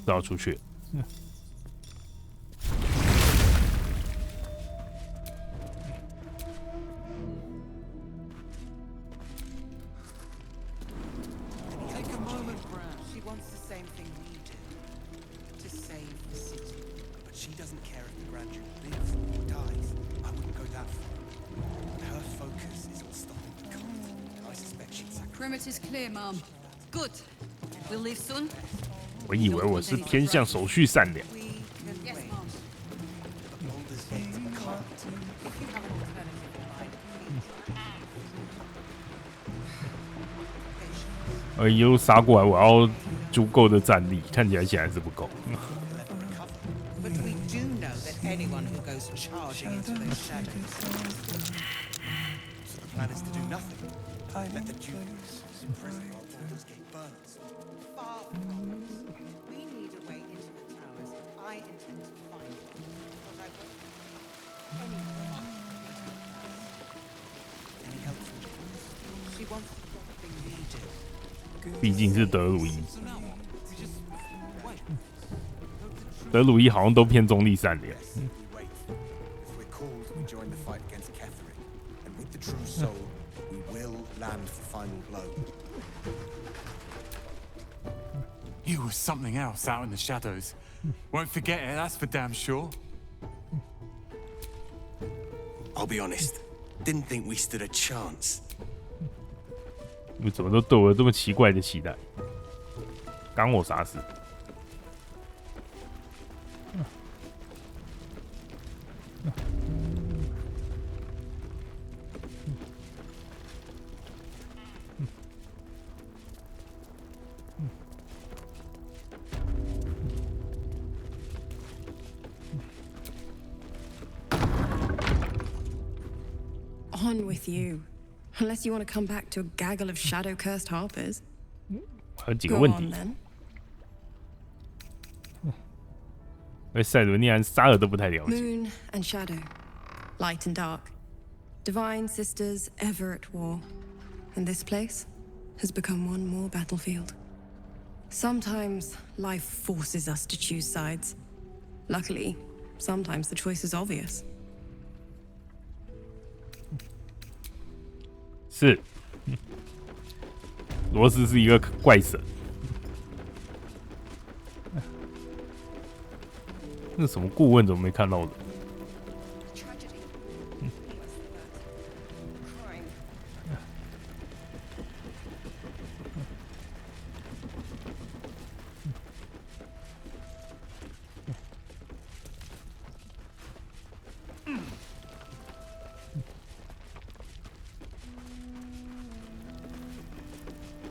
绕出去。Take a moment, Bran. She wants the same thing we do. To save the city. But she doesn't care if the Grand Duke lives or dies. I wouldn't go that far. Her focus is on stopping the cult. And I suspect she'd sacrifice. Perimeter's clear, Mom. Good. We'll leave soon. 我以为我是偏向手续善良。一路杀过来，我要足够的战力，看起来显然是不够。But we do know that anyone who goes charging into the shadows. So the plan is to do nothing. Let the Duke imprison our Baldur's Gate burners. Far from us. We need a way into the towers. I intend to find it. Because I won't anyone Any help from you? She wants the thing we do. 毕竟是德鲁伊，德鲁伊好像都偏中立善良。If we're called, we join the fight against Catherine. And with the true soul, we will land You were something else out in the shadows. Won't forget it, that's for damn sure. I'll be honest, didn't think we stood a chance. 你们怎么都对我有这么奇怪的期待？刚我啥事？On with you. Unless you want to come back to a gaggle of shadow-cursed harpers. 还有几个问题。对塞伦尼安、沙尔都不太了解。Moon and shadow, light and dark, divine sisters ever at war, and this place has become one more battlefield. Sometimes life forces us to choose sides. Luckily, sometimes the choice is obvious. 是，罗斯是一个怪神。那什么顾问怎么没看到的？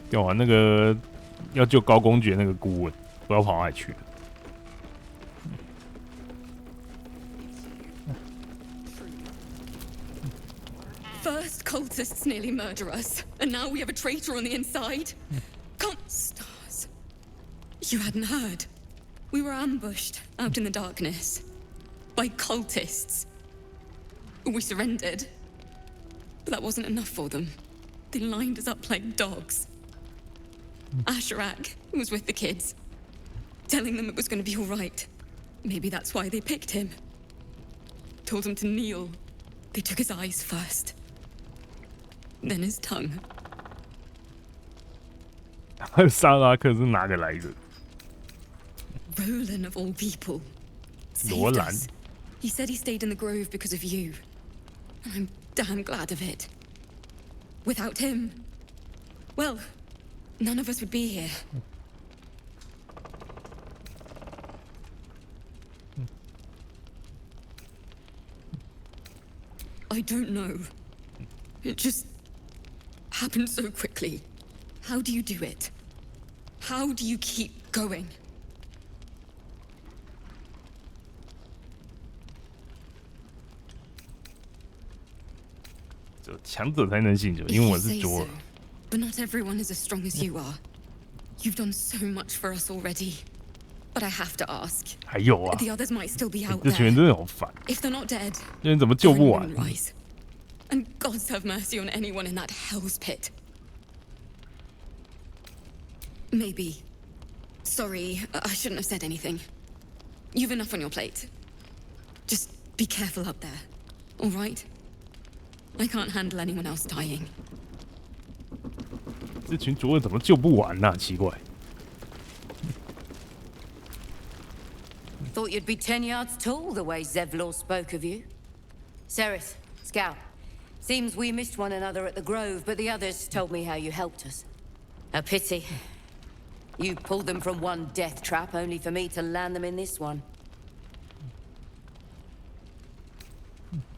干完那个要救高公爵那个顾问，不知道跑哪里去了。First, cultists nearly murder us, and now we have a traitor on the inside. Come, stars. You hadn't heard. We were ambushed out in the darkness by cultists. We surrendered, but that wasn't enough for them. They lined us up like dogs. Asherak was with the kids, telling them it was going to be all right. Maybe that's why they picked him. Told him to kneel. They took his eyes first, then his tongue. 沙拉克是哪个来着？ Roland of all people. 罗 Saved 兰 us. He said he stayed in the grove because of you. And I'm damn glad of it. Without him, well, none of us would be here. I don't know. It just happened so quickly. How do you do it? How do you keep going? 就强者才能信者，因为我是卓尔。 But not everyone is as strong as you are. You've done so much for us already. But I have to ask. 还有啊， The others might still be out 这群 there. 人真的好烦， If they're not dead, 这人怎么救不 they're 完 in？ Moonrise. And gods have mercy on anyone in that hell's pit. Maybe. Sorry, I shouldn't have said anything. You've enough on your plate. Just be careful out there, all right? I can't handle anyone else dying. 这群卓尔怎么救不完呢、奇怪。 Thought you'd be 10 yards tall the way Zevlor spoke of you. Sereth, Scout. Seems we missed one another at the Grove, but the others told me how you helped us. A pity. You pulled them from one death trap, only for me to land them in this one.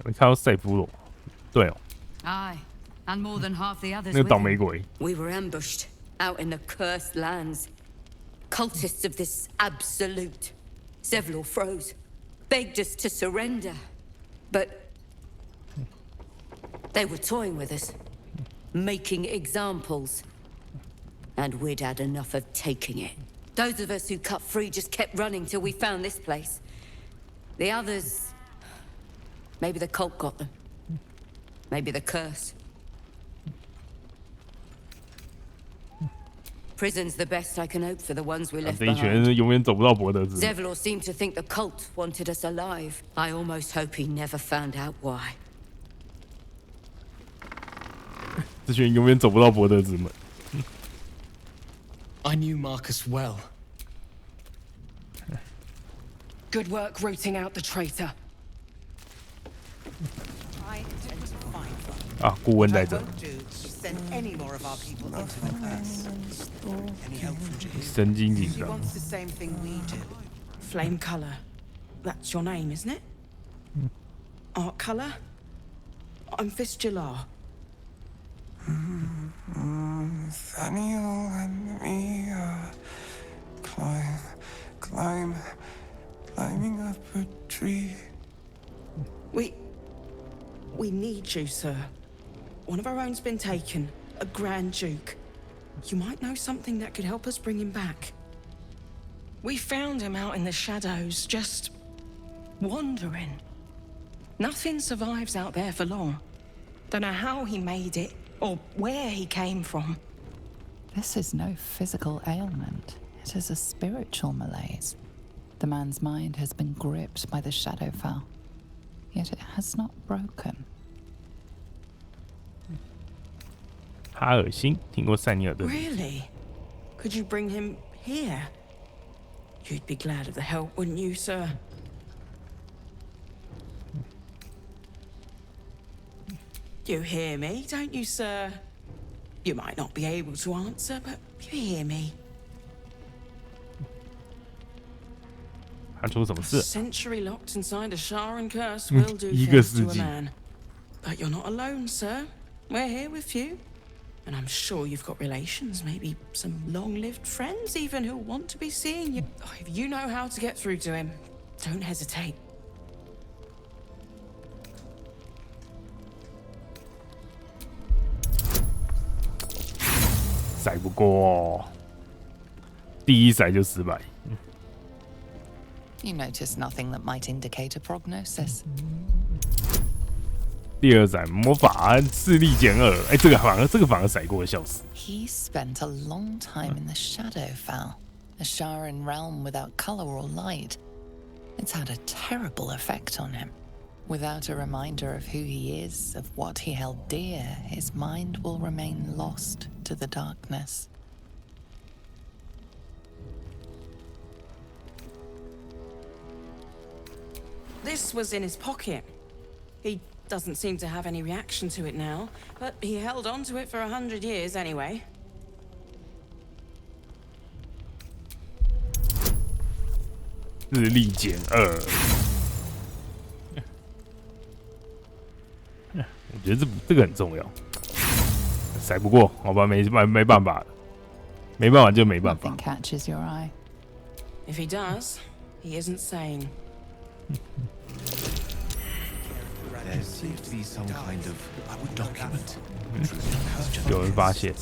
没看到赛弗罗，对哦， Aye, and more than half the others 那个 with 倒 him. 霉鬼。 We were ambushed out in the cursed lands. Cultists of this absolute. Zevlor froze, begged us to surrender. But they were toying with us, making examples. And we'd had enough of taking it. Those of us who cut free just kept running till we found this place. The others... Maybe the cult got them. Maybe the curse. Prison's the best I can hope for the ones we 啊 left 这一群 behind. 人永远走不到博德之门。 Zevlor seemed to think the cult wanted us alive. I almost hope he never found out why. 这群人永远走不到博德之门。 I knew Marcus well. Good work rooting out the traitor. I intend to find one. 啊，顾问在这。 Won't do to send any more of our people into the curse. Any help from Jehu? 神经紧 She 张。 wants the same thing we do. Flame color. That's your name, isn't it? Art color? I'm Fistula. Nathaniel and me climbing up a tree. We need you, sir. One of our own's been taken, a Grand Duke. You might know something that could help us bring him back. We found him out in the shadows, just wandering. Nothing survives out there for long. Don't know how he made it, or where he came from. This is no physical ailment. It is a spiritual malaise. The man's mind has been gripped by the Shadowfell, yet it has not broken. 哈尔辛，听过塞尼尔顿。 Really? Could you bring him here? You'd be glad of the help, wouldn't you, sir? You hear me, don't you, sir? You might not be able to answer, but you hear me. 他出什么事？ Century locked inside a Sharan curse will do 一个 things 世 to a 纪。 man. But you're not alone, sir. We're here with you. And I'm sure you've got relations, maybe some long-lived friends even who want to be seeing you. Oh, if you know how to get through to him, don't hesitate. 甩不过，第一甩就失败。 You notice nothing that might indicate a prognosis. 第二甩魔法视力减2，哎，这个反而甩过，笑死。 He spent a long time in the Shadowfell, a Sharan realm without color or light. It's had a terrible effect on him. Without a reminder of who he is, of what he held dear, his mind will remain lost to the darkness. This was in his pocket. He doesn't seem to have any reaction to it now, but he held on to it for 100 years anyway. 视力减2，我觉得这个很重要。甩不过，好吧，没办法了，没办法就没办法。 Nothing catches your eye. If he does, he isn't sane. There seems to be some kind of document. 有人发现。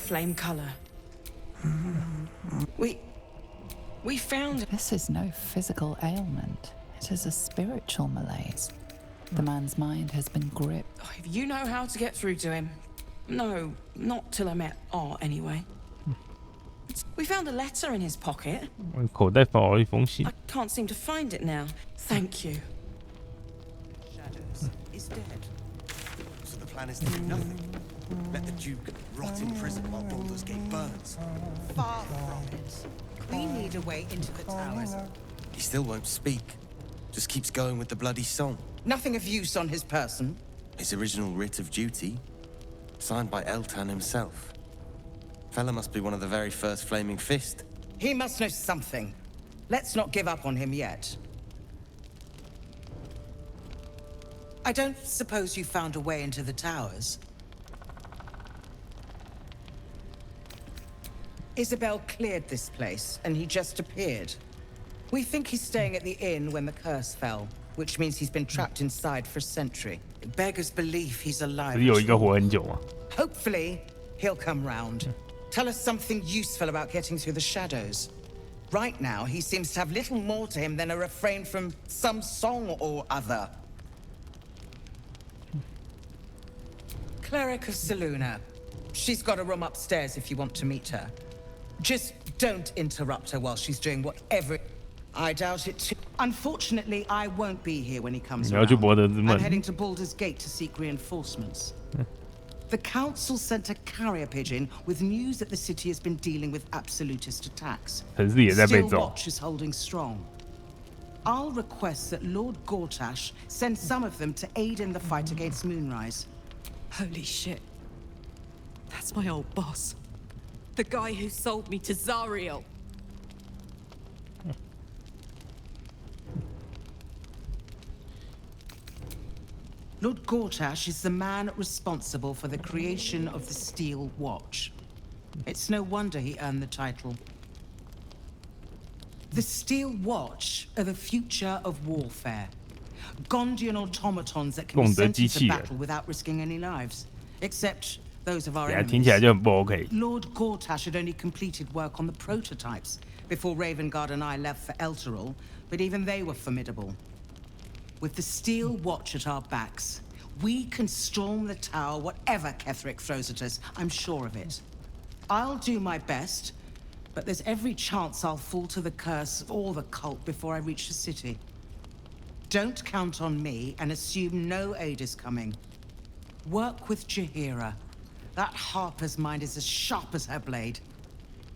Flame color. We found. This is no physical ailment. It is a spiritual malaise. The man's mind has been gripped. Oh, if you know how to get through to him. No, not till I met Art anyway. We found a letter in his pocket. 口袋放了一封信。 I can't seem to find it now. Thank you. Shadows is dead. So the plan is to do nothing. Let the Duke rot in prison while Baldur's Gate burns. Far from it. We need a way into the towers. He still won't speak. Just keeps going with the bloody song. Nothing of use on his person. His original writ of duty, signed by Eltan himself. Fella must be one of the very first Flaming Fist. He must know something. Let's not give up on him yet. I don't suppose you found a way into the towers? Isabel cleared this place, and he just appeared. We think he's staying at the inn when the curse fell, which means he's been trapped inside for a century. Beggars believe he's alive. 只有一个活很久吗？ Hopefully, he'll come round. Tell us something useful about getting through the shadows. Right now, he seems to have little more to him than a refrain from some song or other. Cleric of Seluna. She's got a room upstairs if you want to meet her. Just don't interrupt her while she's doing whatever. I doubt it too. Unfortunately, I won't be here when he comes 你要去 around. 柏德之门 I'm heading to Baldur's Gate to seek reinforcements. The council sent a carrier pigeon with news that the city has been dealing with absolutist attacks. 城市也在被 Still 揍。 Watch is holding strong. I'll request that Lord Gortash send some of them to aid in the fight against Moonrise. Holy shit. That's my old boss. The guy who sold me to Zariel. Lord Gortash is the man responsible for the creation of the Steel Watch. It's no wonder he earned the title. The Steel Watch are the future of warfare. Gondian automatons that can be sent into battle without risking any lives. Except those of our 听起来 enemies. 就很不 OK。 Lord Gortash had only completed work on the prototypes before Ravengard and I left for Elturel, but even they were formidable. With the Steel Watch at our backs, we can storm the tower whatever Ketheric throws at us. I'm sure of it. I'll do my best, but there's every chance I'll fall to the curse or the cult before I reach the city. Don't count on me and assume no aid is coming. Work with Jaheira. That Harper's mind is as sharp as her blade.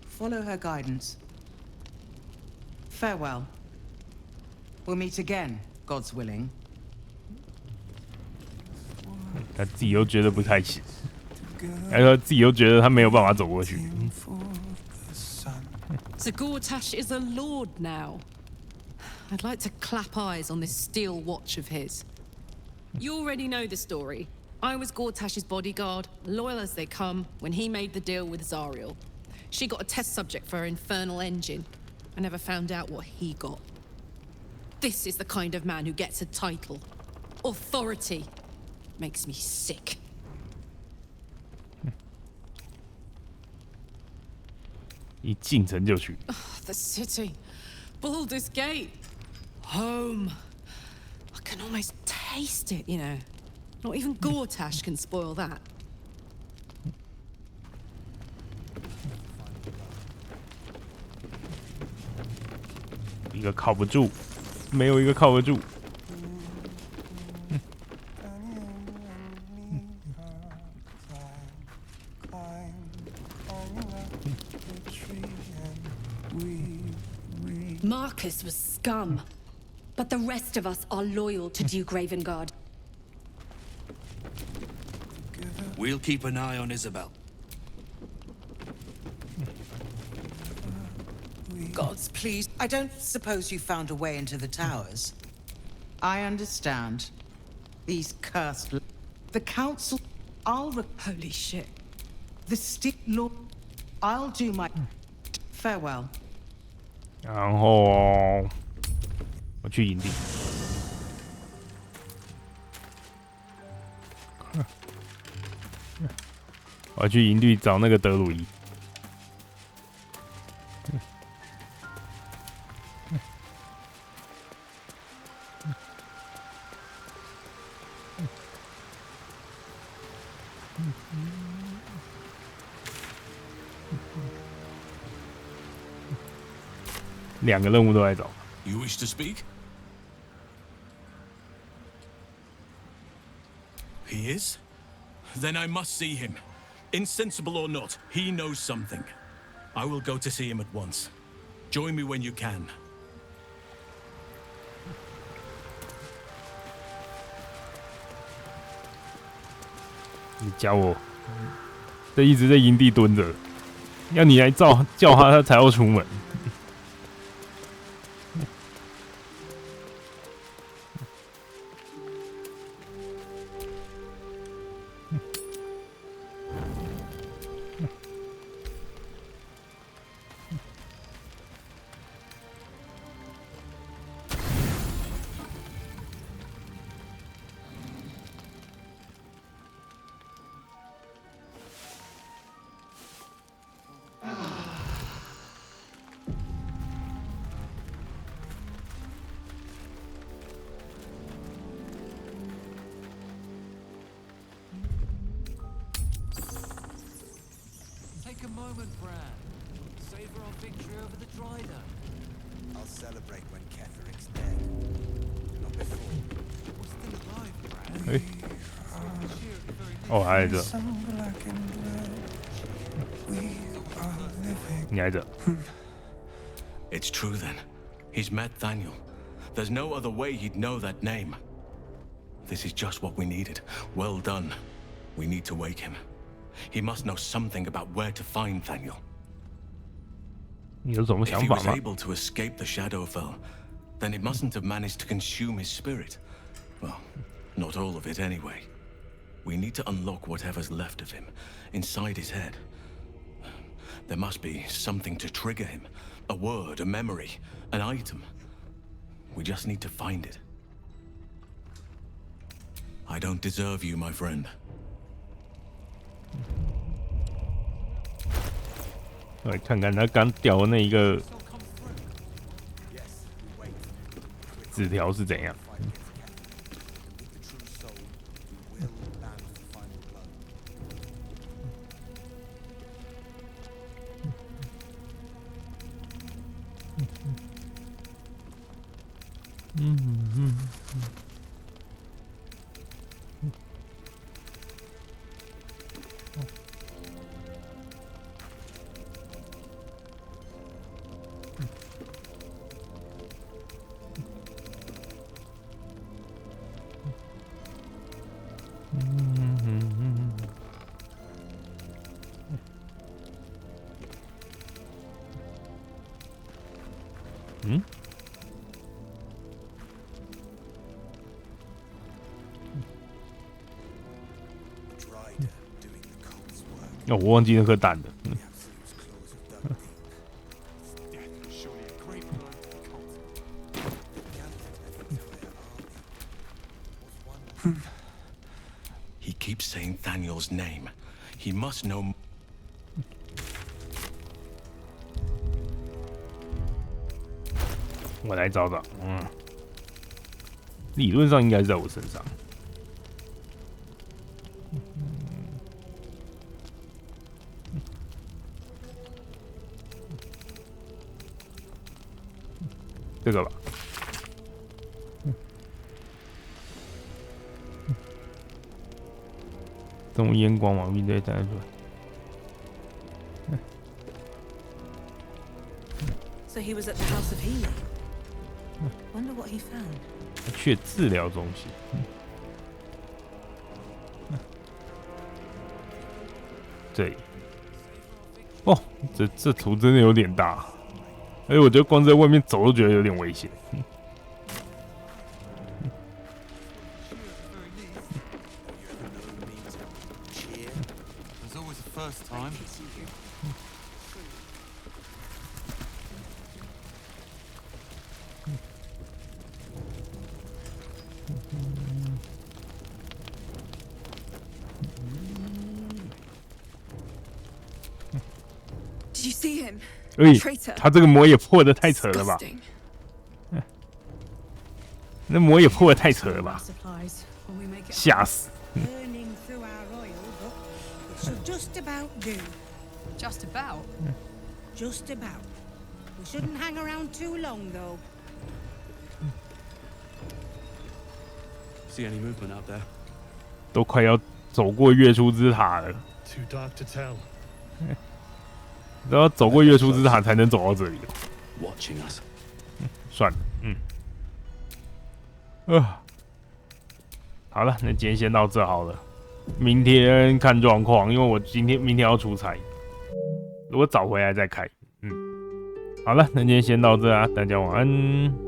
Follow her guidance. Farewell. We'll meet again, God's willing. 他自己又觉得不太行，他说自己又觉得他没有办法走过去。 So Gortash is a lord now. I'd like to clap eyes on this steel watch of his. You already know the story. I was Gortash's bodyguard, loyal as they come, when he made the deal with Zariel. She got a test subject for her infernal engine. I never found out what he got. This is the kind of man who gets a title. Authority. Makes me sick. 一进城就去。 The city. Baldur's Gate. Home. I can almost taste it, you know. Not even Gortash can spoil that. 一个靠不住，没有一个靠得住。 Marcus was scum, but the rest of us are loyal to Duke Ravengard. We'll keep an eye on Isabel. Gods, please. I don't suppose you found a way into the towers. I understand. These cursed... The council... Holy shit. The stick law... I'll do my... Farewell. 然后我去营地。我要去营地找那个德鲁伊。两个任务都在找。 You wish to speak? He is? Then I must see him. Insensible or not, he knows something. I will go to see him at once. Join me when you can. 你教我，这一直在营地蹲着，要你来叫他，他才要出门。 Take a moment, Bran. Savor our victory over the Dryder. I'll celebrate when Ketheric's dead. Not before. We're still alive, Bran. 哎，哦，还在这，你还在这。It's true then. He's met Daniel. There's no other way he'd know that name. This is just what we needed. Well done. We need to wake him. He must know something about where to find Daniel. 你有什么 If 想 he 法 was 吗？ able to escape the Shadowfell, then it mustn't have managed to consume his spirit. Well, not all of it anyway. We need to unlock whatever's left of him, inside his head. There must be something to trigger him. A word, a memory, an item. We just need to find it. I don't deserve you, my friend. 来看看他刚掉的那一个纸条是怎样。哦，我忘记那颗蛋了。He keeps saying Daniel's name. He must know. 我来找找，理论上应该是在我身上。这个吧。动物烟光往面对弹出来。 So he was at the House of Healing. Wonder what he found. 去治疗中心。这里。哦，这图真的有点大，而且我觉得光在外面走都觉得有点危险。There's always a first time. Did you see him? 哎 Traitor. 他这个魔也破的太扯了吧？ Disgusting. 那魔也破的太扯了吧？ Supplies when we make it. 吓死！ Burning through our oil, but it should just about do. Just about? Just about. We shouldn't hang around too long, though. See any movement out there? 都快要走过月出之塔了， Too dark to tell. 都要走过月出之塔才能走到这里。 Watching us. 算了，好了，那今天先到这好了，明天看状况，因为我明天要出差，如果早回来再开。好了，那今天先到这啊，大家晚安。